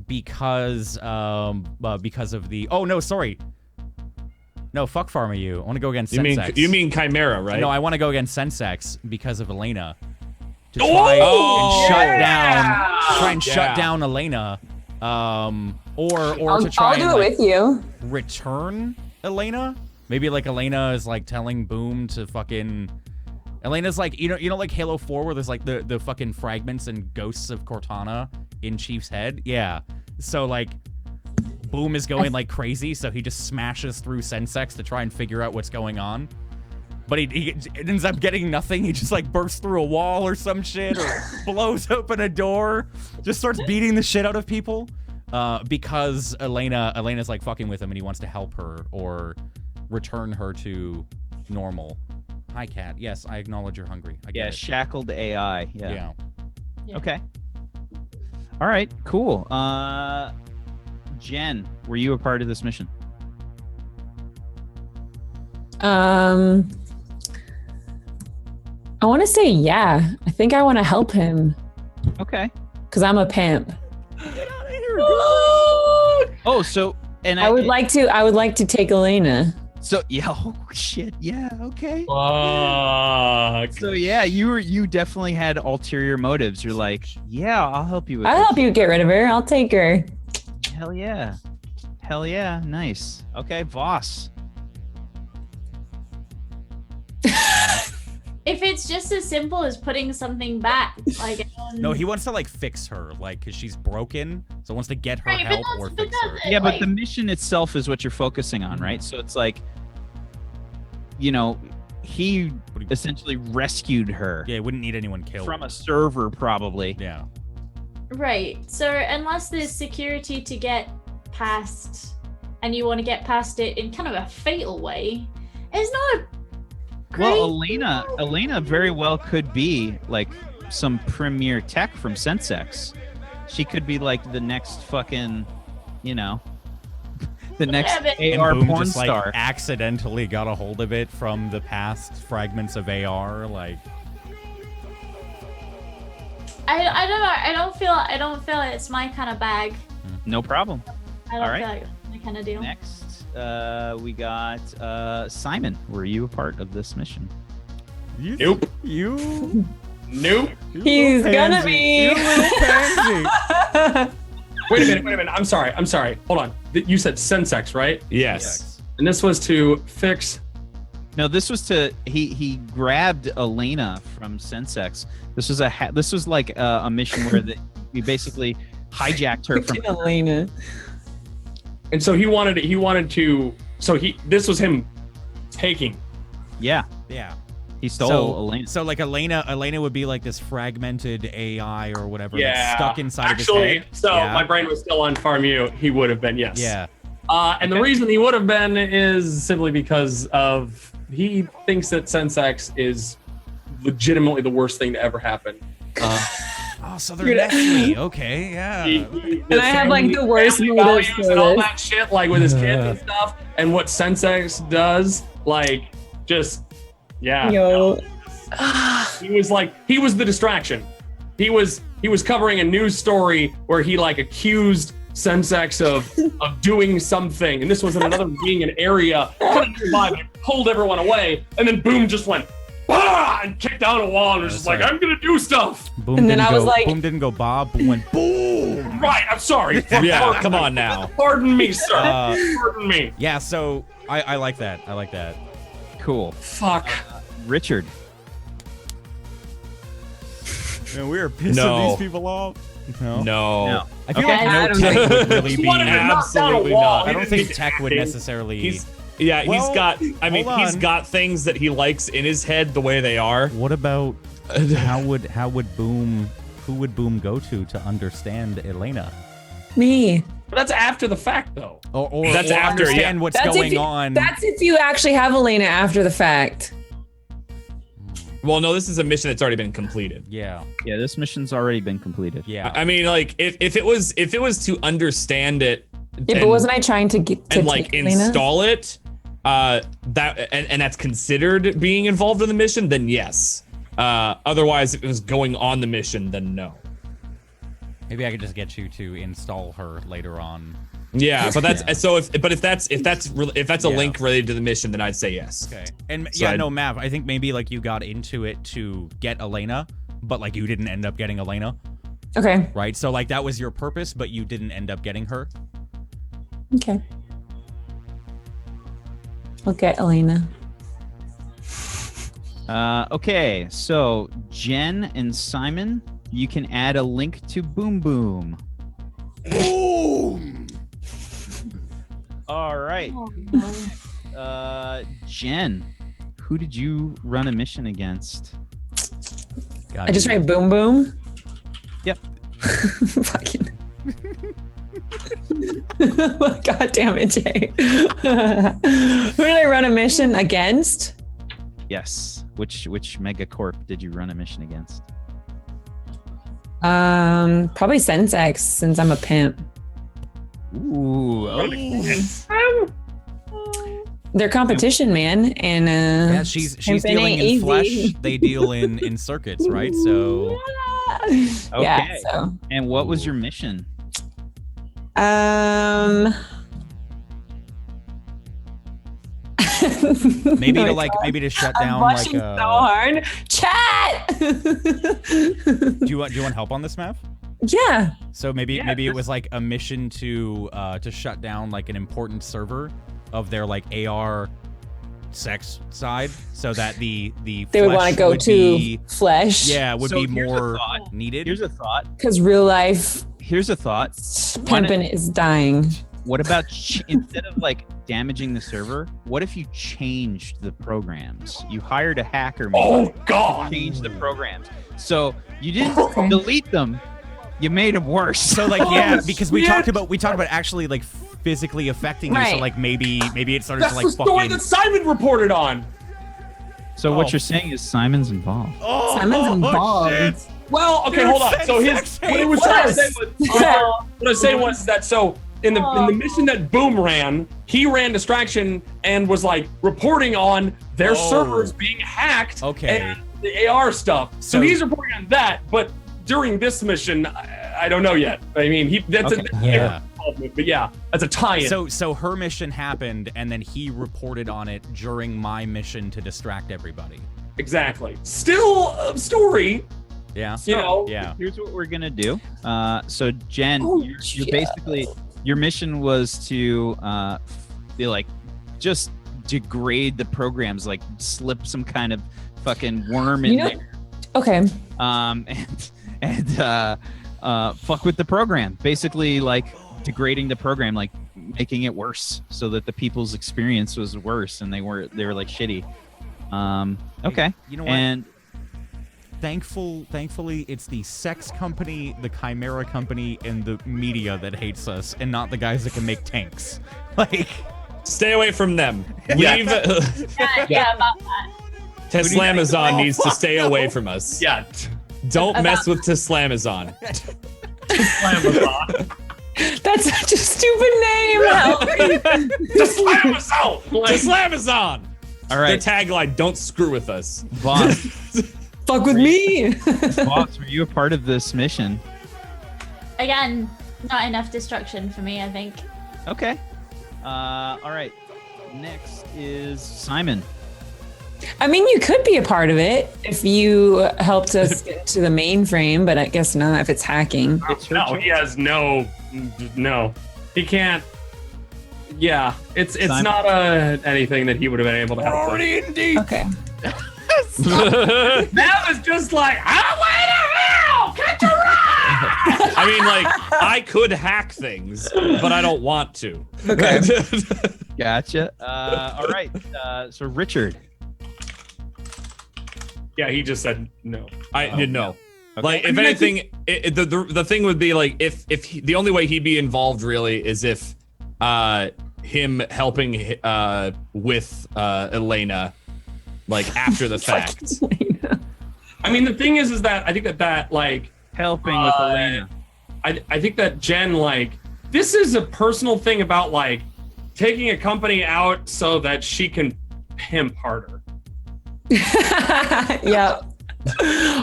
Because of the sorry. No, fuck Pharma U. I want to go against Sensex. You mean Chimera, right? No, I want to go against Sensex because of Elena. To try and shut down Elena. Or to try I'll and do it like, with you. return Elena. Maybe like Elena is like telling Boom to fucking Elena's like, you know, like Halo 4 where there's like the fucking fragments and ghosts of Cortana in Chief's head. Yeah. So like, Boom is going like crazy, so he just smashes through Sensex to try and figure out what's going on. But he ends up getting nothing. He just like bursts through a wall or some shit, or blows open a door, just starts beating the shit out of people. Because Elena's like fucking with him and he wants to help her or return her to normal. Hi, Cat. Yes, I acknowledge you're hungry. I get it. Shackled AI. Yeah. Okay. All right, cool. Jen, were you a part of this mission? I want to say yeah. I think I want to help him Okay. because I'm a pimp. Get out of here. Oh, so and I would like to take Elena. So yeah, oh shit, yeah, okay. Fuck. So yeah, you definitely had ulterior motives. You're like, yeah, I'll help you with I'll this. help you get rid of her. I'll take her. Hell yeah. Hell yeah, nice. Okay, Voss. If it's just as simple as putting something back, like No, he wants to like fix her, like, cause she's broken. So he wants to get her Right, but help that's- or but fix her. that's- Yeah, but like- the mission itself is what you're focusing on, right? So it's like, you know, he essentially rescued her Yeah, he wouldn't need anyone killed. from a server, probably. Yeah. right. So unless there's security to get past, and you want to get past it in kind of a fatal way, it's not a great. Well, Elena very well could be like some premier tech from Sensex. She could be like the next fucking, you know, the next but- And AR Boom porn just like star. accidentally got a hold of it from the past fragments of AR, like. I don't know. I don't feel it's my kind of bag. No problem. I don't All right. feel like it's my kind of deal. Next, we got Simon. Were you a part of this mission? Nope. You. Nope. He's gonna be. You little pansy. Wait a minute. I'm sorry. Hold on. You said Sensex, right? Yes. And this was to fix. No, this was to he grabbed Elena from Sensex. This was like a mission where we basically hijacked her from. Elena. And so he wanted to. So this was him taking. Yeah, Yeah. he stole Elena. So like Elena would be like this fragmented AI or whatever that's Yeah. stuck inside Actually, of his head. so Yeah. my brain was still on Farm U. He would have been, yes. Yeah. And the reason he would have been is simply because of he thinks that Sensex is legitimately the worst thing to ever happen. Oh, so they're Nestle. Okay, yeah. And I have, like, the worst family motives values for and all this. that shit, like with his kids and stuff, and what Sensex does, like, just yeah. Yo. He was the distraction. He was covering a news story where he like accused Sensex of doing something, and this was in another being an area kind of nearby, but it pulled everyone away, and then Boom just went bah! And kicked down a wall and was just like, right. I'm gonna do stuff. Boom And then didn't I was go, like- Boom didn't go Bob, Boom went boom. Right, I'm sorry. Yeah, come on now. Pardon me, sir. Uh, Pardon me. Yeah, so I like that. I like that. Cool. Fuck. Richard. Man, we are pissing No. these people off. No. No. I feel Okay. like I no don't tech would really He be. wanted to knock down a absolutely wall. not. He I don't didn't think need tech would acting. necessarily. He's Well, got hold on. he's got things that he likes in his head the way they are. What about how would Boom? Who would Boom go to understand Elena? Me. But that's after the fact, though. Or That's or after, understand yeah. what's That's going if you, on. That's if you actually have Elena after the fact. Well, no, this is a mission that's already been completed. Yeah. Yeah, this mission's already been completed. Yeah. I mean, like if it was to understand it, Yeah, but wasn't I trying to get to and like take Elena? install it, that and that's considered being involved in the mission, then yes. Otherwise, if it was going on the mission, then no. Maybe I could just get you to install her later on. Yeah, but that's Yeah. so. If that's a Yeah. link related to the mission, then I'd say yes. Okay. And So yeah, I'd- no, Mav, I think maybe like you got into it to get Elena, but like you didn't end up getting Elena, Okay. right? So like that was your purpose, but you didn't end up getting her. Okay. I'll get Elena. Okay, so Jen and Simon, you can add a link to Boom Boom. Boom. All right. Jen, who did you run a mission against? God, I just write boom boom. Yep. Fucking. God damn it, Jay. Who did I run a mission against? Yes. Which megacorp did you run a mission against? Probably Sensex, since I'm a pimp. Ooh. They're competition, man, and yeah, she's pimping dealing ain't in easy. flesh. They deal in circuits, right? So Yeah. Okay. So, And what was your mission? maybe No, to it's like not. maybe to shut I'm down like blushing so hard. Chat. Do you want help on this, Mav? Yeah. So maybe it was like a mission to shut down like an important server of their like AR sex side, so that the They would flesh want to go would to be, flesh. yeah, would So be here's a more thought. needed. Here's a thought. Because real life Here's a thought. pimping is dying. What about instead of like damaging the server, what if you changed the programs? You hired a hacker maybe to change the programs. So you didn't delete them, you made them worse. So like yeah, because we talked about actually like physically affecting you. So Right. like maybe it started That's to like the story fucking. that Simon reported on. So what you're saying is Simon's involved. Simon's involved. shit. Well, okay, Dude, hold on. So sex what he was trying to say was, Oh. what I was saying was that so in the mission that Boom ran, he ran distraction and was like reporting on their Oh. servers being hacked Okay. and the AR stuff. So So- he's reporting on that, but during this mission, I don't know yet. I mean, that's Okay. Yeah. but yeah, that's a tie-in. So her mission happened, and then he reported on it during my mission to distract everybody. Exactly. Still a story, Yeah. you know. Yeah. Here's what we're gonna do. So Jen, Oh, you're basically your mission was to be like just degrade the programs, like slip some kind of fucking worm in You know- there, Okay. and fuck with the program. Basically, like degrading the program, like making it worse, so that the people's experience was worse, and they were like shitty. Okay. You know what? And Thankfully, it's the sex company, the Chimera company, and the media that hates us, and not the guys that can make tanks. Like, Stay away from them. Yeah. Leave. Yeah, about that. Teslamazon needs to stay away from us. Yeah. Don't mess with Teslamazon. That's such a stupid name. Help me. Just slam us out. Like, Teslamazon. all Their right, tagline: "Don't screw with us." boss. Fuck with me. Boss, were you a part of this mission? Again, not enough destruction for me, I think. Okay. All right. Next is Simon. I mean, you could be a part of it if you helped us get to the mainframe, but I guess not if it's hacking. It's her no, choice. he has no. He can't. Yeah, it's Simon. not anything that he would have been able to help. Already in deep. Okay. That was just like, oh, wait a hell! Catch a ride! I mean, like, I could hack things, but I don't want to. Okay. Gotcha. All right. So Richard. Yeah, he just said no. I did know. Okay. Like, if anything, the thing would be like if the only way he'd be involved really is if him helping with Elena, like after the fact. I mean, the thing is that I think that like Helping with Elena. I think that Jen, like, this is a personal thing about like taking a company out so that she can pimp harder. Yeah.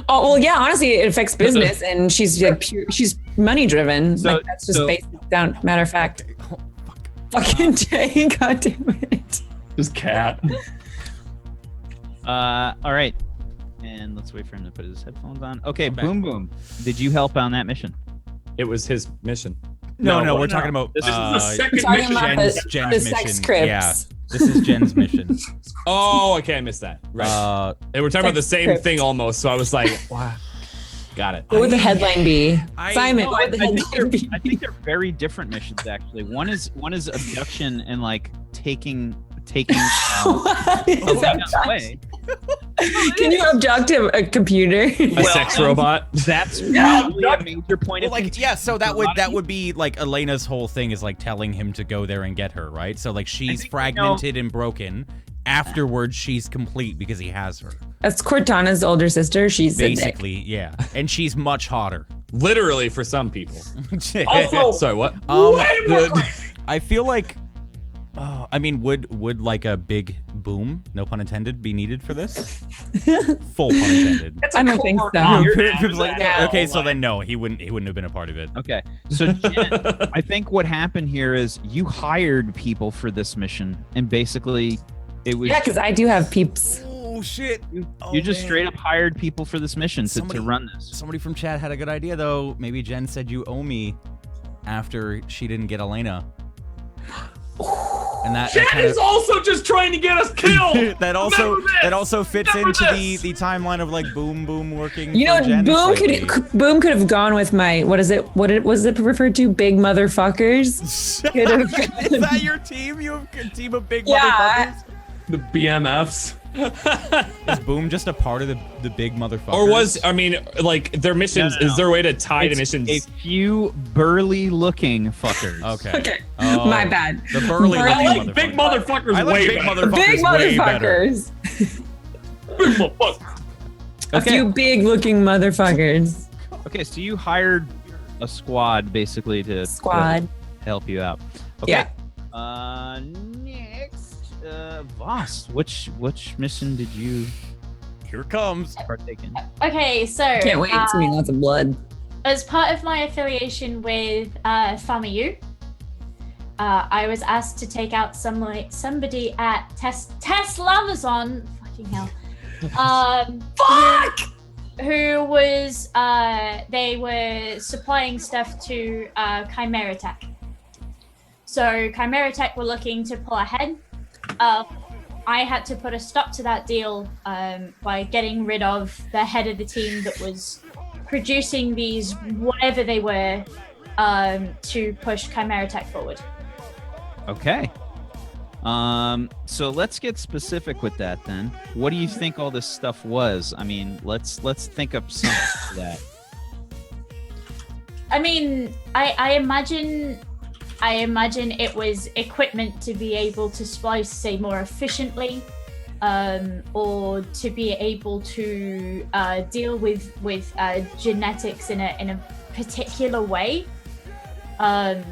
Oh well, yeah. Honestly, it affects business, and she's like she's money driven. So- like that's just so- basic down. Matter of fact. Fucking Jay, god damn it. Just cat. All right. And let's wait for him to put his headphones on. Okay, Okay. Boom Boom. Did you help on that mission? It was his mission. no, No, we're no. talking about This is the second Talking mission. about Jen's the mission. sex crips. Yeah. This is Jen's mission. Oh, okay, I missed that. Right. They were talking about the same thing almost, so I was like, wow. Got it. What would the headline be? Simon, No, what would the headline be? I think they're very different missions actually. One is abduction and like taking What is Elena abduction? away. Can you abduct a computer? A sex robot. That's really a major point Well, of like, yeah, so that would be like Elena's whole thing is like telling him to go there and get her, right? So like she's fragmented and broken. Afterwards, she's complete because he has her. That's Cortana's older sister. She's Basically, yeah, and she's much hotter. Literally for some people. Also, Sorry, what? way more. I feel like, I mean, would like a big boom, no pun intended, be needed for this? Full pun intended. I don't think so. Pip's like, okay, so then no, he wouldn't have been a part of it. Okay, so Jen, I think what happened here is you hired people for this mission, and basically, it was because I do have peeps. Oh shit! you just straight up hired people for this mission to run this. Somebody from chat had a good idea though. Maybe Jen said you owe me after she didn't get Elena. And that Jen is also just trying to get us killed. that also fits into the timeline of like boom working. You know, for Jen slightly. Boom could have gone with my what was it referred to? Big motherfuckers. Is that your team? You have a team of big motherfuckers? The BMFs. Is Boom just a part of the big motherfuckers? Or like their missions? No. Is there a way to tie the It's missions? a few burly-looking fuckers. Okay. Okay. Oh, My bad. The burly I looking like big motherfuckers I like way big better. motherfuckers Big way better. motherfuckers. Big motherfucker. A few big looking motherfuckers. Okay, so you hired a squad basically to help you out. Okay. Yeah. Next, Voss, which mission did you Here it comes. partake in? Okay, so Can't wait to see lots of blood. as part of my affiliation with FAMU, I was asked to take out somebody at TableStory. Fucking hell. Fuck! Who was they were supplying stuff to Chimera Tech. So Chimera Tech were looking to pull ahead. I had to put a stop to that deal by getting rid of the head of the team that was producing these, whatever they were, to push Chimera Tech forward. Okay. So let's get specific with that then. What do you think all this stuff was? I mean, let's think up something for that. I mean, I imagine it was equipment to be able to splice, say, more efficiently, or to be able to deal with genetics in a particular way.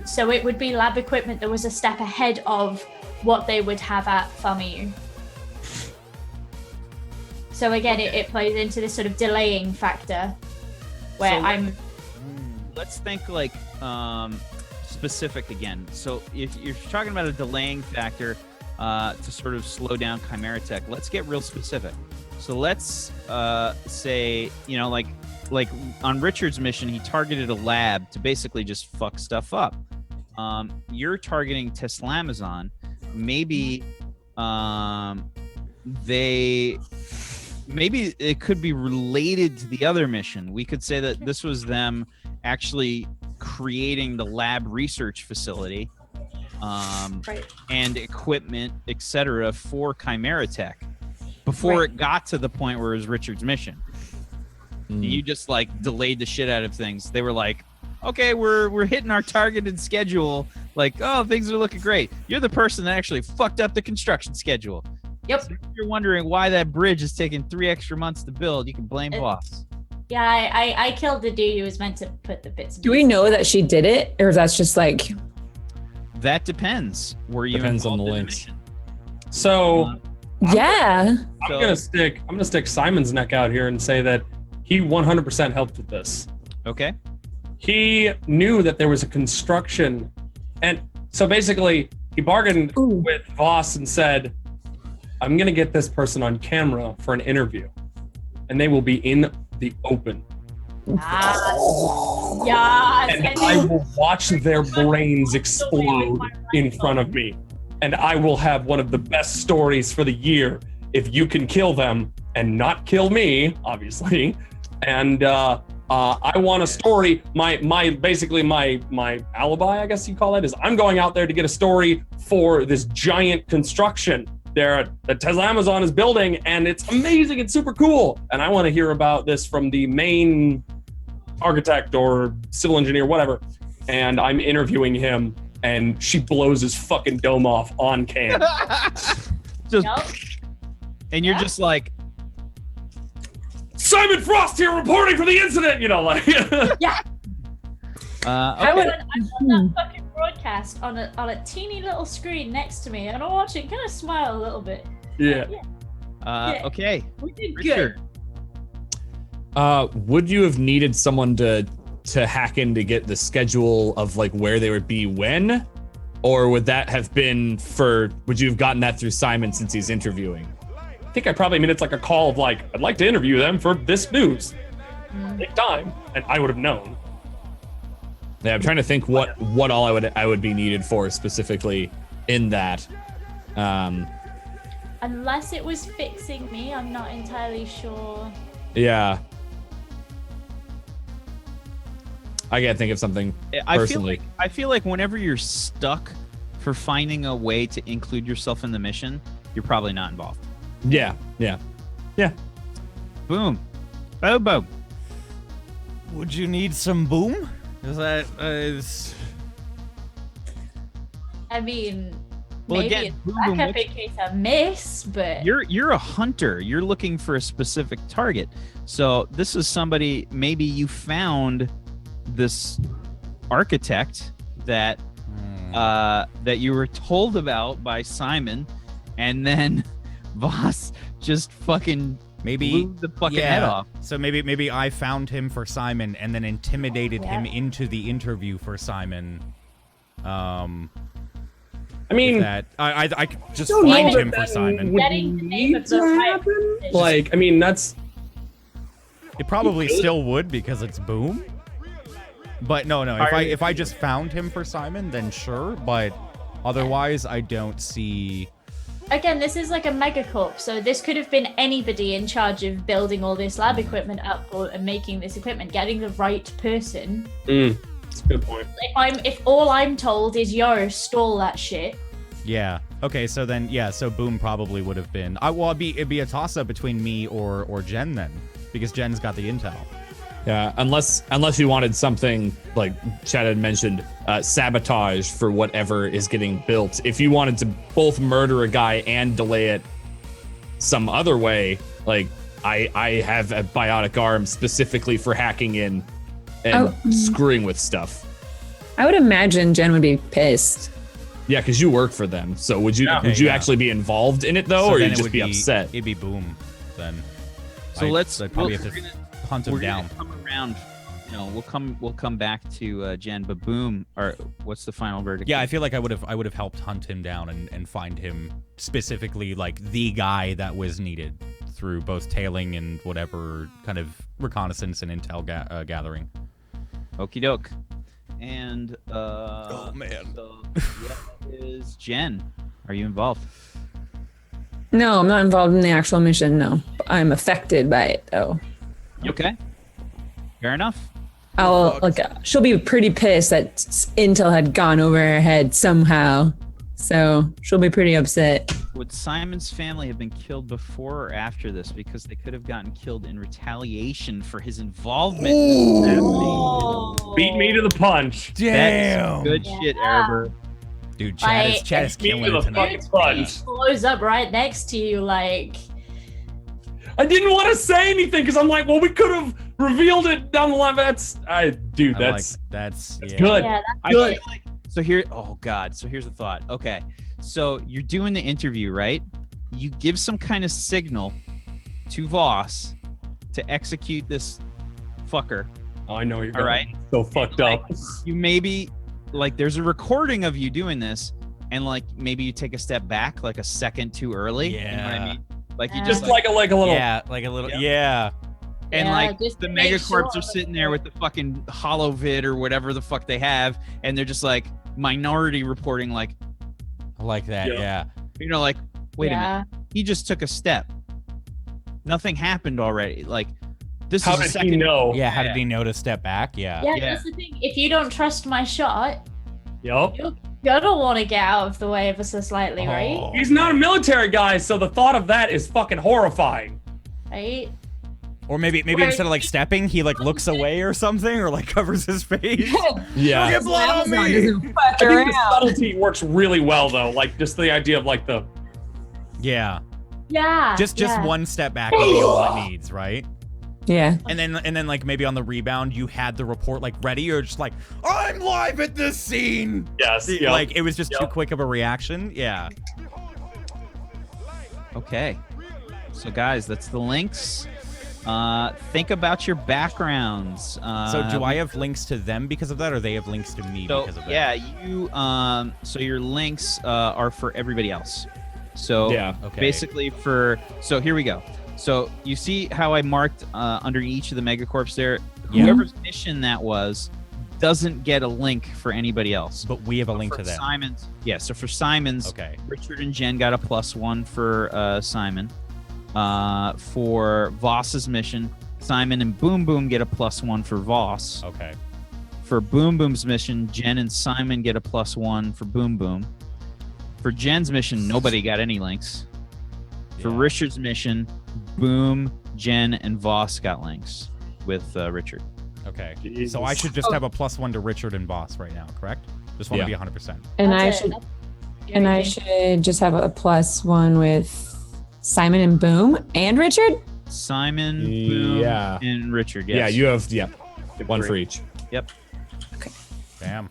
So it would be lab equipment that was a step ahead of what they would have at FAMU. So again, it plays into this sort of delaying factor, where Let's think like specific again. So if you're talking about a delaying factor to sort of slow down Chimera Tech, let's get real specific. So let's say, like on Richard's mission, he targeted a lab to basically just fuck stuff up. You're targeting TableStory. Maybe maybe it could be related to the other mission. We could say that this was them actually creating the lab research facility, and equipment, etc., for Chimera Tech before it got to the point where it was Richard's mission. You just like delayed the shit out of things. They were like, okay, we're hitting our targeted schedule. Like, oh, things are looking great. You're the person that actually fucked up the construction schedule. Yep. So if you're wondering why that bridge is taking 3 extra months to build, you can blame Boss. Yeah, I killed the dude who was meant to put the bits. Do we know that she did it, or that's just like? That depends. Were you Depends on the involved in links. mission? So Yeah. I'm gonna stick Simon's neck out here and say that he 100% helped with this. Okay. He knew that there was a construction, and so basically he bargained with Voss and said, I'm gonna get this person on camera for an interview, and they will be in the open. Yes. And I will watch their brains explode in front of me. and I will have one of the best stories for the year if you can kill them and not kill me, obviously. And I want a story. My alibi, I guess you call it, is I'm going out there to get a story for this giant construction there that Tesla Amazon is building, and it's amazing. It's super cool, and I want to hear about this from the main architect or civil engineer, whatever. And I'm interviewing him, and she blows his fucking dome off on cam. Just, Yup. and you're just like, Simon Frost here reporting for the incident, like. Yeah. I okay. would. I'm on that fucking broadcast on a teeny little screen next to me, and I'm watching, kind of smile a little bit. Yeah. Yeah. Okay. We did Richard. good. Would you have needed someone to hack in to get the schedule of like where they would be when? Or would that have been would you have gotten that through Simon since he's interviewing? I think it's like a call of like, I'd like to interview them for this news. Take time, and I would have known. Yeah, I'm trying to think what all I would be needed for specifically in that. Unless it was fixing me, I'm not entirely sure. Yeah. I can't think of something personally. I feel like whenever you're stuck for finding a way to include yourself in the mission, you're probably not involved. Yeah. Boom. Boom. Would you need some boom? Is that I mean, Well, maybe again, it's boom, backup boom, in case I miss, but You're a hunter. You're looking for a specific target. So this is somebody, maybe you found this architect that that you were told about by Simon, and then Voss just fucking blew the fucking head off. So maybe I found him for Simon and then intimidated him into the interview for Simon. I mean, that I could just don't know find that him for Simon. getting the name of the right person. like, I mean, that's It probably still would because it's boom. But no. If I just found him for Simon, then sure. But otherwise, I don't see. Again, this is like a megacorp, so this could have been anybody in charge of building all this lab equipment up and making this equipment, getting the right person. that's a good point. If all I'm told is stall that shit. Yeah. Okay. So then, So boom probably would have been. It'd be a toss up between me or Jen then, because Jen's got the intel. Yeah, unless you wanted something like Chad had mentioned, sabotage for whatever is getting built. If you wanted to both murder a guy and delay it some other way, like I have a biotic arm specifically for hacking in and screwing with stuff. I would imagine Jen would be pissed. Yeah, because you work for them. So would you actually be involved in it though, So or then you'd it just would be upset? It'd be boom then. So I'd probably have to hunt him We're down. gonna come around. We'll come back to Jen, but boom. Or what's the final verdict? Yeah, I feel like I would have helped hunt him down and find him specifically like the guy that was needed through both tailing and whatever kind of reconnaissance and intel gathering. Okie doke. And Oh man. so is Jen. Are you involved? No, I'm not involved in the actual mission. No, I'm affected by it though. Okay. Fair enough. She'll be pretty pissed that intel had gone over her head somehow. So she'll be pretty upset. Would Simon's family have been killed before or after this? Because they could have gotten killed in retaliation for his involvement. Beat me to the punch. Damn. Good shit, Erebor. Dude, Chad is Beat me killing to the it tonight. fucking punch. Blows up right next to you, like. I didn't want to say anything because I'm like, well, we could have revealed it down the line. But that's Good. good. Yeah, I feel like so here. Oh God. So here's the thought. Okay. So you're doing the interview, right? You give some kind of signal to Voss to execute this fucker. Oh, I know you're All right. so fucked up. You maybe like there's a recording of you doing this, and like maybe you take a step back, like a second too early. You know what I mean? Like you Just just like a little. Yeah, like a little. Yeah. and Yeah, like just the to make megacorps sure are sitting there with the fucking holo vid or whatever the fuck they have, and they're just like minority reporting like, I like that. Yeah. Like, wait a Yeah. minute, he just took a step. Nothing happened already. Like, this How is a did second. he know? Yeah. How did he know to step back? Yeah, Yeah. that's the thing. If you don't trust my shot, Yup. you're gonna want to get out of the way ever so slightly, right? Oh. He's not a military guy, so the thought of that is fucking horrifying. Right? Or maybe Right. instead of like stepping, he like looks away or something, or like covers his face. Yeah. Get blood on me. Fuck I think the around. subtlety works really well, though. Like, just the idea of, like, the... Yeah. Yeah. Just yeah. one step back would be all it needs, right? Yeah. And then like maybe on the rebound you had the report like ready, or just like, I'm live at this scene. Yes, yep. Like it was just too Yep. quick of a reaction. Yeah. Okay. So guys, that's the links. Think about your backgrounds. So do I have links to them because of that, or they have links to me So because of that? yeah, you. So your links are for everybody else. So Yeah. Okay. basically so here we go. So you see how I marked under each of the megacorps there. Yeah. Whoever's mission that was doesn't get a link for anybody else. But we have a link for to them. Simon's, yeah. So for Simon's, Okay. Richard and Jen got a +1 for Simon. For Voss's mission, Simon and Boom Boom get a +1 for Voss. Okay. For Boom Boom's mission, Jen and Simon get a +1 for Boom Boom. For Jen's mission, nobody got any links. For Yeah. Richard's mission, Boom, Jen, and Voss got links with Richard. Okay. Jesus. So I should just have a +1 to Richard and Boss right now, correct? Just want to Yeah. be 100%. And I That's it. should That's and I everything. should just have a +1 with Simon and Boom and Richard. Simon, Boom, Yeah. and Richard. Yes. Yeah, you have one for each. Yep. Damn.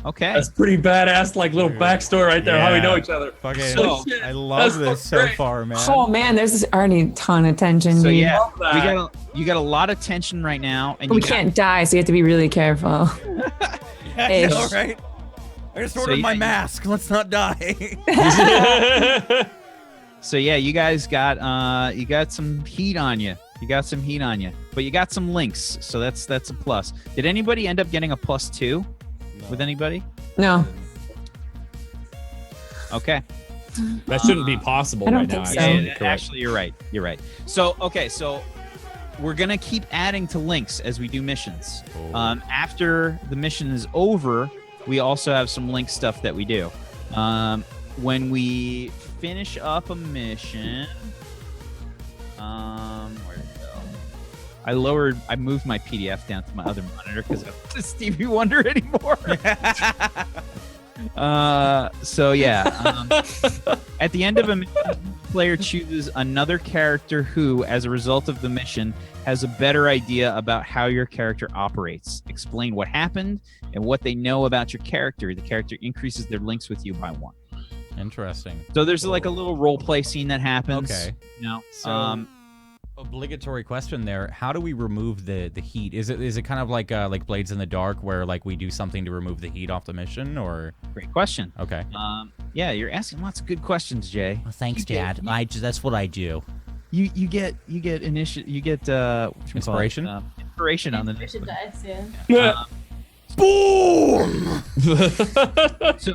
Okay. That's pretty badass, like, little backstory right there, how we know each other. Fucking, So- I love That's this so great. far, man. Oh man, there's already a ton of tension. So dude. yeah, that. you got a lot of tension right now, and we you got- can't die, so you have to be really careful. Yeah, Ish. all right. I just So ordered my yeah, mask. Let's not die. So yeah, you guys got some heat on you. You got some heat on you, but you got some links, so that's a plus. Did anybody end up getting a +2 with anybody? No, Okay. That shouldn't be possible I don't right now. think so. actually. Yeah, Correct. actually, you're right. You're right. So okay, so we're gonna keep adding to links as we do missions. After the mission is over, we also have some link stuff that we do. When we finish up a mission, where did it go? I moved my PDF down to my other monitor because I'm not Stevie Wonder anymore. So yeah, at the end of a mission, the player chooses another character who, as a result of the mission, has a better idea about how your character operates. Explain what happened and what they know about your character. The character increases their links with you by 1. Interesting. So there's like a little role play scene that happens. Okay. You know, So, obligatory question there. How do we remove the heat? Is it kind of like Blades in the Dark, where like we do something to remove the heat off the mission, or? great question. Okay. Yeah, you're asking lots of good questions, Jay. Well, thanks, You get- Dad. That's what I do. You get Inspiration? Inspiration on the next Richard one. dies, yeah. Boom! So,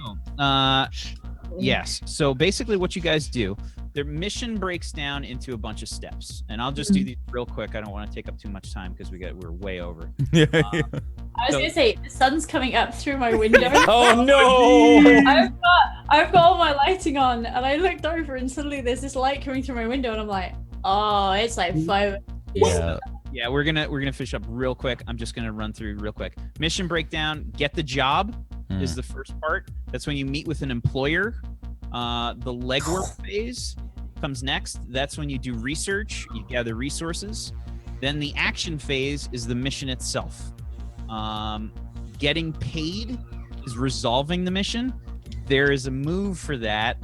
yes. So basically, what you guys do, their mission breaks down into a bunch of steps, and I'll just do these real quick. I don't want to take up too much time because we're way over. I was gonna say the sun's coming up through my window. Oh no! I've got all my lighting on, and I looked over, and suddenly there's this light coming through my window, and I'm like, oh, it's like 5. Yeah. Yeah, we're gonna finish up real quick. I'm just gonna run through real quick. Mission breakdown. Get the job is the first part. That's when you meet with an employer. The legwork phase comes next. That's when you do research. You gather resources. Then the action phase is the mission itself. Getting paid is resolving the mission. There is a move for that,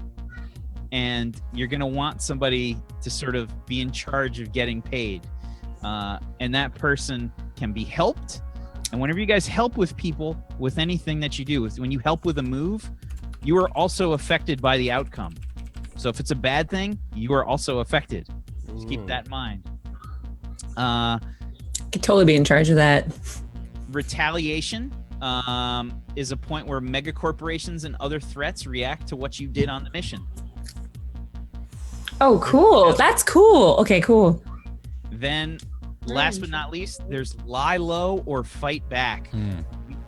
and you're gonna want somebody to sort of be in charge of getting paid. And that person can be helped. And whenever you guys help with people with anything that you do, when you help with a move, you are also affected by the outcome. So if it's a bad thing, you are also affected. Just keep that in mind. could totally be in charge of that. Retaliation. is a point where mega corporations and other threats react to what you did on the mission. Oh, cool. That's cool. Okay, cool. Then, last but not least, there's lie low or fight back.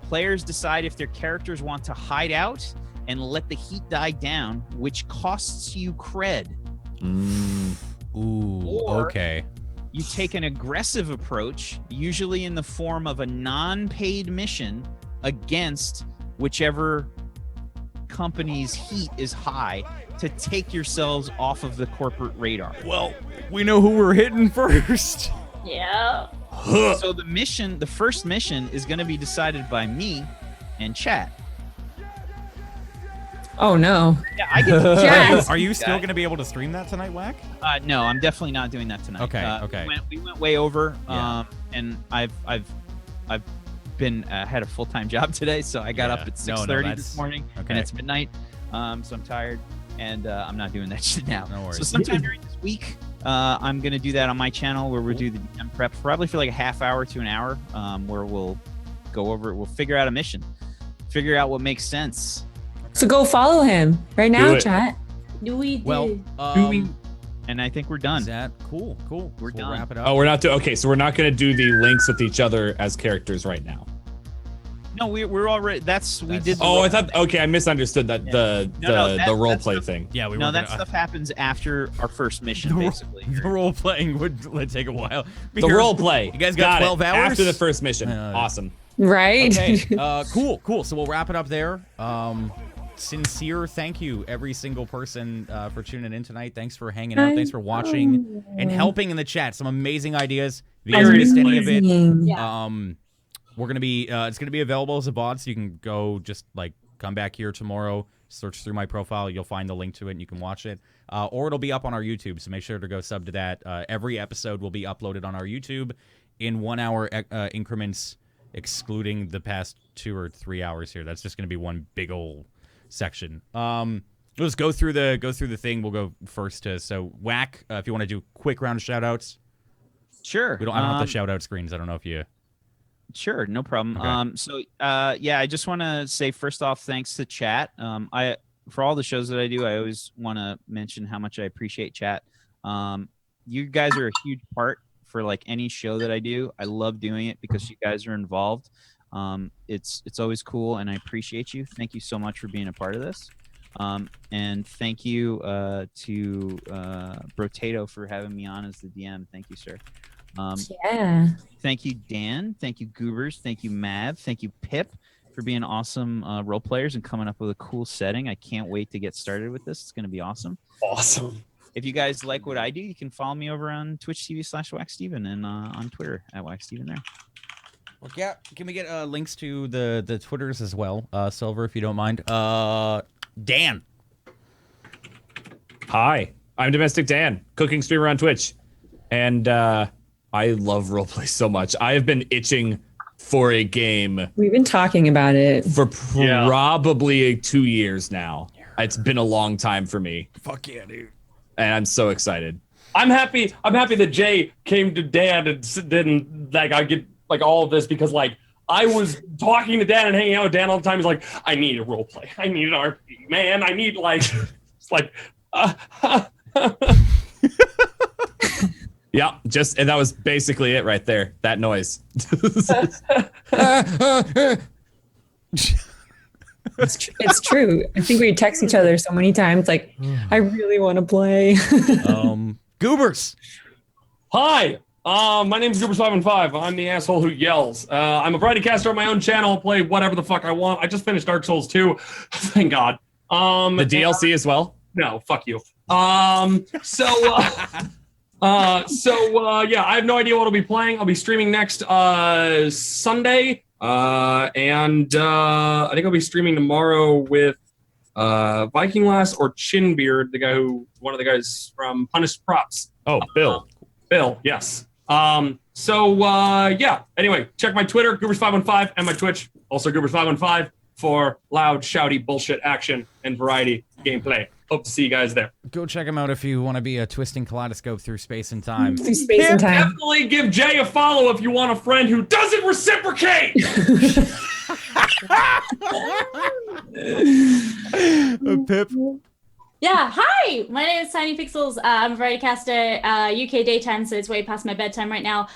Players decide if their characters want to hide out and let the heat die down, which costs you cred. Ooh, Or okay. you take an aggressive approach, usually in the form of a non-paid mission against whichever company's heat is high to take yourselves off of the corporate radar. Well, we know who we're hitting first. Yeah. So the first mission is going to be decided by me and chat. Oh no. Yeah, I get to Yes. Are you still going to be able to stream that tonight, Whack? No, I'm definitely not doing that tonight. Okay. We went way over, Yeah. and I've been had a full-time job today, so I got up at 6:30 this morning, okay. and it's midnight, so I'm tired, and I'm not doing that shit now. No worries. So sometime during this week, I'm gonna do that on my channel where we'll do the DM prep, probably for like a half hour to an hour, where we'll go over it. We'll figure out a mission, figure out what makes sense. So go follow him right now, it. chat. Do we do? Well, And I think we're done. is that cool? We're We're we'll done. wrap it up. Oh, we're not doing. Okay, so we're not going to do the links with each other as characters right now. No, we're already. We did. the Oh, I role- thought. Okay, I misunderstood that the role that's play the- thing. Yeah, we No, were that gonna, stuff happens after our first mission, The ro- basically. the role playing would take a while. The role play. You guys got 12 it. hours? After the first mission. Uh, Awesome. Right? Okay, cool. So we'll wrap it up there. Sincere thank you, every single person, for tuning in tonight. Thanks for hanging out. Thanks for watching and helping in the chat. Some amazing ideas. If you guys missed any of it, Amazing. we're gonna be it's gonna be available as a VOD, so you can go just like come back here tomorrow, search through my profile, you'll find the link to it and you can watch it. Or it'll be up on our YouTube, so make sure to go sub to that. Every episode will be uploaded on our YouTube in 1 hour increments, excluding the past 2 or 3 hours here. That's just gonna be one big old section. We'll just go through the thing. We'll go first to Whack, if you want to do a quick round of shout outs. Sure. I don't have the shout out screens. I don't know if you Sure, no problem. Okay. I just want to say first off, thanks to chat. For all the shows that I do, I always want to mention how much I appreciate chat. You guys are a huge part for like any show that I do. I love doing it because you guys are involved. It's always cool, and I appreciate you. Thank you so much for being a part of this. And thank you to Brotato for having me on as the DM. Thank you, sir. Yeah. Thank you, Dan. Thank you, Goobers. Thank you, Mav. Thank you, Pip, for being awesome role players and coming up with a cool setting. I can't wait to get started with this. It's going to be awesome. Awesome. If you guys like what I do, you can follow me over on Twitch TV/WackSteven and on Twitter at WackSteven there. Well, yeah, can we get links to the Twitters as well, Silver, if you don't mind? Dan. Hi, I'm Domestic Dan, cooking streamer on Twitch, and I love roleplay so much. I have been itching for a game We've been talking about it. for probably 2 years now. It's been a long time for me, Fuck yeah, dude. and I'm so excited. I'm happy that Jay came to Dan and didn't like I get like all of this because like I was talking to Dan and hanging out with Dan all the time. He's like, I need a role play. I need an RPG, man. I need like it's like Yeah, and that was basically it right there. That noise. It's true. I think we text each other so many times, like, I really want to play. Goobers. Hi, my name's Goobers515. I'm the asshole who yells. I'm a variety caster on my own channel. Play whatever the fuck I want. I just finished Dark Souls 2. Thank God. The DLC as well? No, fuck you. Yeah, I have no idea what I'll be playing. I'll be streaming next Sunday. And I think I'll be streaming tomorrow with Viking Lass or Chinbeard, one of the guys from Punished Props. Oh, Bill. Bill, yes. Yeah. Anyway, check my Twitter, Goobers515, and my Twitch, also Goobers515, for loud, shouty bullshit action and variety gameplay. Hope to see you guys there. Go check him out if you want to be a twisting kaleidoscope through space and time. Through space and time. Definitely give Jay a follow if you want a friend who doesn't reciprocate. Pip. Yeah, hi! My name is Tiny Pixels. I'm a variety caster, UK daytime, so it's way past my bedtime right now.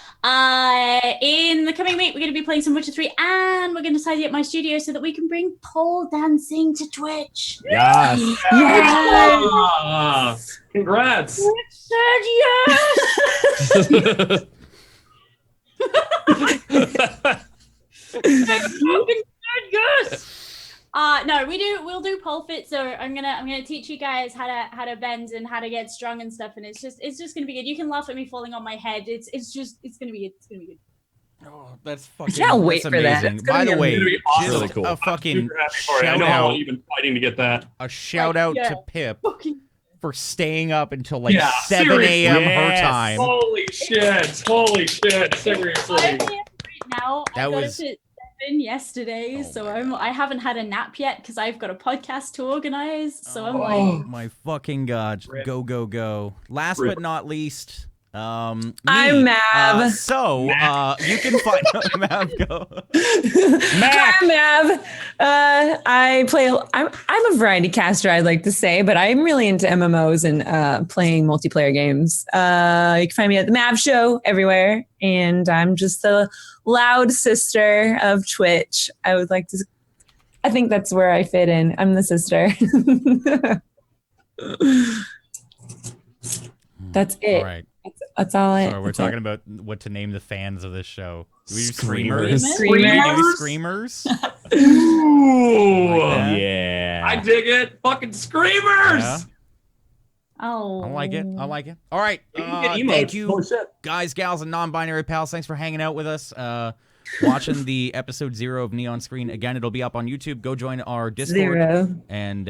In the coming week, we're going to be playing some Witcher 3, and we're going to tidy up my studio so that we can bring pole dancing to Twitch. Yes. Congrats. Richard, yes! Yes! No, we'll do pole fit. So I'm gonna teach you guys how to bend and how to get strong and stuff. And it's just gonna be good. You can laugh at me falling on my head. It's gonna be good. It's gonna be good. Oh, that's fucking. can't wait that's for that. amazing. It's gonna By be the way, really awesome. just Really cool. a fucking Super happy for it. I shout know how long out. you've been fighting to get that. A shout out yeah. to Pip Fucking for staying up until like Yeah, 7 seriously. a.m. her Yes. time. Holy shit! Holy shit! Seriously. I'm right now. I That got was- up at 7 yesterday, Oh so my I haven't had a nap yet because I've got a podcast to organize. So I'm like, Oh. My fucking god. Rip. Go, go, go. Last Rip. but not least, me. I'm Mav. You can find Mav, go. Hi, Mav. I'm a variety caster, I'd like to say, but I'm really into MMOs and playing multiplayer games. You can find me at the Mav Show everywhere, and I'm just the loud sister of Twitch. I think that's where I fit in. I'm the sister. That's it. All right. That's all I. So we're that's talking it. about what to name the fans of this show. Do we do Screamers. screamers? Screamers? Do we do screamers? Ooh. Like that? Yeah. I dig it. Fucking screamers. Yeah. oh, I like it. I like it. All right. You can get emotes. Thank you, Holy shit. guys, gals, and non-binary pals. Thanks for hanging out with us. Watching the episode 0 of Neon Screen. Again, it'll be up on YouTube. Go join our Discord. 0. And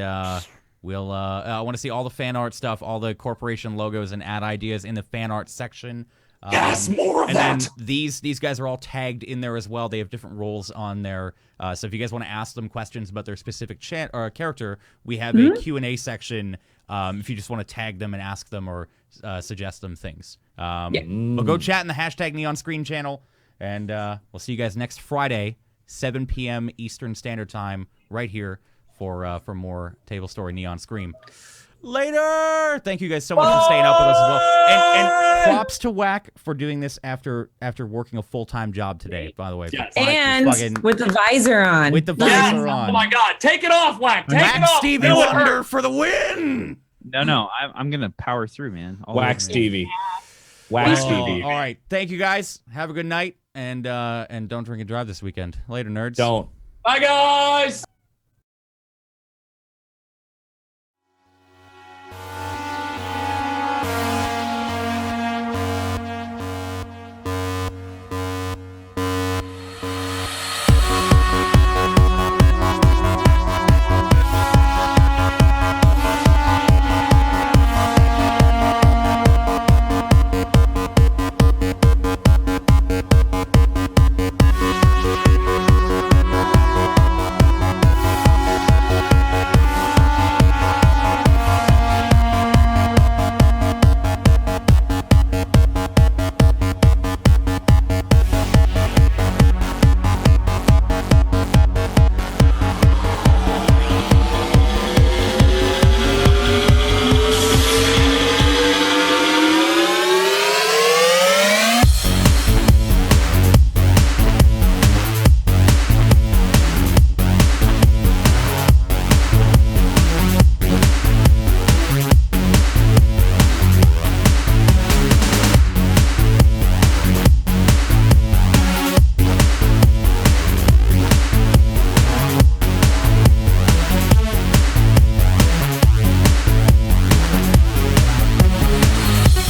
we'll I want to see all the fan art stuff, all the corporation logos and ad ideas in the fan art section. Yes, more of and that. then these guys are all tagged in there as well. They have different roles on there. So if you guys want to ask them questions about their specific character, we have a Q&A section if you just want to tag them and ask them or suggest them things. But go chat in the hashtag Neon Screen channel, and we'll see you guys next Friday, 7 p.m. Eastern Standard Time, right here for more TableStory Neon Scream. Later. Thank you guys so much for staying up with us as well. And props to Whack for doing this after working a full-time job today, by the way. Yes. And Fucking- with the visor on. with the Yes. visor on. Oh my god. Take it off, Whack. Take Whack it off. Stevie Do it. Wonder for the win. No, I'm gonna power through, man. All Whack over. Stevie. Whack Stevie. All right. Thank you guys. Have a good night, and don't drink and drive this weekend. Later, nerds. Don't. Bye, guys.